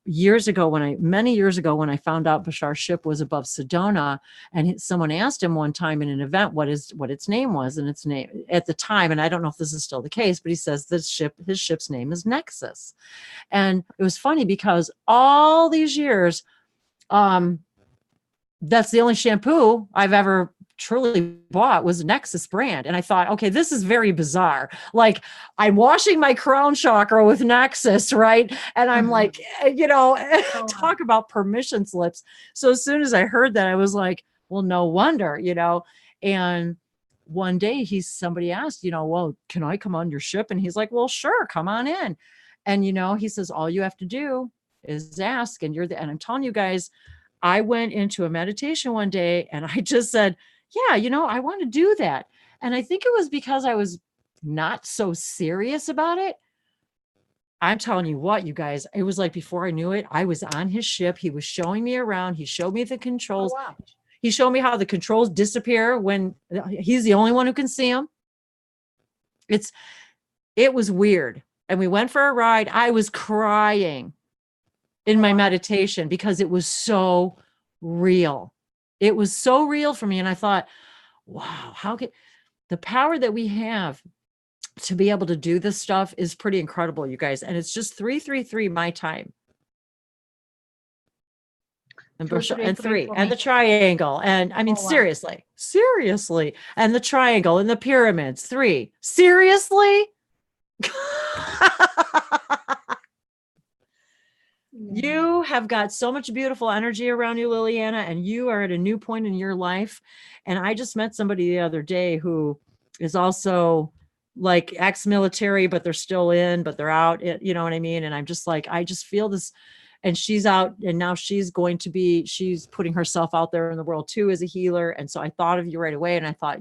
Many years ago, when I found out Bashar's ship was above Sedona, and someone asked him one time in an event what its name was, and its name at the time, and I don't know if this is still the case, but he says his ship's name is Nexus. And it was funny because all these years, that's the only shampoo I've ever truly bought was Nexus brand. And I thought, okay, this is very bizarre. Like, I'm washing my crown chakra with Nexus, right? And I'm like, talk about permission slips. So as soon as I heard that, I was like, well, no wonder, and one day somebody asked, well, can I come on your ship? And he's like, well, sure, come on in. And, he says, all you have to do is ask. And and I'm telling you guys, I went into a meditation one day and I just said, yeah, I want to do that. And I think it was because I was not so serious about it. I'm telling you what, you guys, it was like before I knew it, I was on his ship. He was showing me around. He showed me the controls. Oh, wow. He showed me how the controls disappear when he's the only one who can see them. It was weird. And we went for a ride. I was crying in my meditation because it was so real. It was so real for me. And I thought, wow, how could the power that we have to be able to do this stuff is pretty incredible, you guys. And it's just 333 my time. And 3 and the triangle. And I mean, seriously, and the triangle and the pyramids, 3. Seriously? You have got so much beautiful energy around you, Liliana, and you are at a new point in your life. And I just met somebody the other day who is also like ex-military, but they're still in, but they're out, you know what I mean? And I'm just like, I just feel this, and she's out, and now she's putting herself out there in the world too as a healer. And so I thought of you right away, and I thought,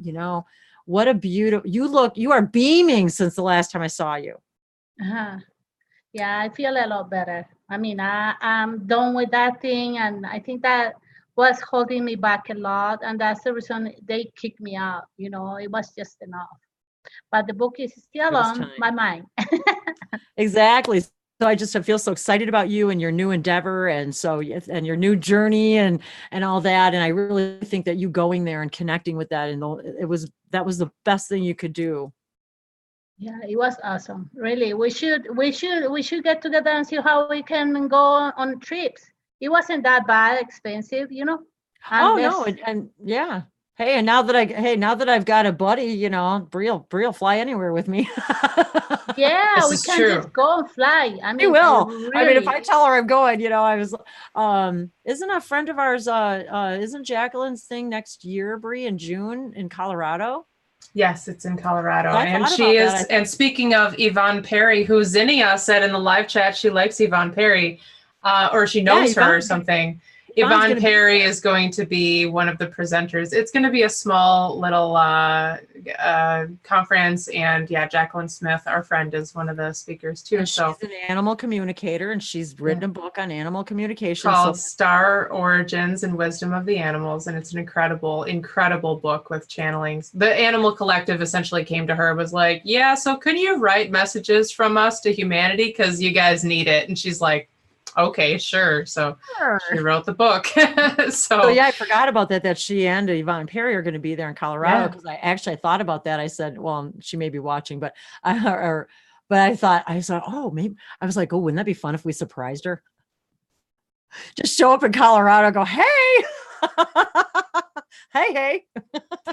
what a beautiful, you are beaming since the last time I saw you. Uh-huh. Yeah, I feel a lot better. I mean, I'm done with that thing, and I think that was holding me back a lot, and that's the reason they kicked me out. It was just enough. But the book is still on my mind. Exactly. So I feel so excited about you and your new endeavor, and your new journey and all that. And I really think that you going there and connecting with that, and that was the best thing you could do. Yeah, it was awesome. Really, we should get together and see how we can go on trips. It wasn't that bad expensive, No, and yeah. Hey, and now that I've got a buddy, Bree'll fly anywhere with me. Yeah, we can just go and fly. I mean, he will. Really. I mean, if I tell her I'm going, I was, isn't a friend of ours, isn't Jacqueline's thing next year, Bree, in June in Colorado? Yes, it's in Colorado. And she is, and speaking of Yvonne Perry, who Zinnia said in the live chat, she likes Yvonne Perry, or she knows her or something. Yvonne Perry is going to be one of the presenters. It's going to be a small little conference. And yeah, Jacqueline Smith, our friend, is one of the speakers too. And so she's an animal communicator, and she's written a book on animal communication called Star Origins and Wisdom of the Animals. And it's an incredible, incredible book with channelings. The Animal Collective essentially came to her, was like, yeah, so can you write messages from us to humanity? Because you guys need it. And she's like, okay, sure. So she wrote the book. so yeah, I forgot about that she and Yvonne Perry are going to be there in Colorado, because I thought about that. I said, well, she may be watching, but I thought, oh, maybe, I was like, oh, wouldn't that be fun if we surprised her? Just show up in Colorado, go, hey, hey.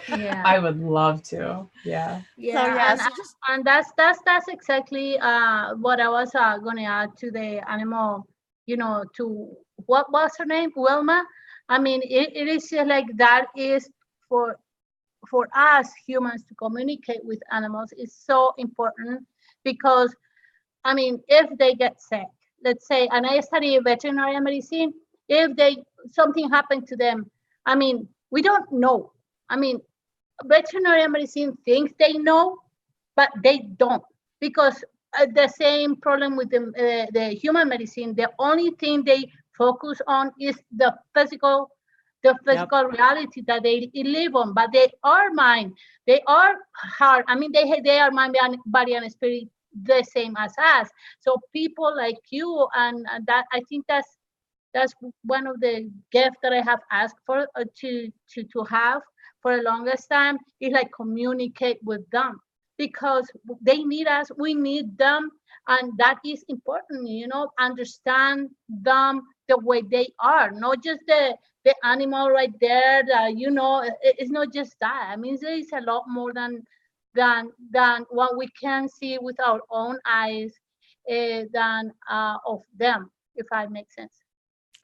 Yeah, I would love to. Yeah. Yeah. And that's exactly what I was going to add to the animal. To what was her name? Wilma. I mean, it is like that is for us humans to communicate with animals is so important, because, I mean, if they get sick, let's say, and I study veterinary medicine, if something happened to them, I mean, we don't know. I mean, veterinary medicine thinks they know, but they don't, because the same problem with the human medicine. The only thing they focus on is the physical reality that they live on. But they are mind, they are heart. I mean, they are mind, body, and spirit, the same as us. So people like you, and that, I think that's one of the gifts that I have asked for to have for the longest time, is like communicate with them. Because they need us, we need them, And that is important, understand them the way they are, not just the animal right there. That, it's not just that. I mean, there is a lot more than what we can see with our own eyes, than of them, if I make sense.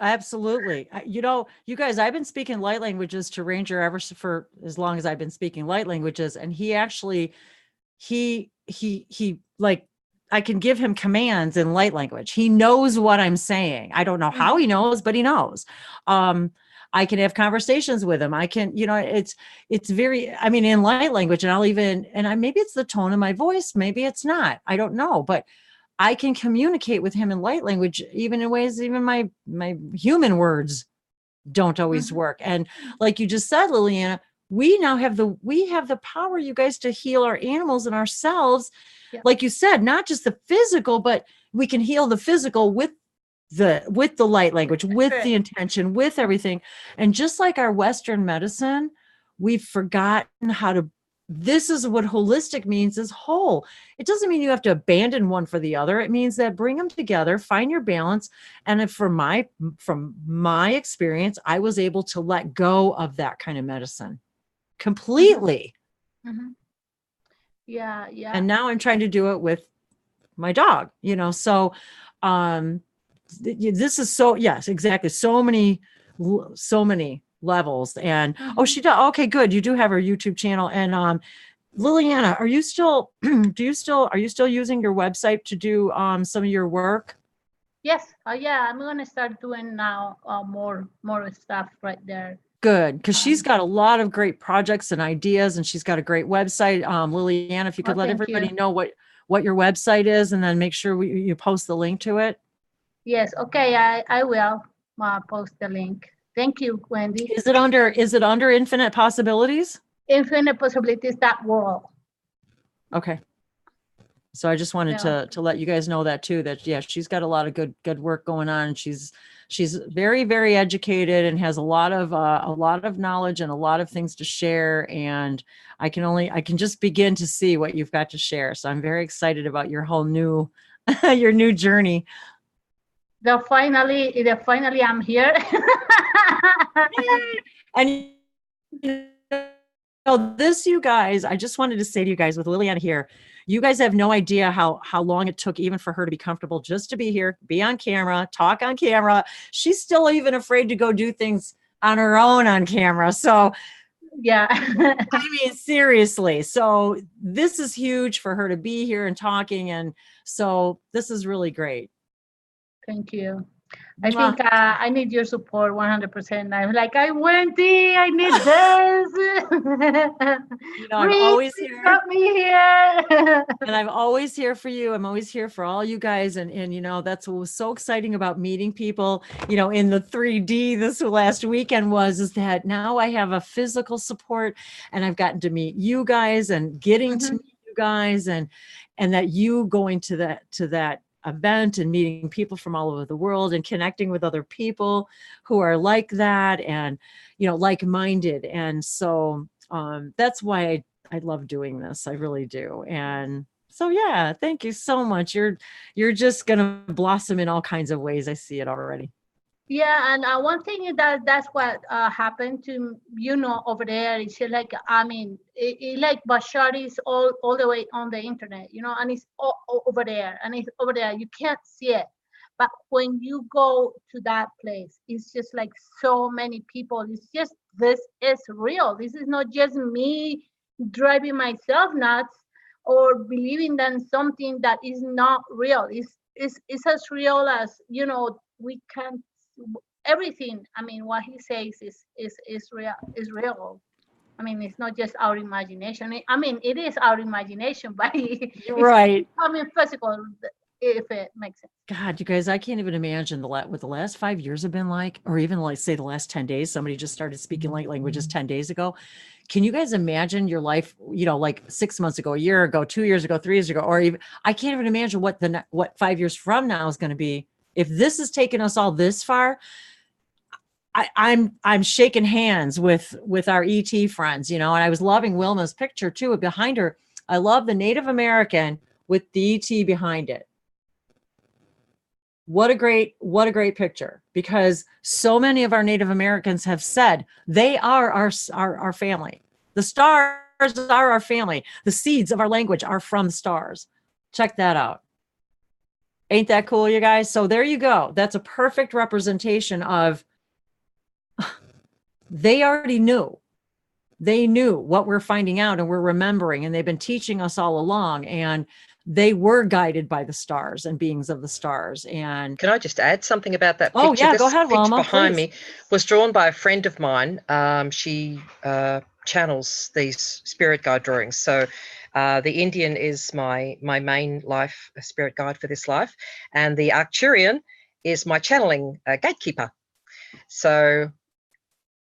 Absolutely. You guys, I've been speaking light languages to Ranger ever for as long as I've been speaking light languages. And he actually, he like, I can give him commands in light language. He knows what I'm saying. I don't know how he knows, but he knows. I can have conversations with him. I can, it's very, I mean, in light language, and maybe it's the tone of my voice. Maybe it's not, I don't know, but I can communicate with him in light language, even in ways, even my human words don't always work. And like you just said, Liliana, we now have the power, you guys, to heal our animals and ourselves. Yeah. Like you said, not just the physical, but we can heal the physical with the light language, with the intention, with everything. And just like our Western medicine, we've forgotten how to. This is what holistic means, is whole. It doesn't mean you have to abandon one for the other. It means that bring them together, find your balance. And from my experience, I was able to let go of that kind of medicine completely. Mm-hmm. Yeah. And now I'm trying to do it with my dog, so this is so, yes, exactly. So many levels. And she does. Okay, good. You do have her YouTube channel. And Liliana, are you still using your website to do some of your work? Yes. Yeah, I'm gonna start doing now more stuff right there. Good, because she's got a lot of great projects and ideas, and she's got a great website. Liliana, if you could let everybody know what your website is, and then make sure you post the link to it. Yes. Okay. I will post the link. Thank you, Wendy. Is it under Infinite Possibilities? Infinite Possibilities.world. Okay. So I just wanted to let you guys know that too, that she's got a lot of good work going on. She's very, very educated and has a lot of knowledge and a lot of things to share. And I can just begin to see what you've got to share. So I'm very excited about your whole new your new journey. Finally I'm here. And this, you guys, I just wanted to say to you guys, with Liliana here, you guys have no idea how long it took even for her to be comfortable just to be here, be on camera, talk on camera. She's still even afraid to go do things on her own on camera. So yeah. I mean, seriously. So this is huge for her to be here and talking. And so this is really great. Thank you. I think I need your support 100%. I'm like, Wendy, I need this. I'm always here. Got me here. And I'm always here for you. I'm always here for all you guys. And that's what was so exciting about meeting people, in the 3D this last weekend is that now I have a physical support, and I've gotten to meet you guys and getting to meet you guys, and that you going to that event and meeting people from all over the world and connecting with other people who are like that and like-minded. And so that's why I love doing this. I really do. And so thank you so much. You're just gonna blossom in all kinds of ways. I see it already. Yeah, and one thing is that's what happened to over there. It's like, I mean, it like Bashar is all the way on the internet, and it's all over there, and it's over there. You can't see it, but when you go to that place, it's just like so many people. It's just, this is real. This is not just me driving myself nuts or believing that something that is not real. It's as real as we can. Everything, I mean, what he says is real. I mean, it's not just our imagination. I mean, it is our imagination, but it's right. physical, if it makes sense. God, you guys, I can't even imagine what the last 5 years have been like, or even like say the last 10 days. Somebody just started speaking light languages 10 days ago. Can you guys imagine your life, like 6 months ago, a year ago, 2 years ago, 3 years ago, or even, I can't even imagine what 5 years from now is going to be. If this has taken us all this far, I'm shaking hands with our ET friends, and I was loving Wilma's picture too behind her. I love the Native American with the ET behind it. what a great picture, because so many of our Native Americans have said they are our family. The stars are our family. The seeds of our language are from the stars. Check that out. Ain't that cool, you guys? So there you go. That's a perfect representation of they already knew. They knew what we're finding out and we're remembering, and they've been teaching us all along, and they were guided by the stars and beings of the stars. And can I just add something about that picture? Oh yeah, go ahead, Picture Wilma, behind please. me was drawn by a friend of mine. She channels these spirit guide drawings. So the Indian is my main life spirit guide for this life, and the Arcturian is my channeling gatekeeper. So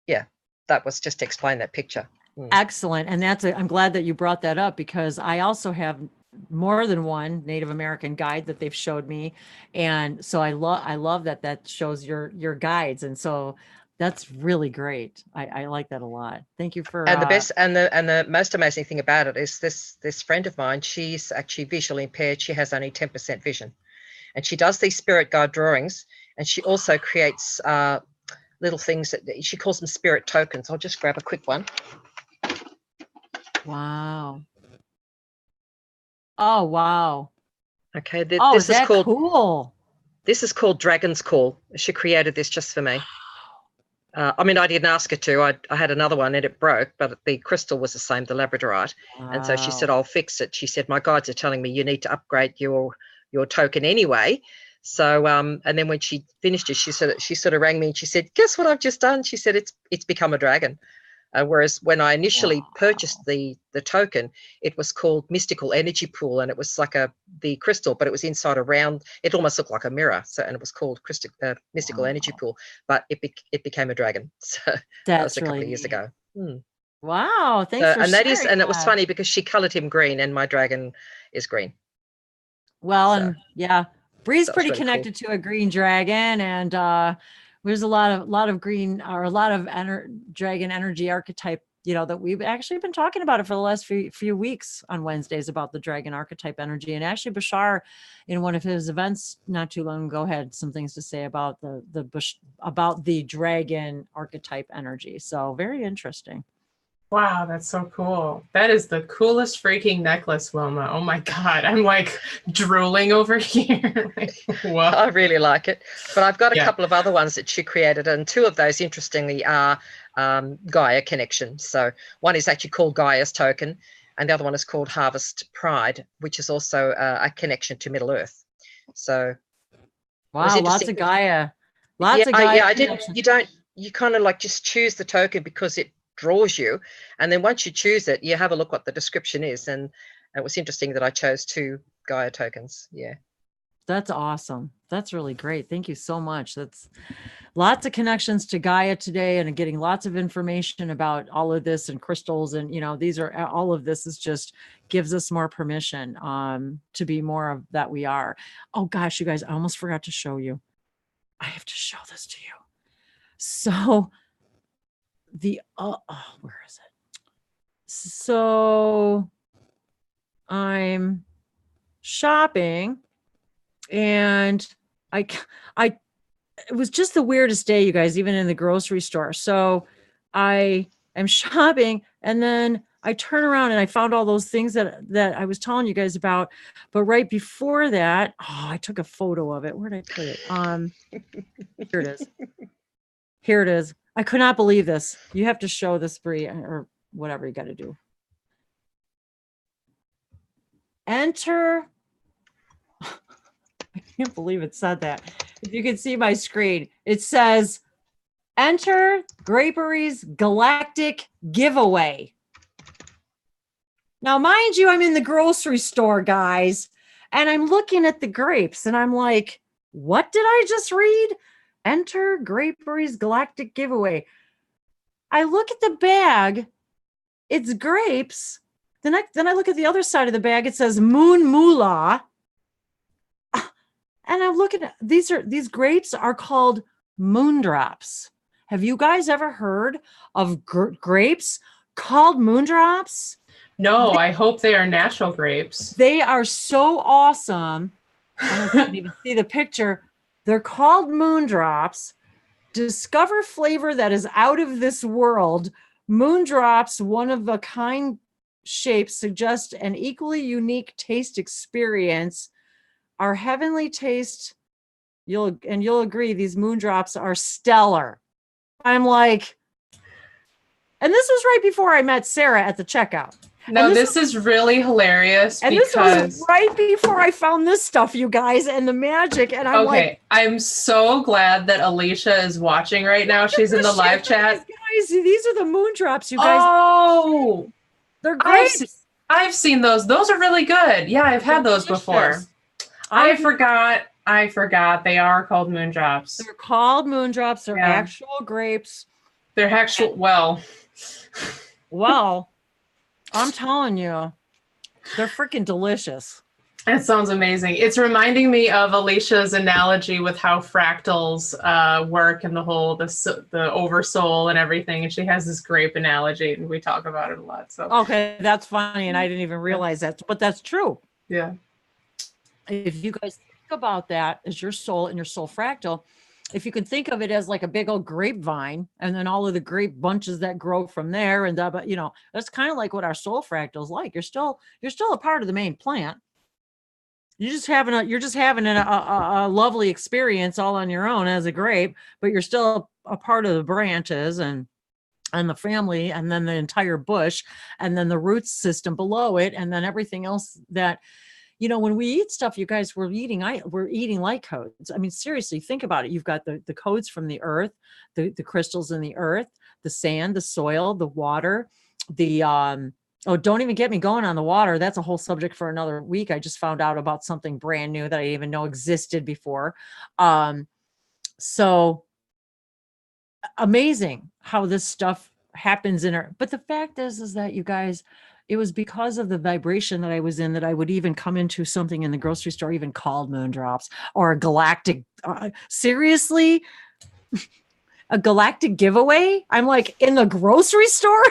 yeah, that was just to explain that picture. Excellent. And I'm glad that you brought that up, because I also have more than one Native American guide that they've showed me. And so I love that shows your guides. And so that's really great. I like that a lot. Thank you for and the best and the most amazing thing about it is this friend of mine, she's actually visually impaired. She has only 10% vision, and she does these spirit guide drawings, and she also creates little things that she calls them spirit tokens. I'll just grab a quick one. Wow. Oh, wow. Okay, This is called cool. This is called Dragon's Call. She created this just for me. I mean, I didn't ask her to. I had another one and it broke, but the crystal was the same, the labradorite. Wow. And so she said, I'll fix it. She said, my guides are telling me you need to upgrade your token anyway. So, and then when she finished it, she sort of rang me and she said, guess what I've just done? She said, it's become a dragon. Whereas when I initially purchased the token, it was called Mystical Energy Pool, and it was like the crystal, but it was inside a round. It almost looked like a mirror. So, and it was called Mystical Energy Pool, but it became a dragon. So that was a couple of years ago. Wow, thanks for sharing. And it was funny because she colored him green, and my dragon is green. Well, so, and yeah, Bree's pretty really connected to a green dragon, and there's a lot of green, or a lot of dragon energy archetype, that we've actually been talking about it for the last few weeks on Wednesdays about the dragon archetype energy. And actually Bashar, in one of his events not too long ago, had some things to say about the dragon archetype energy. So very interesting. Wow, that's so cool. That is the coolest freaking necklace, Wilma. Oh my God. I'm like drooling over here. Like, whoa. I really like it. But I've got a couple of other ones that she created, and two of those, interestingly, are Gaia connection. So one is actually called Gaia's token, and the other one is called Harvest Pride, which is also a connection to Middle Earth. So wow, lots of Gaia. Lots of Gaia. Yeah, I didn't. You kind of like just choose the token because it draws you, and then once you choose it, you have a look what the description is, and it was interesting that I chose 2 Gaia tokens. Yeah, that's awesome. That's really great. Thank you so much. That's lots of connections to Gaia today, and getting lots of information about all of this and crystals, and these are all of this is just gives us more permission to be more of that we are. Oh gosh, you guys, I almost forgot to show you. I have to show this to you. So where is it? So I'm shopping, and it was just the weirdest day, you guys, even in the grocery store. So I am shopping, and then I turn around and I found all those things that I was telling you guys about. But right before that, I took a photo of it. Where did I put it? Here it is. Here it is. I could not believe this. You have to show this, Bree, or whatever you got to do. Enter. I can't believe it said that. If you can see my screen, it says, enter Grapery's Galactic giveaway. Now, mind you, I'm in the grocery store, guys, and I'm looking at the grapes, and I'm like, what did I just read? Enter Grapery's Galactic giveaway. I look at the bag, it's grapes. Then I look at the other side of the bag, it says Moon Moolah. And I'm looking at these grapes are called moondrops. Have you guys ever heard of grapes called moondrops? No, I hope they are natural grapes. They are so awesome. I don't know if you can even see the picture. They're called moon drops. Discover flavor that is out of this world. Moon drops, one of a kind shapes, suggest an equally unique taste experience. Our heavenly taste, you'll agree, these moon drops are stellar. I'm like, and this was right before I met Sarah at the checkout. No, this is really hilarious. And this was right before I found this stuff, you guys, and the magic. And I'm okay, like, I'm so glad that Alicia is watching right now. She's in the live chat. Guys, these are the moon drops, you guys. Oh, they're great. I've seen those. Those are really good. Yeah, I've had those before. I forgot. They are called moon drops. They're called moon drops. They're actual grapes. They're actual, well, I'm telling you, they're freaking delicious. That sounds amazing. It's reminding me of Alicia's analogy with how fractals work and the whole, the oversoul and everything. And she has this grape analogy and we talk about it a lot. So okay, that's funny. And I didn't even realize that, but that's true. Yeah. If you guys think about that as your soul and your soul fractal, if you can think of it as like a big old grapevine and then all of the grape bunches that grow from there, and but you know, that's kind of like what our soul fractal is like. You're still a part of the main plant. You're just having a lovely experience all on your own as a grape, but you're still a part of the branches and the family, and then the entire bush, and then the root system below it, and then everything else that, you know, when we eat stuff, you guys, we're eating light codes. I mean, seriously, think about it. You've got the codes from the earth, the crystals in the earth, the sand, the soil, the water, don't even get me going on the water. That's a whole subject for another week. I just found out about something brand new that I didn't even know existed before. So amazing how this stuff happens in our, but the fact is that, you guys, it was because of the vibration that I was in that I would even come into something in the grocery store, even called moon drops or a galactic, seriously, a galactic giveaway. I'm like, in the grocery store.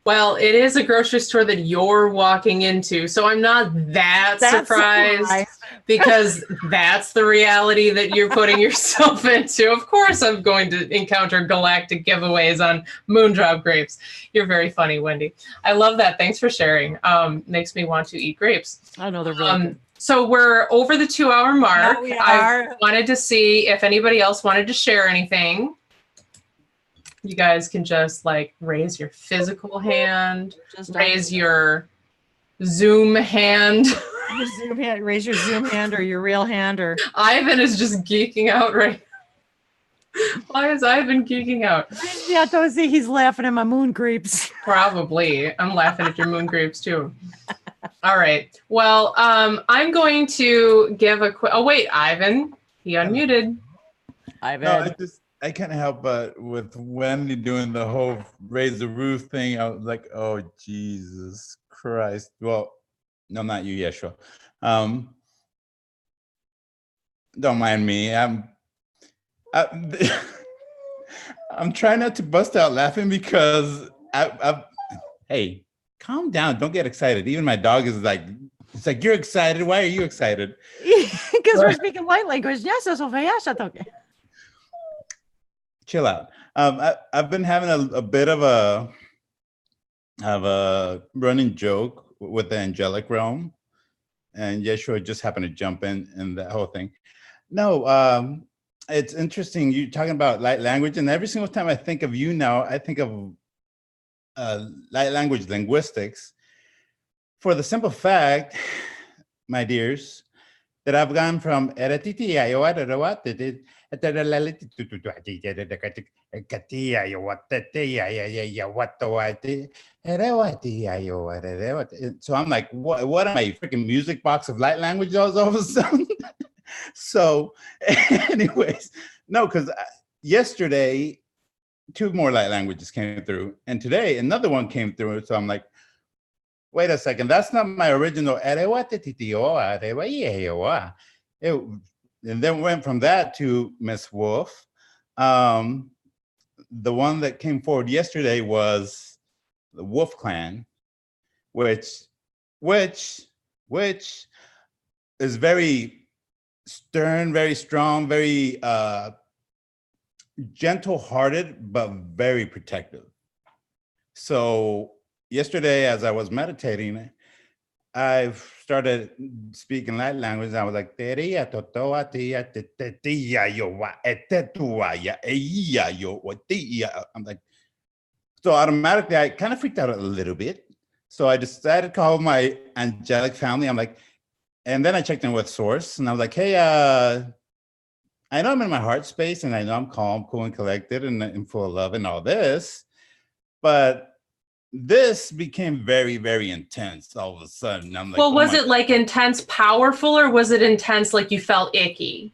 Well, it is a grocery store that you're walking into, so I'm not that surprised because that's the reality that you're putting yourself into. Of course, I'm going to encounter galactic giveaways on moondrop grapes. You're very funny, Wendy. I love that. Thanks for sharing. Makes me want to eat grapes. I know they're really good. So we're over the 2-hour mark. Yeah, we are. I wanted to see if anybody else wanted to share anything. You guys can just like raise your physical hand, raise your Zoom hand. Raise your Zoom hand or your real hand. Or Ivan is just geeking out right now. Why is Ivan geeking out? Yeah, he's laughing at my moon grapes. Probably. I'm laughing at your moon grapes too. All right. Well, I'm going to give a quick. Oh wait, Ivan, he unmuted. Ivan. No, I can't help but with Wendy doing the whole raise the roof thing. I was like, oh, Jesus Christ. Well, no, not you, Yeshua. Don't mind me. I'm trying not to bust out laughing because hey, calm down. Don't get excited. Even my dog is like, it's like, you're excited. Why are you excited? Because we're speaking light language. Yes, that's okay. Chill out. I've been having a bit of a running joke with the angelic realm, and Yeshua just happened to jump in that whole thing. No, it's interesting. You're talking about light language, and every single time I think of you now, I think of light language linguistics, for the simple fact, my dears, that I've gone from so I'm like, what am I, freaking music box of light language all of a sudden? So anyways, no, because yesterday 2 more light languages came through, and today another one came through. So I'm like, wait a second, that's not my original. And then went from that to Miss Wolf. The one that came forward yesterday was the Wolf Clan, which is very stern, very strong, very gentle-hearted, but very protective. So yesterday, as I was meditating, I started speaking light language. I was like, I'm like, so automatically, I kind of freaked out a little bit. So I decided to call my angelic family. I'm like, and then I checked in with Source, and I was like, hey, I know I'm in my heart space, and I know I'm calm, cool, and collected, and full of love and all this, but this became very, very intense all of a sudden. I'm like, Well, oh was my it like intense, powerful, or was it intense like you felt icky?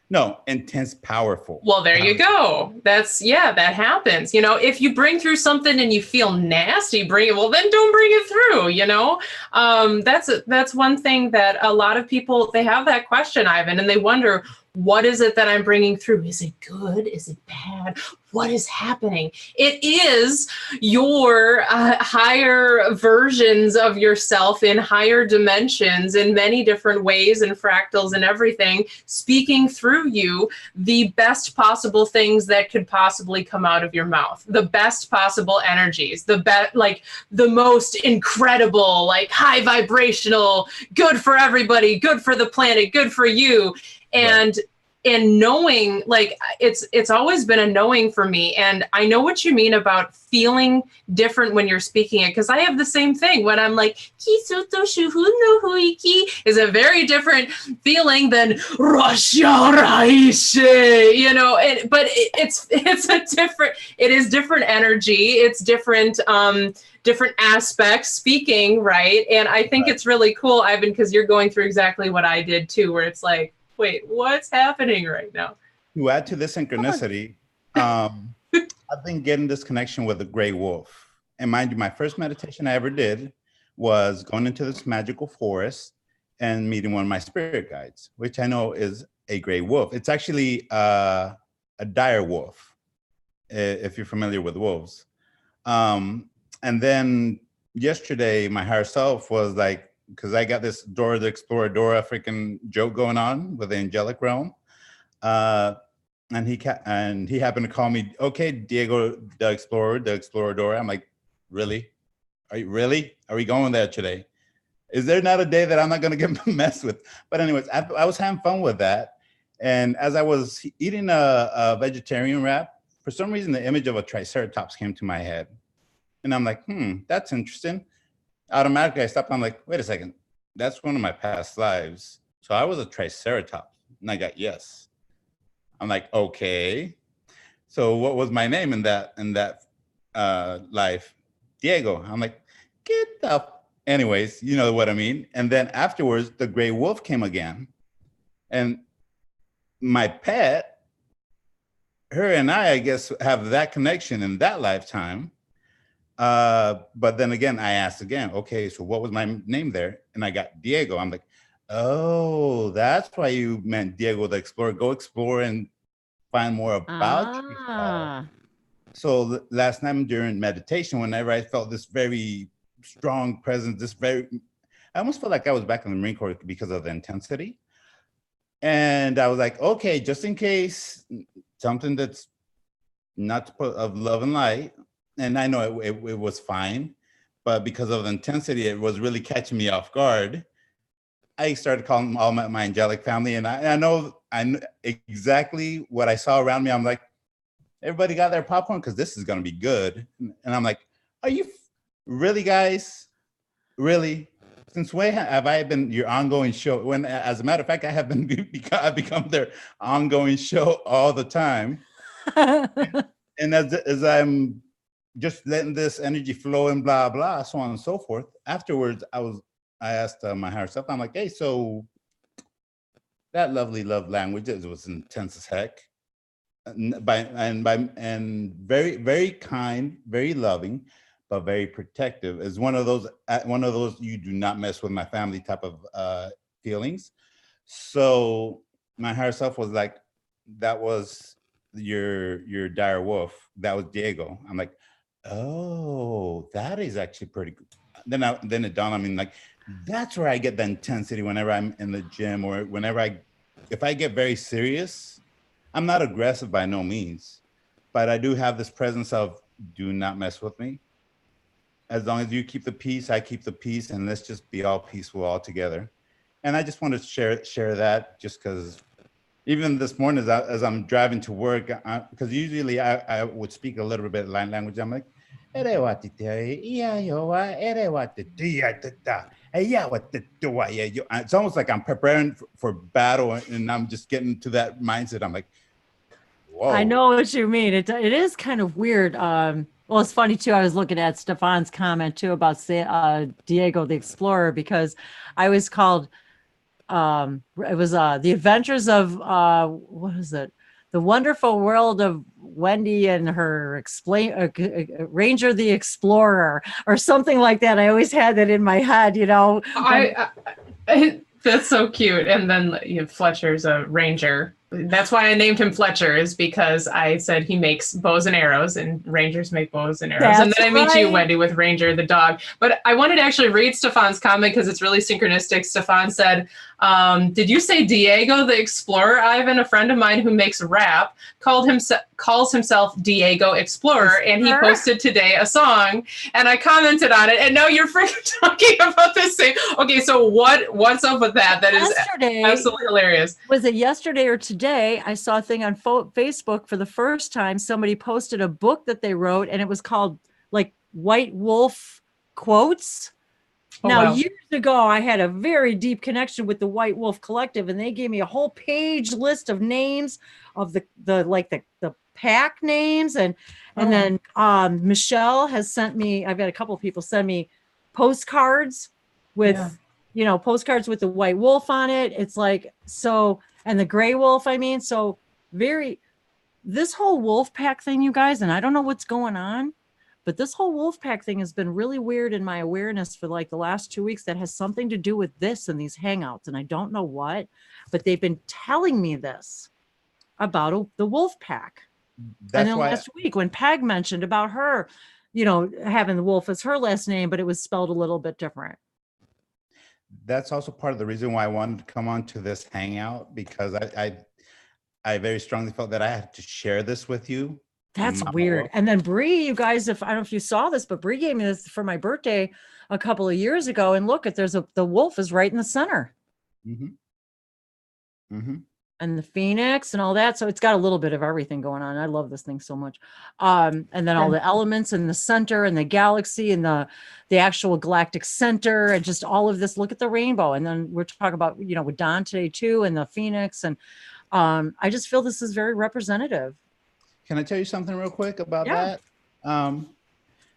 No, intense, powerful. Well, there you go. That's, yeah, that happens. You know, if you bring through something and you feel nasty, bring it, well, then don't bring it through, you know? That's one thing that a lot of people, they have that question, Ivan, and they wonder, what is it that I'm bringing through? Is it good? Is it bad? What is happening? It is your higher versions of yourself in higher dimensions in many different ways and fractals and everything, speaking through you the best possible things that could possibly come out of your mouth, the best possible energies, like the most incredible, like high vibrational, good for everybody, good for the planet, good for you. And knowing, like, it's always been a knowing for me. And I know what you mean about feeling different when you're speaking it, because I have the same thing when I'm like, Kisuto shuhu no huiki, is a very different feeling than Rasha Raishe, you know, but it's a different, it is different energy. It's different, different aspects speaking, right? And I think it's really cool, Ivan, because you're going through exactly what I did too, where it's like, wait, what's happening right now? To add to this synchronicity, I've been getting this connection with the gray wolf. And mind you, my first meditation I ever did was going into this magical forest and meeting one of my spirit guides, which I know is a gray wolf. It's actually a dire wolf, if you're familiar with wolves. And then yesterday, my higher self was like, because I got this Dora the Exploradora freaking joke going on with the angelic realm. And he happened to call me, okay, Diego the Exploradora. I'm like, really? Are we going there today? Is there not a day that I'm not going to get messed with? But anyways, I was having fun with that. And as I was eating a vegetarian wrap, for some reason, the image of a triceratops came to my head. And I'm like, that's interesting. Automatically, I stopped. I'm like, wait a second. That's one of my past lives. So I was a triceratops. And I got yes. I'm like, okay. So what was my name in that life? Diego. I'm like, get the. Anyways, you know what I mean. And then afterwards, the gray wolf came again. And my pet, her and I guess, have that connection in that lifetime. But then again, I asked again, okay, so what was my name there? And I got Diego. I'm like, oh, that's why you meant Diego the Explorer. Go explore and find more about yourself. So last night during meditation, whenever I felt this very strong presence, I almost felt like I was back in the Marine Corps because of the intensity. And I was like, okay, just in case something that's not of love and light, and I know it was fine, but because of the intensity, it was really catching me off guard. I started calling all my angelic family, and I know exactly what I saw around me. I'm like, everybody got their popcorn because this is going to be good. And I'm like, are you really, guys? Really? Since when have I been your ongoing show? When, as a matter of fact, I've become their ongoing show all the time. And as I'm just letting this energy flow and blah, blah, so on and so forth. Afterwards, I asked my higher self, I'm like, hey, so that lovely love language, it was intense as heck. And very, very kind, very loving, but very protective. Is one of those you do not mess with my family type of feelings. So my higher self was like, that was your dire wolf. That was Diego. I'm like, oh, that is actually pretty good. Then it dawned on me, like, that's where I get the intensity whenever I'm in the gym or whenever I if I get very serious, I'm not aggressive by no means, but I do have this presence of do not mess with me. As long as you keep the peace, I keep the peace, and let's just be all peaceful all together. And I just want to share that, just because even this morning as I'm driving to work, because usually I would speak a little bit language. I'm like, it's almost like I'm preparing for battle, and I'm just getting to that mindset. I'm like, whoa. I know what you mean. It is kind of weird. Well, it's funny too. I was looking at Stefan's comment too about Diego the Explorer, because I was called, it was The Adventures of, what is it? The Wonderful World of Wendy and her Ranger the Explorer, or something like that. I always had that in my head, you know. That's so cute. And then Fletcher's a ranger. That's why I named him Fletcher, is because I said he makes bows and arrows, and rangers make bows and arrows. That's and then I meet right. you, Wendy, with Ranger the dog. But I wanted to actually read Stefan's comment because it's really synchronistic. Stefan said, did you say Diego the Explorer? Ivan, a friend of mine who makes rap, calls himself Diego Explorer, and he posted today a song, and I commented on it, and now you're freaking talking about this thing. Okay, so what's up with that? That is absolutely hilarious. Was it yesterday or today? I saw a thing on Facebook for the first time. Somebody posted a book that they wrote, and it was called like White Wolf Quotes. Oh, now, wow. Years ago, I had a very deep connection with the White Wolf Collective, and they gave me a whole page list of names of the pack names, and then Michelle has sent me. I've got a couple of people send me postcards with postcards with the white wolf on it. It's like so, and the gray wolf. I mean, so this whole wolf pack thing, you guys, and I don't know what's going on. But this whole wolf pack thing has been really weird in my awareness for like the last 2 weeks. That has something to do with this and these hangouts. And I don't know what, but they've been telling me this about the wolf pack. That's and then last week when Peg mentioned about her, having the wolf as her last name, but it was spelled a little bit different. That's also part of the reason why I wanted to come on to this hangout, because I very strongly felt that I had to share this with you. That's weird. And then Bree, you guys, I don't know if you saw this, but Bree gave me this for my birthday a couple of years ago. And look, the wolf is right in the center. Mm-hmm. Mm-hmm. And the phoenix and all that. So it's got a little bit of everything going on. I love this thing so much. And then all the elements in the center and the galaxy and the actual galactic center and just all of this. Look at the rainbow. And then we're talking about, with Don today too, and the phoenix. And I just feel this is very representative. Can I tell you something real quick about that? I'm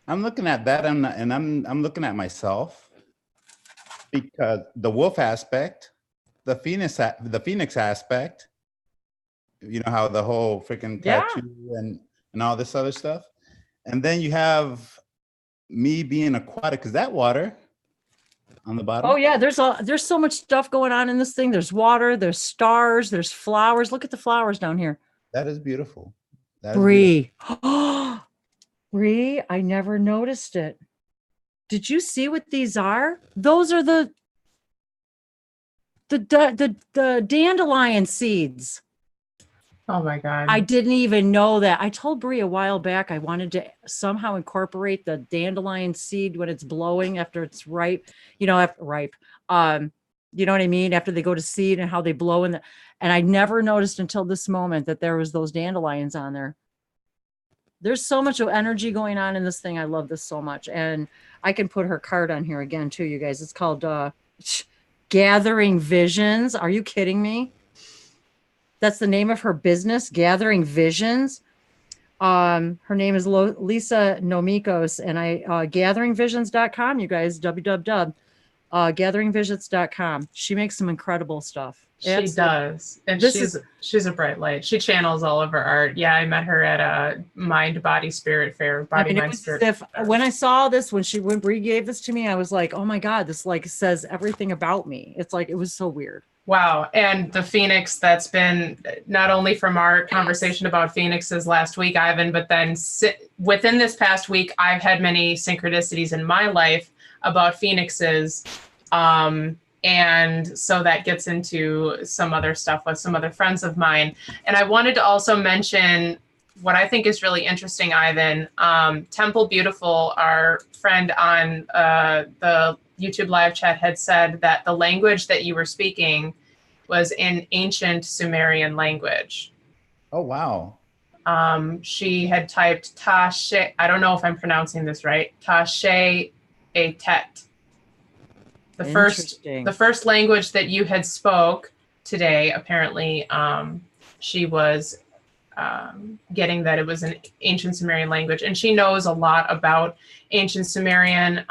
looking at that, and I'm looking at myself, because the wolf aspect, the phoenix aspect, how the whole freaking tattoo and all this other stuff, and then you have me being aquatic. Is that water on the bottom? Oh yeah, there's so much stuff going on in this thing. There's water, there's stars, there's flowers. Look at the flowers down here. That is beautiful. Bree. Bree, I never noticed it. Did you see what these are? Those are the dandelion seeds. Oh my God. I didn't even know that. I told Bree a while back I wanted to somehow incorporate the dandelion seed when it's blowing after it's ripe, after ripe. You know what I mean? After they go to seed and how they blow and I never noticed until this moment that there was those dandelions on there. There's so much energy going on in this thing. I love this so much. And I can put her card on here again too, you guys. It's called Gathering Visions. Are you kidding me? That's the name of her business, Gathering Visions. Her name is Lisa Nomikos, and gatheringvisions.com, you guys, gatheringvisions.com. She makes some incredible stuff. She does. And she's a bright light. She channels all of her art. Yeah, I met her at a Mind Body Spirit Fair. When I saw this, when Bree gave this to me, I was like, oh my God, this like says everything about me. It's like, it was so weird. Wow. And the Phoenix, that's been not only from our conversation about Phoenixes last week, Ivan, but then within this past week, I've had many synchronicities in my life about Phoenixes. And so that gets into some other stuff with some other friends of mine. And I wanted to also mention what I think is really interesting, Ivan. Temple Beautiful, our friend on the YouTube live chat, had said that the language that you were speaking was in ancient Sumerian language. Oh, wow. She had typed Tashe, I don't know if I'm pronouncing this right, Tashe Etet. The first language that you had spoke today, apparently, she was getting that it was an ancient Sumerian language, and she knows a lot about ancient Sumerian.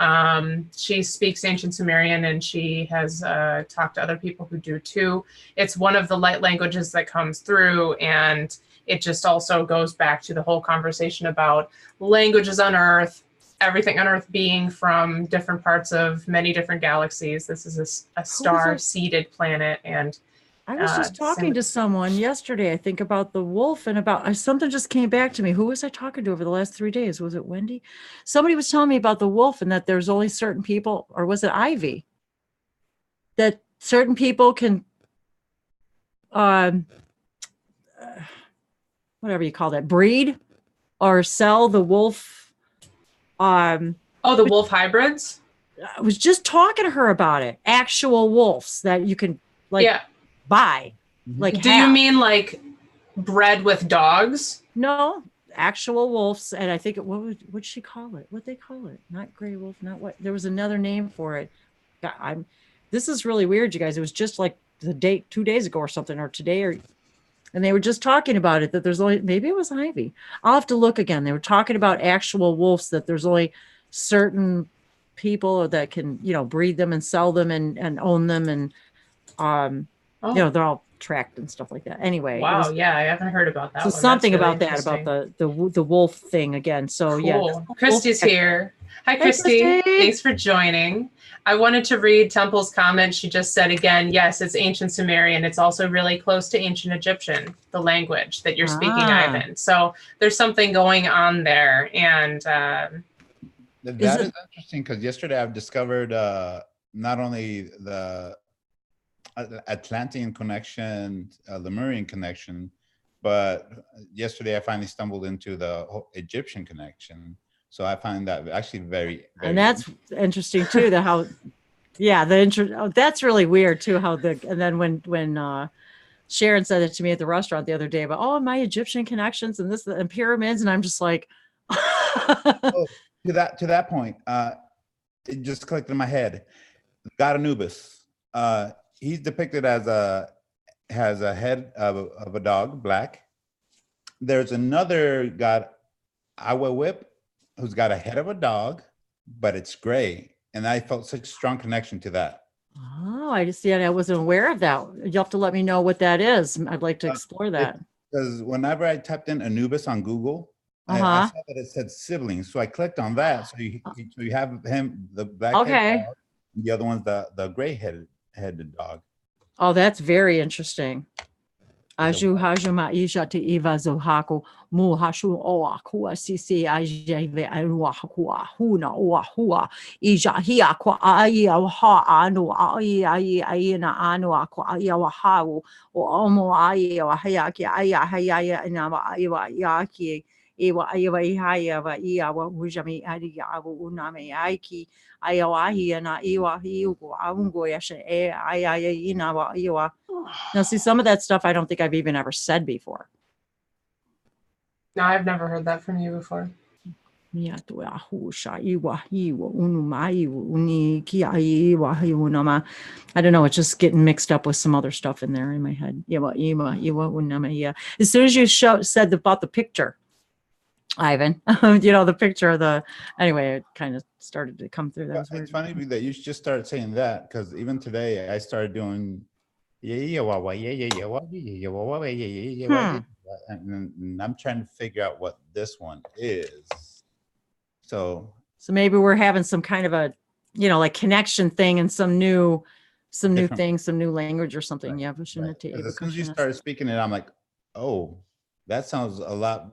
She speaks ancient Sumerian, and she has talked to other people who do too. It's one of the light languages that comes through, and it just also goes back to the whole conversation about languages on Earth, everything on Earth being from different parts of many different galaxies. This is a star-seeded planet, and I was just talking to someone yesterday, I think, about the wolf, and about something just came back to me. Who was I talking to over the last 3 days? Was it Wendy? Somebody was telling me about the wolf, and that there's only certain people, or was it Ivy? That certain people can, whatever you call that, breed or sell the wolf. The wolf hybrids? I was just talking to her about it. Actual wolves that you can buy. Like, do you mean like bred with dogs? No, actual wolves. And I think what'd she call it? What'd they call it? Not gray wolf, not what? There was another name for it. This is really weird, you guys. It was just like the date 2 days ago or something, or today, and they were just talking about it, that there's only, maybe it was Ivy. I'll have to look again. They were talking about actual wolves, that there's only certain people that can, breed them and sell them and own them. And, they're all tracked and stuff like that. Anyway. Wow. I haven't heard about that. So something about that, about the wolf thing again. So cool. Christy's here. Hi, Christy. Hey, Christy. Thanks for joining. I wanted to read Temple's comment. She just said again, yes, it's ancient Sumerian. It's also really close to ancient Egyptian, the language that you're speaking, Ivan. So there's something going on there. And that is interesting, because yesterday I've discovered not only the Atlantean connection, Lemurian connection, but yesterday I finally stumbled into the whole Egyptian connection. So I find that actually very, very and that's interesting too. That's really weird too. And then when Sharon said it to me at the restaurant the other day about, my Egyptian connections and pyramids, and I'm just like, to that point, it just clicked in my head. God Anubis, he's depicted as has a head of a dog, black. There's another god, Awewip, who's got a head of a dog, but it's gray. And I felt such a strong connection to that. Oh, I wasn't aware of that. You'll have to let me know what that is. I'd like to explore that. Because whenever I typed in Anubis on Google, I saw that it said siblings. So I clicked on that. So you have him, the black headed dog, and the other one's the gray headed dog. Oh, that's very interesting. Aju hajuma isha te iva zohaku mu hashu oa kua sisi ajve anwa hua huna oa hua ija hia kwa ai ha anu ai na anu kwa ai wa hau o omo ai wa hayaki ai na wa yaki ewa haya wa ia wa hujami ari awu uname aiki ayawahi na iwa hiugo aungo yashe ai ina wa iwa. Now, see, some of that stuff I don't think I've even ever said before. No, I've never heard that from you before. I don't know. It's just getting mixed up with some other stuff in there in my head. As soon as you said about the picture, Ivan, the picture of anyway, it kind of started to come through. That was weird. It's funny that you just started saying that, because even today I started doing and I'm trying to figure out what this one is. So maybe we're having some kind of a, like connection thing, and some new thing, some new language or something. Right. Yeah. But as soon as you started speaking it, I'm like, oh, that sounds a lot,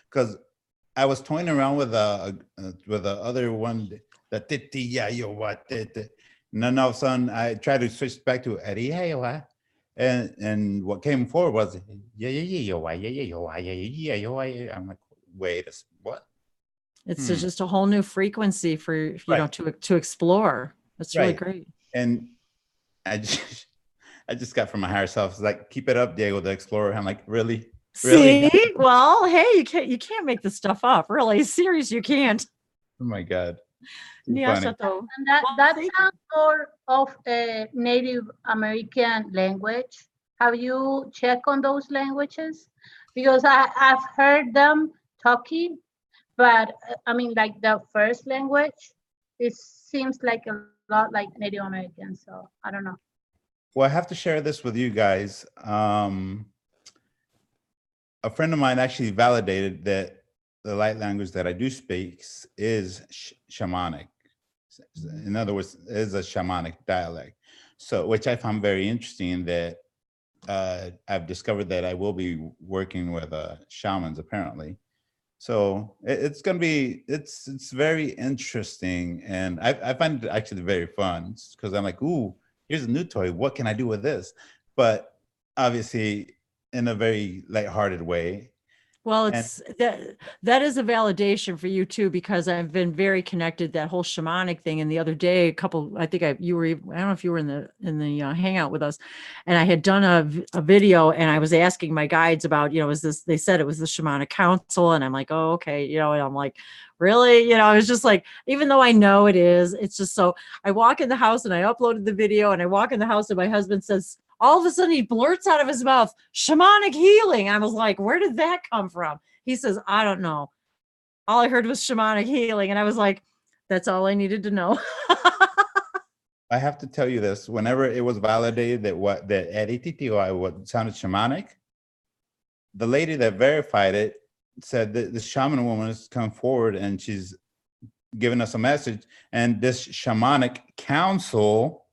because I was toying around with the other one, And then all of a sudden, I tried to switch back to Eddie, hey, what? And what came forward was, yeah, yo, why, yeah, yo, why, yo, why. I'm like, wait, what? It's just a whole new frequency for, you know, to explore. That's really great. And I just got from my higher self. It's like, keep it up, Diego the Explorer. I'm like, really? See? Well, hey, you can't make this stuff up. Really serious, you can't. Oh my God. Yeah, and that sounds more of a Native American language. Have you checked on those languages? Because I've heard them talking, but I mean, like the first language, it seems like a lot like Native American. So I don't know. Well, I have to share this with you guys. A friend of mine actually validated that the light language that I do speak is shamanic. In other words, is a shamanic dialect. So, which I found very interesting, that I've discovered that I will be working with shamans apparently. So it's going to be, it's very interesting. And I find it actually very fun, because I'm like, ooh, here's a new toy. What can I do with this? But obviously in a very lighthearted way. Well, it's that is a validation for you too, because I've been very connected, that whole shamanic thing. And the other day, I don't know if you were in the hangout with us, and I had done a video, and I was asking my guides about, you know, they said it was the shamanic council, and I'm like, oh, okay, you know, and I'm like, really, you know, I was just like, even though I know it is, it's just, so I walk in the house and I uploaded the video, and I walk in the house and my husband says, all of a sudden he blurts out of his mouth, shamanic healing. I was like, where did that come from? He says, I don't know. All I heard was shamanic healing. And I was like, that's all I needed to know. I have to tell you this, whenever it was validated that Eddie Titioi what sounded shamanic, the lady that verified it said that the shaman woman has come forward and she's given us a message. And this shamanic council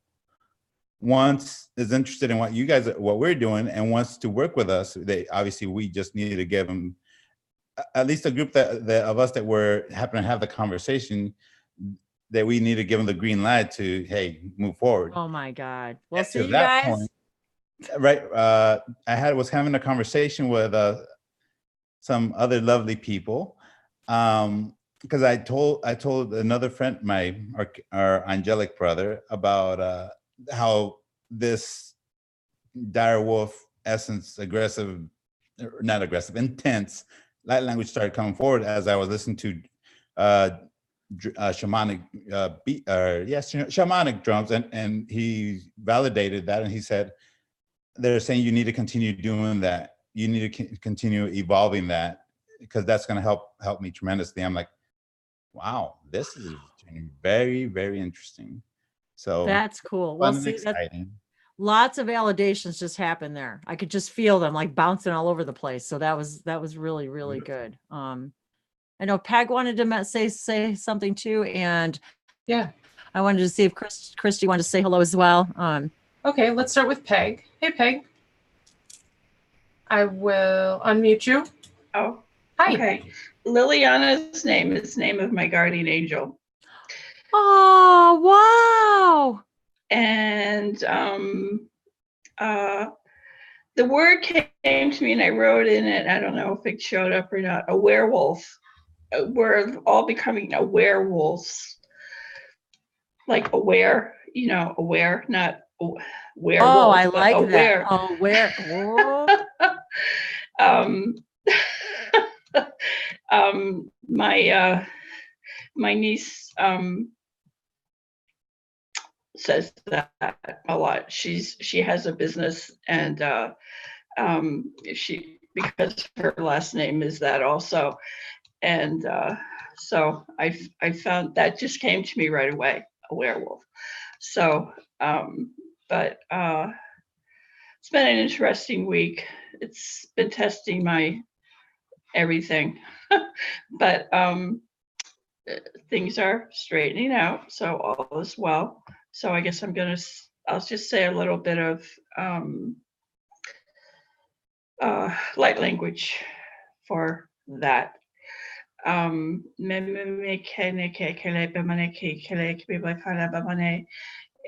is interested in what we're doing and wants to work with us. We just needed to give them, at least a group of us that were happen to have the conversation, that we need to give them the green light to, hey, move forward. Oh my God. Well, see, you that guys. Point, right. I was having a conversation with some other lovely people. Because I told another friend, our angelic brother, about how this dire wolf essence, intense light language started coming forward as I was listening to shamanic shamanic drums, and he validated that, and he said, they're saying you need to continue doing that. You need to continue evolving that, because that's going to help me tremendously. I'm like, wow, this is very, very interesting. So that's cool. Well, see, exciting. Lots of validations just happened there. I could just feel them like bouncing all over the place. So that was really, really good. I know Peg wanted to say something too, and yeah, I wanted to see if Christy wanted to say hello as well. Okay, let's start with Peg. Hey, Peg. I will unmute you. Oh, hi. Okay. Liliana's name is the name of my guardian angel. Oh, wow. And the word came to me and I wrote in it, I don't know if it showed up or not, a werewolf. We're all becoming a werewolves. Like aware, aware, not werewolf. Oh, I like aware. That. Aware. My niece says that a lot. She has a business, and because her last name is that also, and so I found that just came to me right away, a werewolf. So but it's been an interesting week. It's been testing my everything, but things are straightening out, so all is well. So I guess I'll just say a little bit of light language for that.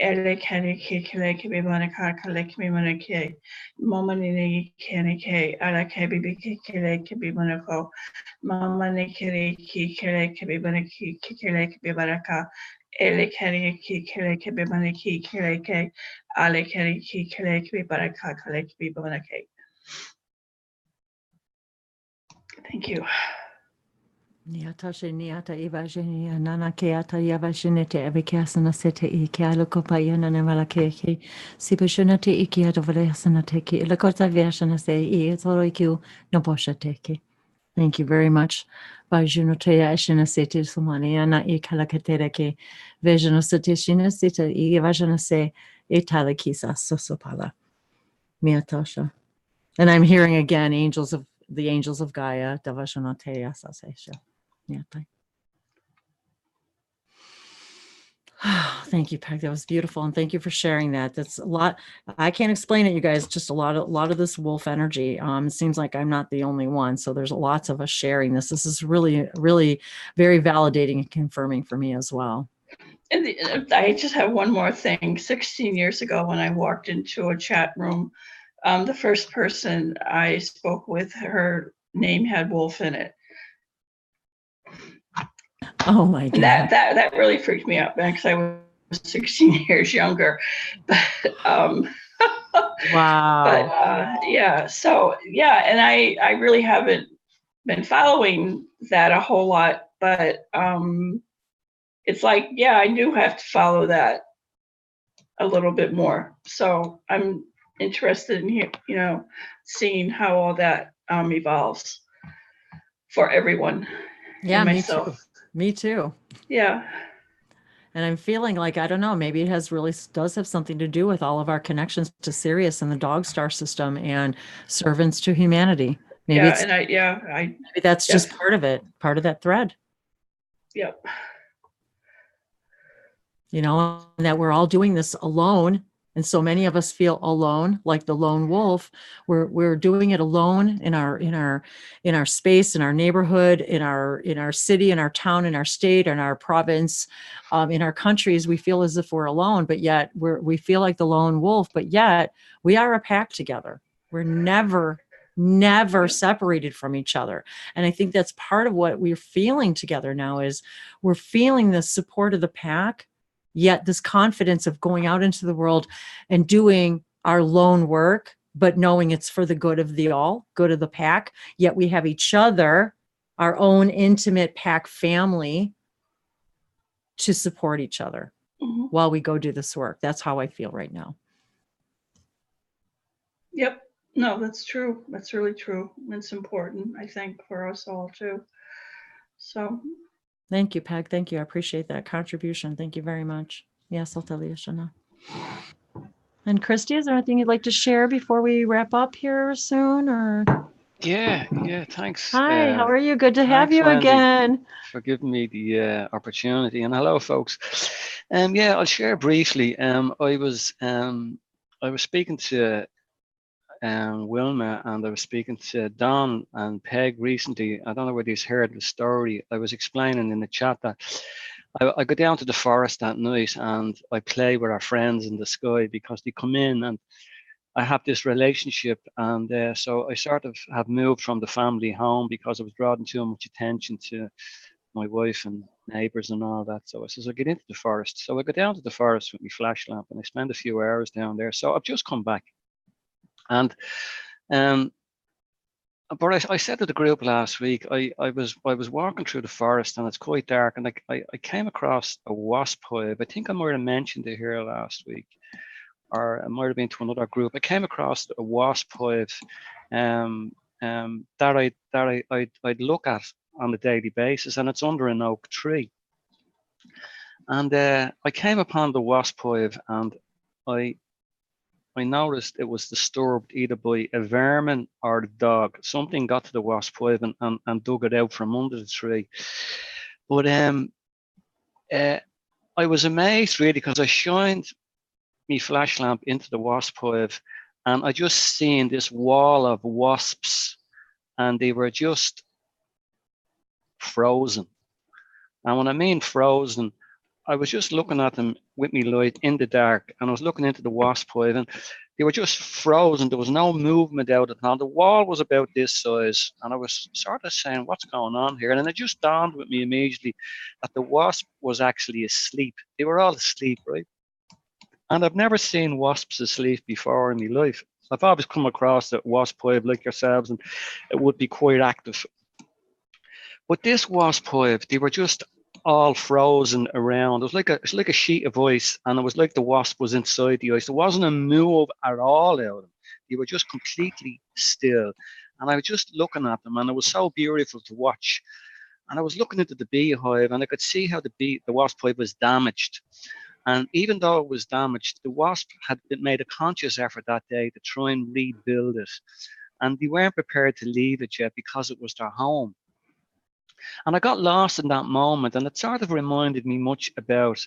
ele kani ki kile ki bibana ka kale ki bibana ki mama ni kani ki ala ki bibi ki kile ki bibana ko mama ni kile ki kile ki bibana ki kile ki bibana ka ele kani ki kile ki bibana ki kile ki ale kani ki kile ki bibana ka kale ki bibana ki. Thank you. Niata she niata ivajenia nana keata yavashinete evikasana sete I kialokopa yana nemalake sipashunate ikiata valesanateki ilakota vyashana se I toroiku noposhateki. Thank you very much. Vajunotea ashina sete sumaniana I kalakatereke vejanasate shina sita I vajanase italakisa sosopala. Miatosha. And I'm hearing again the angels of Gaia. Davashanatea sasesha. Yeah. Thank you, Peg. That was beautiful. And thank you for sharing that. That's a lot. I can't explain it, you guys, just a lot of this wolf energy. It seems like I'm not the only one. So there's lots of us sharing this. This is really, really very validating and confirming for me as well. And I just have one more thing. 16 years ago, when I walked into a chat room, the first person I spoke with, her name had wolf in it. Oh my God. That really freaked me out, because I was 16 years younger. But wow. But yeah, so yeah, and I really haven't been following that a whole lot, but it's like, yeah, I do have to follow that a little bit more. So I'm interested in seeing how all that evolves for everyone. Yeah, and me myself. too. Me too. Yeah. And I'm feeling like, I don't know, maybe it does have something to do with all of our connections to Sirius and the dog star system and servants to humanity. Maybe maybe that's just part of it, part of that thread. Yep. That we're all doing this alone. And so many of us feel alone, like the lone wolf. We're doing it alone in our space, in our neighborhood, in our city, in our town, in our state, in our province, in our countries. We feel as if we're alone, but yet we feel like the lone wolf, but yet we are a pack together. We're never separated from each other. And I think that's part of what we're feeling together now is we're feeling the support of the pack, yet this confidence of going out into the world and doing our lone work, but knowing it's for the good of the all, good of the pack. Yet we have each other, our own intimate pack family, to support each other while we go do this work. That's how I feel right now. Yep. No, that's true. That's really true. It's important, I think, for us all too. So thank you, Peg. Thank you. I appreciate that contribution. Thank you very much. Yes, I'll tell you, Shana. And Christy, is there anything you'd like to share before we wrap up here soon? Or yeah, thanks. Hi, how are you? Good to have you, Wendy, again. For giving me the opportunity. And hello, folks. Yeah, I'll share briefly. I was speaking to Wilma, and I was speaking to Don and Peg recently. I don't know whether you've heard the story. I was explaining in the chat that I go down to the forest at night and I play with our friends in the sky, because they come in and I have this relationship. And so I sort of have moved from the family home because I was drawing too much attention to my wife and neighbors and all that. So I says, I'll get into the forest. So I go down to the forest with my flash lamp and I spend a few hours down there. So I've just come back. And but I said to the group last week, I was walking through the forest and it's quite dark, and I came across a wasp hive. I think I might have mentioned it here last week, or it might have been to another group. I came across a wasp hive that I'd look at on a daily basis, and it's under an oak tree. And I came upon the wasp hive, and I noticed it was disturbed either by a vermin or the dog. Something got to the wasp hive and dug it out from under the tree. But I was amazed, really, because I shined my flash lamp into the wasp hive and I just seen this wall of wasps, and they were just frozen. And when I mean frozen, I was just looking at them with me light in the dark, and I was looking into the wasp hive, and they were just frozen. There was no movement out of it. Now the wall was about this size, and I was sort of saying, "What's going on here?" And then it just dawned with me immediately that the wasp was actually asleep. They were all asleep, right? And I've never seen wasps asleep before in my life. I've always come across a wasp hive like yourselves, and it would be quite active. But this wasp hive, they were just all frozen around. It's like a sheet of ice, and it was like the wasp was inside the ice. There wasn't a move at all out of them. They were just completely still. And I was just looking at them, and it was so beautiful to watch. And I was looking into the beehive, and I could see how the wasp hive was damaged. And even though it was damaged, the wasp had made a conscious effort that day to try and rebuild it. And they weren't prepared to leave it yet because it was their home. And I got lost in that moment, and it sort of reminded me much about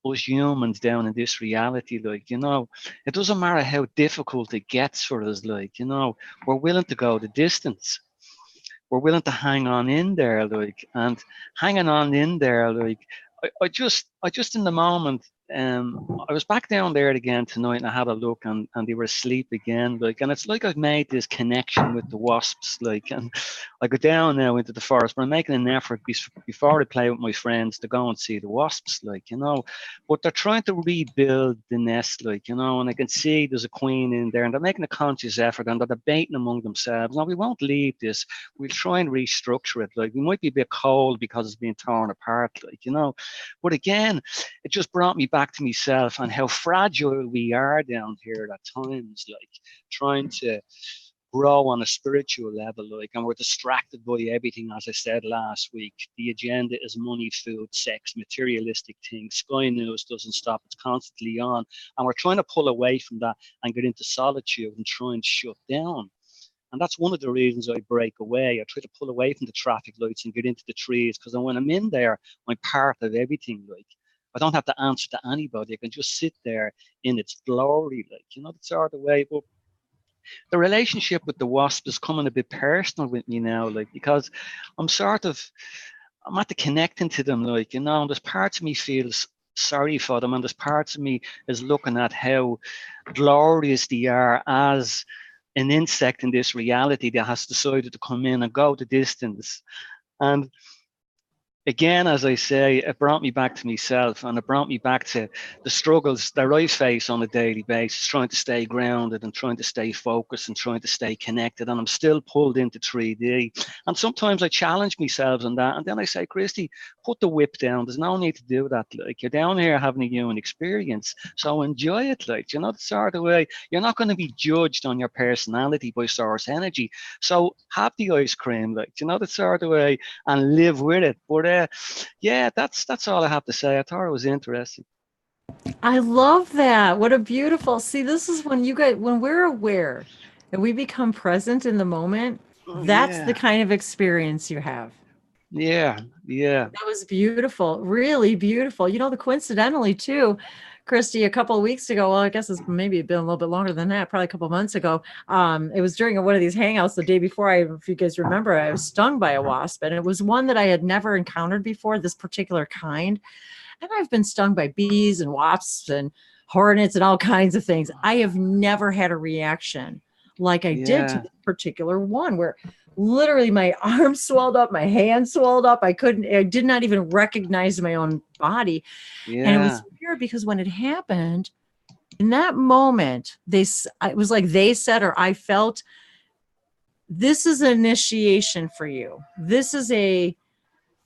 us humans down in this reality. Like, it doesn't matter how difficult it gets for us, like, we're willing to go the distance. We're willing to hang on in there, like, and hanging on in there, like, I just in the moment, I was back down there again tonight, and I had a look, and they were asleep again, like, and it's like I've made this connection with the wasps, like, and I go down now into the forest, but I'm making an effort before I play with my friends to go and see the wasps, like, but they're trying to rebuild the nest, like, and I can see there's a queen in there, and they're making a conscious effort, and they're debating among themselves. Now, we won't leave this. We'll try and restructure it. Like, we might be a bit cold because it's being torn apart, like, but again, it just brought me back to myself and how fragile we are down here at times, like trying to grow on a spiritual level, like, and we're distracted by everything. As I said last week, the agenda is money, food, sex, materialistic things. Sky News doesn't stop. It's constantly on. And we're trying to pull away from that and get into solitude and try and shut down. And that's one of the reasons I break away. I try to pull away from the traffic lights and get into the trees, because when I'm in there, I'm part of everything. Like, I don't have to answer to anybody. I can just sit there in its glory. Like, that's sort of way. But the relationship with the wasp is coming a bit personal with me now, like, because I'm at the connecting to them, like, and there's parts of me feels sorry for them, and there's parts of me is looking at how glorious they are as an insect in this reality that has decided to come in and go the distance. And again, as I say, it brought me back to myself, and it brought me back to the struggles that I face on a daily basis, trying to stay grounded and trying to stay focused and trying to stay connected. And I'm still pulled into 3D. And sometimes I challenge myself on that. And then I say, Christy, put the whip down. There's no need to do that. Like, you're down here having a human experience, so enjoy it. Like, the sort of way, you're not going to be judged on your personality by source energy. So have the ice cream, like, the sort of way, and live with it. But yeah, that's all I have to say. I thought it was interesting. I love that. What a beautiful. See, this is when we're aware and we become present in the moment. That's the kind of experience you have. Yeah. That was beautiful. Really beautiful. Coincidentally too, Christy, a couple of weeks ago, well, I guess it's maybe been a little bit longer than that, probably a couple of months ago. It was during one of these hangouts the day before, if you guys remember, I was stung by a wasp, and it was one that I had never encountered before, this particular kind. And I've been stung by bees and wasps and hornets and all kinds of things. I have never had a reaction like I did to this particular one, where literally my arm swelled up, my hand swelled up. I did not even recognize my own body. And it was weird because when it happened, in that moment, it was like they said, or I felt, this is an initiation for you. And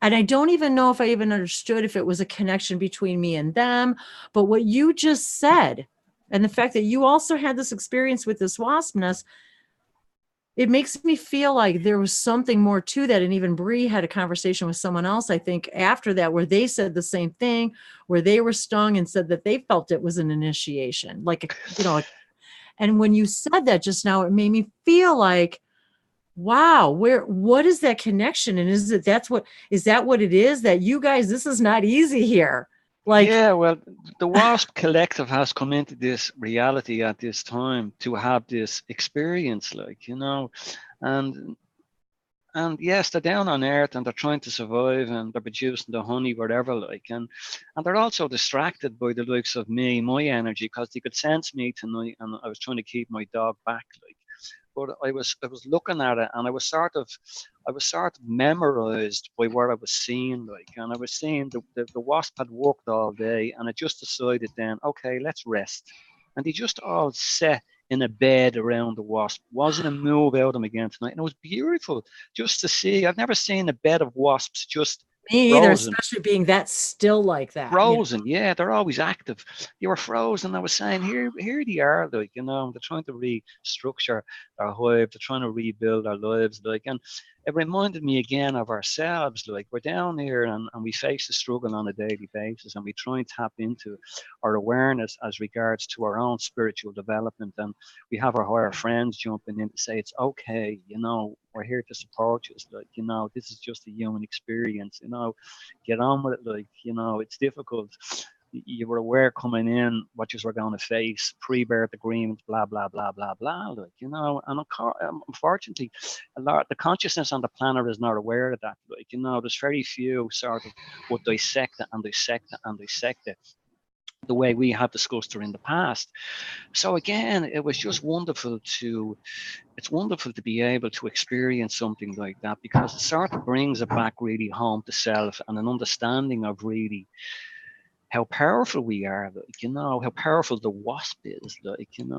I don't even know if I even understood if it was a connection between me and them, but what you just said, and the fact that you also had this experience with this wasp nest, it makes me feel like there was something more to that. And even Bree had a conversation with someone else, I think, after that, where they said the same thing, where they were stung and said that they felt it was an initiation, and when you said that just now, it made me feel like, wow, what is that connection? And is that what it is, that you guys, this is not easy here? Like, yeah, well, the WASP collective has come into this reality at this time to have this experience, and and yes, they're down on earth and they're trying to survive and they're producing the honey, whatever, like, and they're also distracted by the likes of me, my energy, because they could sense me tonight, and I was trying to keep my dog back, like. But I was looking at it, and I was sort of memorized by what I was seeing, like, and I was seeing the wasp had worked all day, and I just decided then, okay, let's rest, and they just all sat in a bed around the wasp. Wasn't a move out of them again tonight, and it was beautiful just to see. I've never seen a bed of wasps just Me either, frozen. especially being that still like that. Frozen, yeah, they're always active. You were frozen. I was saying, here they are, like, they're trying to restructure their hive, they're trying to rebuild their lives, like, and it reminded me again of ourselves, like, we're down here and we face the struggle on a daily basis, and we try and tap into our awareness as regards to our own spiritual development, and we have our higher friends jumping in to say it's okay, we're here to support you, like, this is just a human experience, get on with it, like, it's difficult. You were aware coming in what you were going to face, pre-birth agreements, blah blah blah blah blah, like, and unfortunately a lot the consciousness on the planet is not aware of that, like, there's very few sort of would dissect it and dissect it and dissect it the way we have discussed it in the past. So again, it was just wonderful to be able to experience something like that, because it sort of brings it back really home to self and an understanding of really how powerful we are, like, how powerful the wasp is, like, and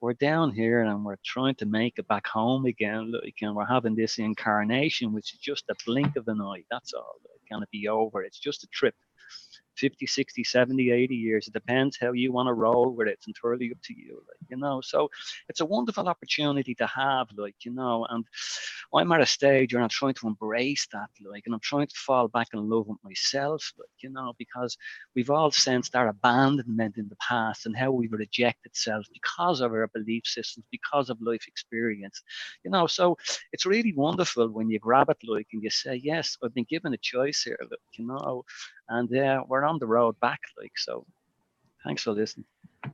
we're down here and we're trying to make it back home again, like, and we're having this incarnation, which is just a blink of an eye. That's all. Like, can it be over? It's just a trip. 50, 60, 70, 80 years. It depends how you want to roll with it. It's entirely up to you, like, so it's a wonderful opportunity to have, like, and I'm at a stage where I'm trying to embrace that, like, and I'm trying to fall back in love with myself, like, because we've all sensed our abandonment in the past and how we've rejected self because of our belief systems, because of life experience, so it's really wonderful when you grab it, like, and you say, yes, I've been given a choice here, like, and we're on the road back, like, so thanks for listening.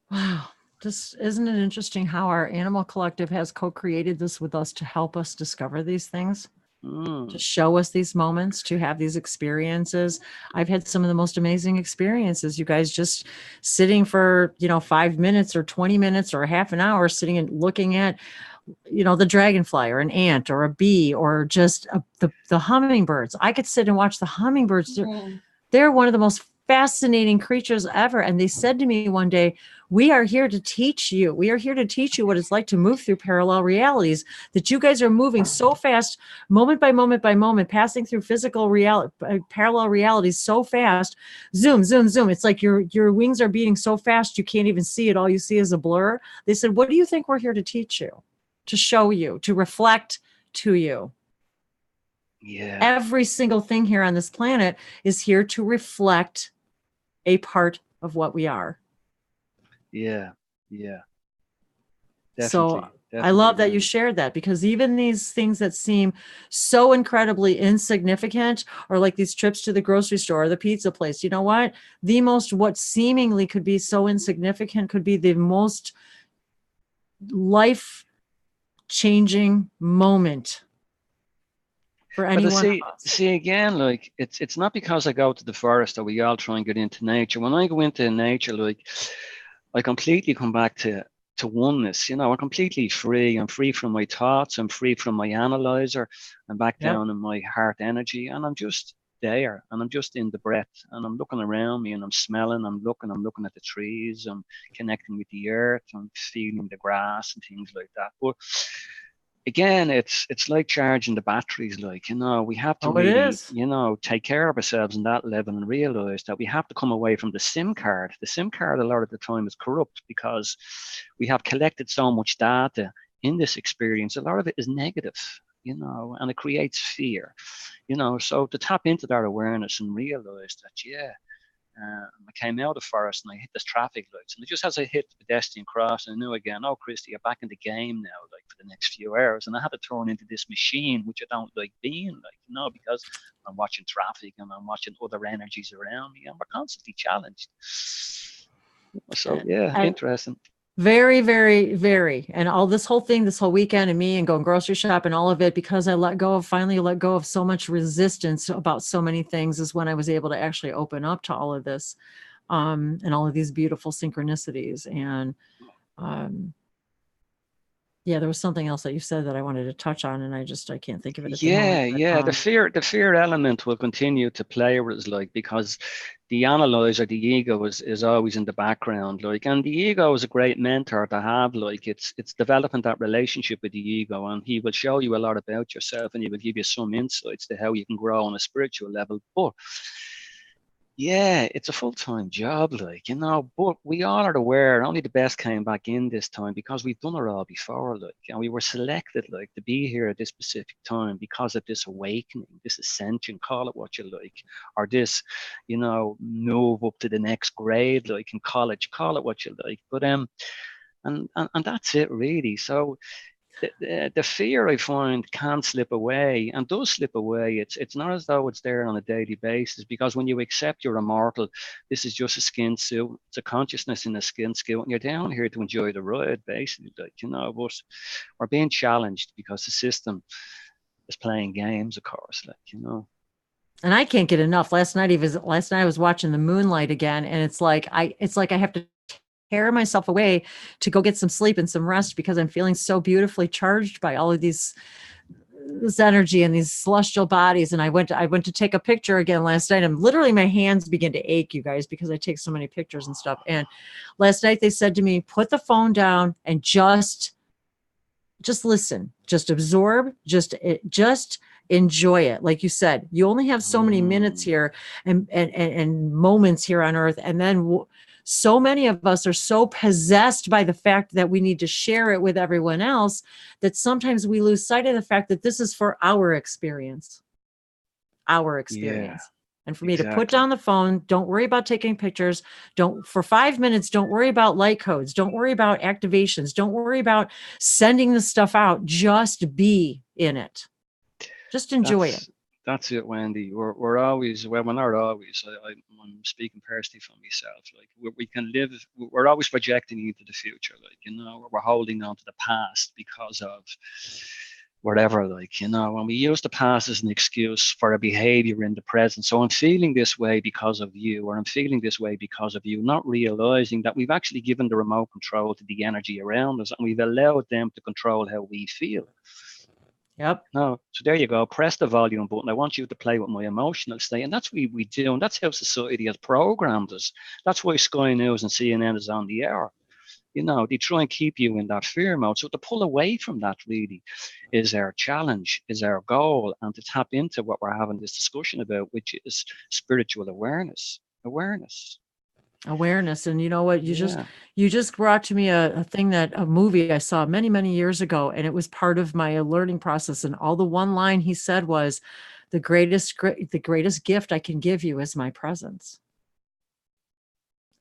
Wow. This isn't it interesting how our animal collective has co-created this with us to help us discover these things, to show us these moments, to have these experiences. I've had some of the most amazing experiences. You guys just sitting for, 5 minutes or 20 minutes or a half an hour sitting and looking at, the dragonfly or an ant or a bee or just the hummingbirds. I could sit and watch the hummingbirds. They're one of the most fascinating creatures ever. And they said to me one day, we are here to teach you. We are here to teach you what it's like to move through parallel realities, that you guys are moving so fast, moment by moment by moment, passing through physical reality, parallel realities so fast. Zoom, zoom, zoom. It's like your wings are beating so fast, you can't even see it. All you see is a blur. They said, what do you think we're here to teach you, to show you, to reflect to you? Yeah. Every single thing here on this planet is here to reflect a part of what we are. Yeah. Definitely, so I love that you shared that, because even these things that seem so incredibly insignificant, or like these trips to the grocery store or the pizza place, what seemingly could be so insignificant could be the most life-changing moment for anyone. See again, like, it's not because I go to the forest that we all try and get into nature. When I go into nature, like, I completely come back to oneness. I'm completely free. I'm free from my thoughts. I'm free from my analyzer. I'm back down in my heart energy, and I'm just there, and I'm just in the breath, and I'm looking around me, and I'm smelling. I'm looking at the trees. I'm connecting with the earth. I'm feeling the grass and things like that. But again, it's like charging the batteries, like, we have to really, take care of ourselves in that level and realize that we have to come away from the SIM card. The SIM card a lot of the time is corrupt because we have collected so much data in this experience. A lot of it is negative, and it creates fear, so to tap into that awareness and realize that, I came out of the forest and I hit this traffic lights, and just as I hit the pedestrian cross, I knew again, oh, Christy, you're back in the game now, like, for the next few hours. And I had to turn into this machine, which I don't like being, like, because I'm watching traffic and I'm watching other energies around me, and we're constantly challenged. So interesting. Very, very, very. And all this whole thing, this whole weekend and me and going grocery shop and all of it, because I finally let go of so much resistance about so many things, is when I was able to actually open up to all of this, and all of these beautiful synchronicities. And yeah, there was something else that you said that I wanted to touch on, and I can't think of it at the moment. Yeah. The fear element will continue to play with us, like, because the analyzer, the ego is always in the background, like, and the ego is a great mentor to have. Like, it's developing that relationship with the ego, and he will show you a lot about yourself, and he will give you some insights to how you can grow on a spiritual level. But yeah, it's a full-time job, like, but we all are aware only the best came back in this time, because we've done it all before, like, and we were selected, like, to be here at this specific time because of this awakening, this ascension, call it what you like, or this, move up to the next grade, like in college, call it what you like. But and that's it, really. So the fear, I find, can slip away, and does slip away. It's not as though it's there on a daily basis, because when you accept you're immortal, this is just a skin suit. It's a consciousness in a skin suit, and you're down here to enjoy the ride, basically. Like, but we're being challenged because the system is playing games, of course. Like, And I can't get enough. Last night I was watching the moonlight again, and it's like I have to tear myself away to go get some sleep and some rest, because I'm feeling so beautifully charged by all of this energy and these celestial bodies. And I went to take a picture again last night, and literally my hands begin to ache, you guys, because I take so many pictures and stuff. And last night they said to me, put the phone down and just listen, just absorb, just enjoy it. Like you said, you only have so many minutes here and moments here on earth. And then so many of us are so possessed by the fact that we need to share it with everyone else, that sometimes we lose sight of the fact that this is for our experience. Yeah, And for me to put down the phone, don't worry about taking pictures. For 5 minutes, don't worry about light codes. Don't worry about activations. Don't worry about sending the stuff out. Just be in it. Just enjoy it. That's it, Wendy. We're always, well, we're not always, I'm speaking personally for myself, like, we can live, we're always projecting into the future, like, we're holding on to the past because of whatever, like, when we use the past as an excuse for a behavior in the present. So I'm feeling this way because of you, or I'm feeling this way because of you, not realizing that we've actually given the remote control to the energy around us, and we've allowed them to control how we feel. Yep. No, so there you go. Press the volume button. I want you to play with my emotional state, and that's what we do, and that's how society has programmed us. That's why Sky News and CNN is on the air. They try and keep you in that fear mode. So to pull away from that really is our challenge, is our goal, and to tap into what we're having this discussion about, which is spiritual awareness. And you know what, you just brought to me a movie I saw many, many years ago, and it was part of my learning process. And all the one line he said was, the greatest gift I can give you is my presence.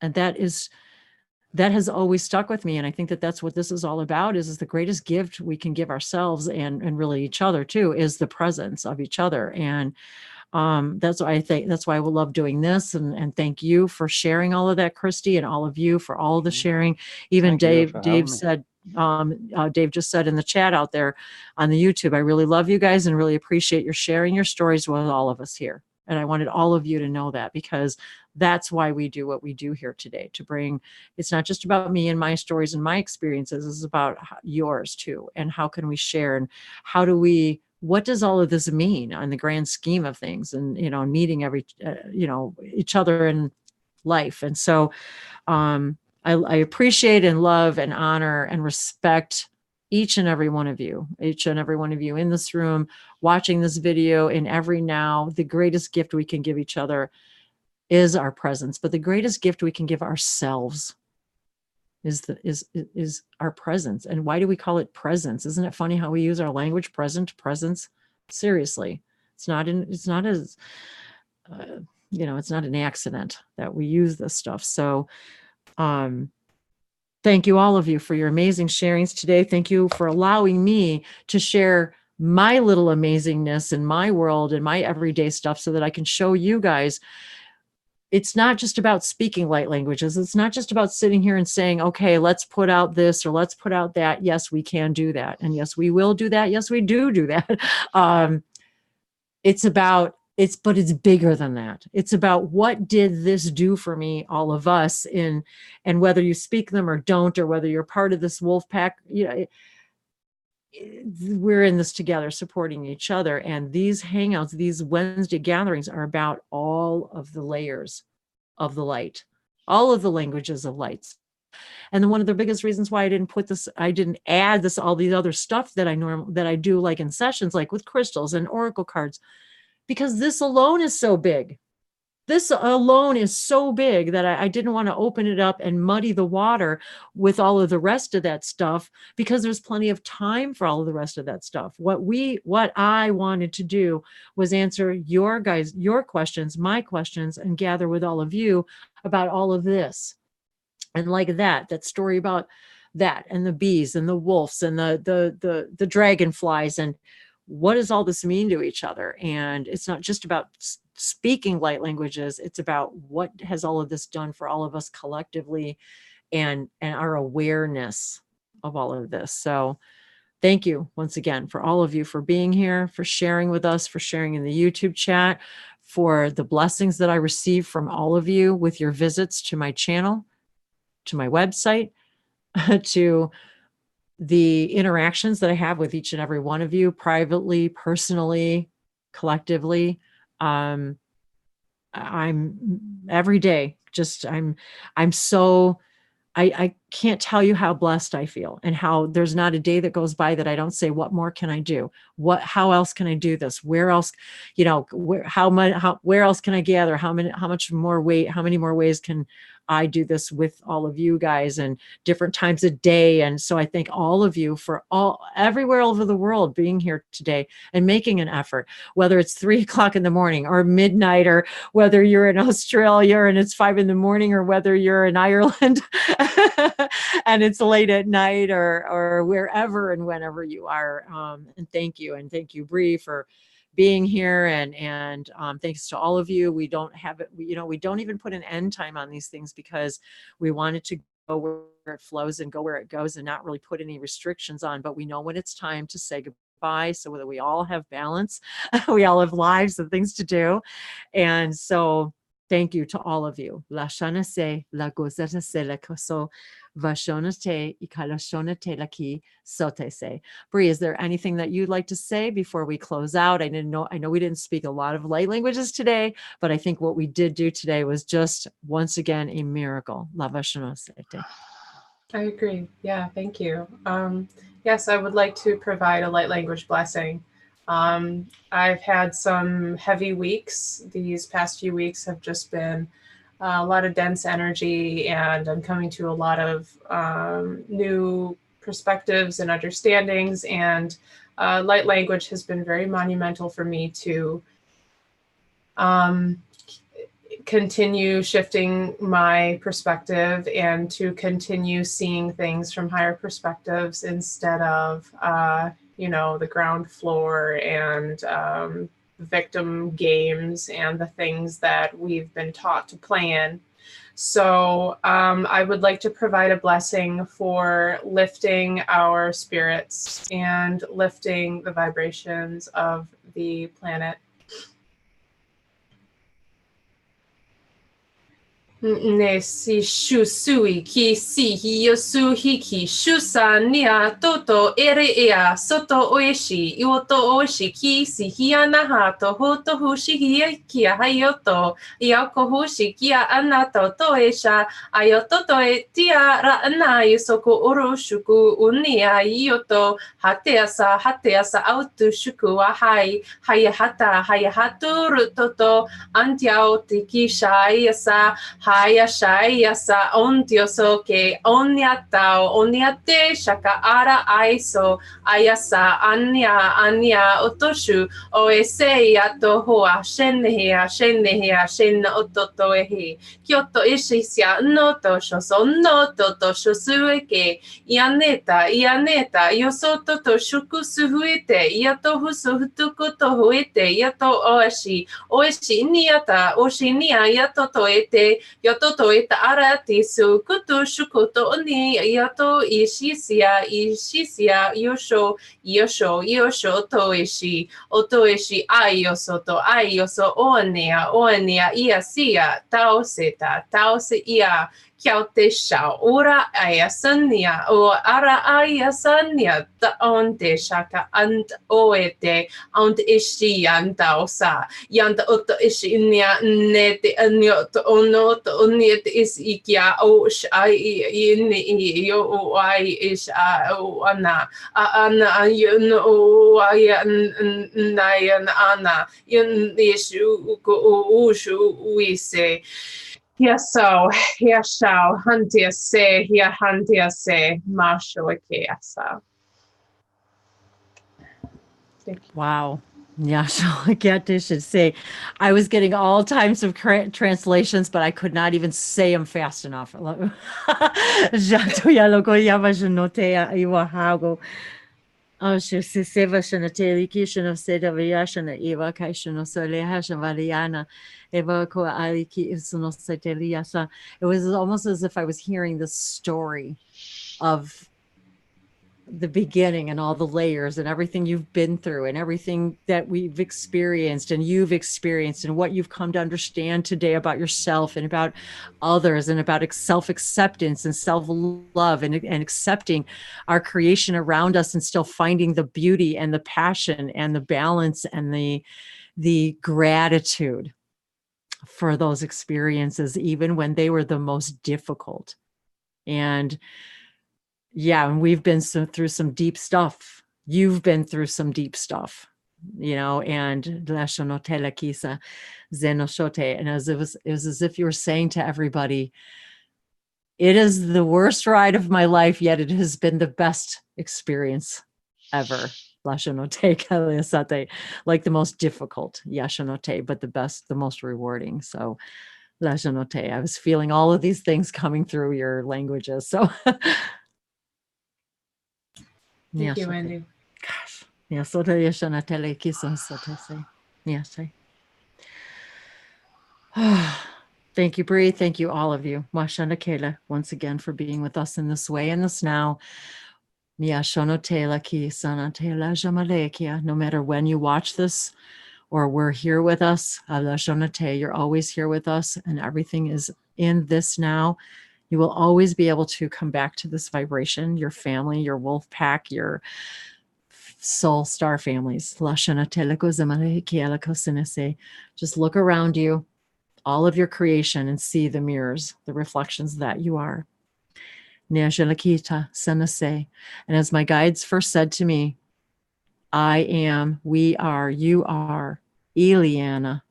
And that has always stuck with me. And I think that that's what this is all about, is the greatest gift we can give ourselves, and really each other too, is the presence of each other. And that's why I will love doing this. And thank you for sharing all of that, Christy, and all of you for all of the sharing. Even Dave said, Dave just said in the chat out there on the YouTube, I really love you guys and really appreciate your sharing your stories with all of us here. And I wanted all of you to know that, because that's why we do what we do here today, to bring, it's not just about me and my stories and my experiences, it's about yours too. And how can we share, and what does all of this mean on the grand scheme of things, and, meeting each other in life. And so I appreciate and love and honor and respect each and every one of you in this room, watching this video, in every now. The greatest gift we can give each other is our presence, but the greatest gift we can give ourselves is our presence. And why do we call it presence? Isn't it funny how we use our language? Presence. Seriously, it's not an accident that we use this stuff. So, thank you, all of you, for your amazing sharings today. Thank you for allowing me to share my little amazingness in my world and my everyday stuff, so that I can show you guys it's not just about speaking light languages. It's not just about sitting here and saying, okay, let's put out this or let's put out that. Yes, we can do that. And yes, we will do that. Yes, we do that. But it's bigger than that. It's about what did this do for me, all of us, and whether you speak them or don't, or whether you're part of this wolf pack, we're in this together, supporting each other. And these hangouts, these Wednesday gatherings are about all of the layers of the light, all of the languages of lights. And then one of the biggest reasons why I didn't add all these other stuff that I do, like in sessions, like with crystals and oracle cards, because this alone is so big. This alone is so big that I didn't want to open it up and muddy the water with all of the rest of that stuff, because there's plenty of time for all of the rest of that stuff. What I wanted to do was answer your questions, my questions, and gather with all of you about all of this. And like that story about that, and the bees and the wolves and the dragonflies, and what does all this mean to each other? And it's not just about speaking light languages. It's about what has all of this done for all of us collectively, and our awareness of all of this. So thank you once again for all of you for being here, for sharing with us, for sharing in the YouTube chat, for the blessings that I receive from all of you with your visits to my channel, to my website, to the interactions that I have with each and every one of you, privately, personally, collectively. I'm every day, I can't tell you how blessed I feel, and how there's not a day that goes by that I don't say, what more can I do? How else can I do this? Where else, where else can I gather? How many more ways can I do this with all of you guys, and different times a day? And so I thank all of you for everywhere over the world being here today and making an effort, whether it's 3 o'clock in the morning or midnight, or whether you're in Australia and it's 5 in the morning, or whether you're in Ireland and it's late at night, or wherever and whenever you are. And thank you, Bree, for being here, and thanks to all of you. We don't even put an end time on these things, because we want it to go where it flows and go where it goes, and not really put any restrictions on. But we know when it's time to say goodbye, so that we all have balance. We all have lives and things to do. And so thank you to all of you. La shana se, la gozata se, la koso, vashona te, ikalashona te la ki, sote se. Bree, is there anything that you'd like to say before we close out? I know we didn't speak a lot of light languages today, but I think what we did do today was just, once again, a miracle. La vashona se te. I agree. Yeah, thank you. Yes, I would like to provide a light language blessing. I've had some heavy weeks. These past few weeks have just been a lot of dense energy, and I'm coming to a lot of new perspectives and understandings, and light language has been very monumental for me to continue shifting my perspective, and to continue seeing things from higher perspectives, instead of the ground floor and victim games and the things that we've been taught to play in. So I would like to provide a blessing for lifting our spirits and lifting the vibrations of the planet. Ne si shu sui ki si hiyosu hiki shusa nia toto ere ea soto oishi ioto oishi ki si hiana hato hoto hushi hia kia hayoto iako hushi kia anato toesha ayoto toe tia ra ana yusoko oro shuku unia ioto hateasa autu shuku ahai haya hatu rutoto antiao tiki shai asa haya shaya sa ondioso ke onyatao onyate shaka ara aiso ayasa anya otoshu o ese yato hoa shenhea shen ototo ehi kyoto ishisia noto shoso noto to shosueke ianeta yosoto to shuku suhuite yato husu hutuku to huite yato oeshi niata oshinia yato toete yato toeta arati su kutu shukuto oni yato ishisia yosho otoeshi ayoso onea iasia taose ia kiaute shao ora ayasania o ara ayasania ta onte shaka ant oete ant ishi antausa yanta otto ishi nia nete anyo to ono to oniet is ikia o shai in yo o ai is o ana yun o ai nayan ana yun isu ko ushu uise. Yaso, yashao, hantiase, hantiase, mashoakeasa. Wow. Yeah, so I get to should say, I was getting all types of translations, but I could not even say them fast enough. Oh, she seva shana teliki shana seda viashana eva kaishana soleha shavaliana eva ko aliki isuno seteliasa. It was almost as if I was hearing the story of the beginning and all the layers and everything you've been through and everything that we've experienced and you've experienced and what you've come to understand today about yourself and about others and about self-acceptance and self-love and accepting our creation around us and still finding the beauty and the passion and the balance and the gratitude for those experiences, even when they were the most difficult. And yeah, and we've been through some deep stuff. You've been through some deep stuff, you know, and and as it was as if you were saying to everybody, it is the worst ride of my life, yet it has been the best experience ever. Like the most difficult, but the best, the most rewarding. So I was feeling all of these things coming through your languages. So Thank you, Wendy. Gosh. Yeah, so yes, thank you, Bree. Thank you, all of you. Mashana Kela, once again, for being with us in this way, in this now. No matter when you watch this or we're here with us, you're always here with us, and everything is in this now. You will always be able to come back to this vibration, your family, your wolf pack, your soul star families. Just look around you, all of your creation, and see the mirrors, the reflections that you are. And as my guides first said to me, I am, we are, you are, Eliana,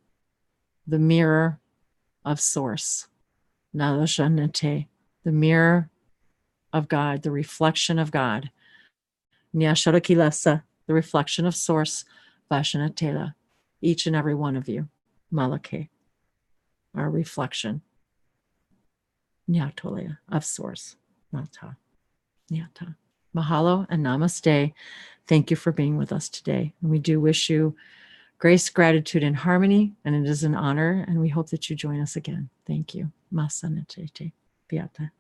the mirror of Source. The mirror of God, the reflection of God. The reflection of Source. Vashanatela, each and every one of you. Malake, our reflection. Nyatolea, of Source. Mata. Nyata. Mahalo and namaste. Thank you for being with us today. And we do wish you grace, gratitude, and harmony. And it is an honor. And we hope that you join us again. Thank you. Masanatete. Piata.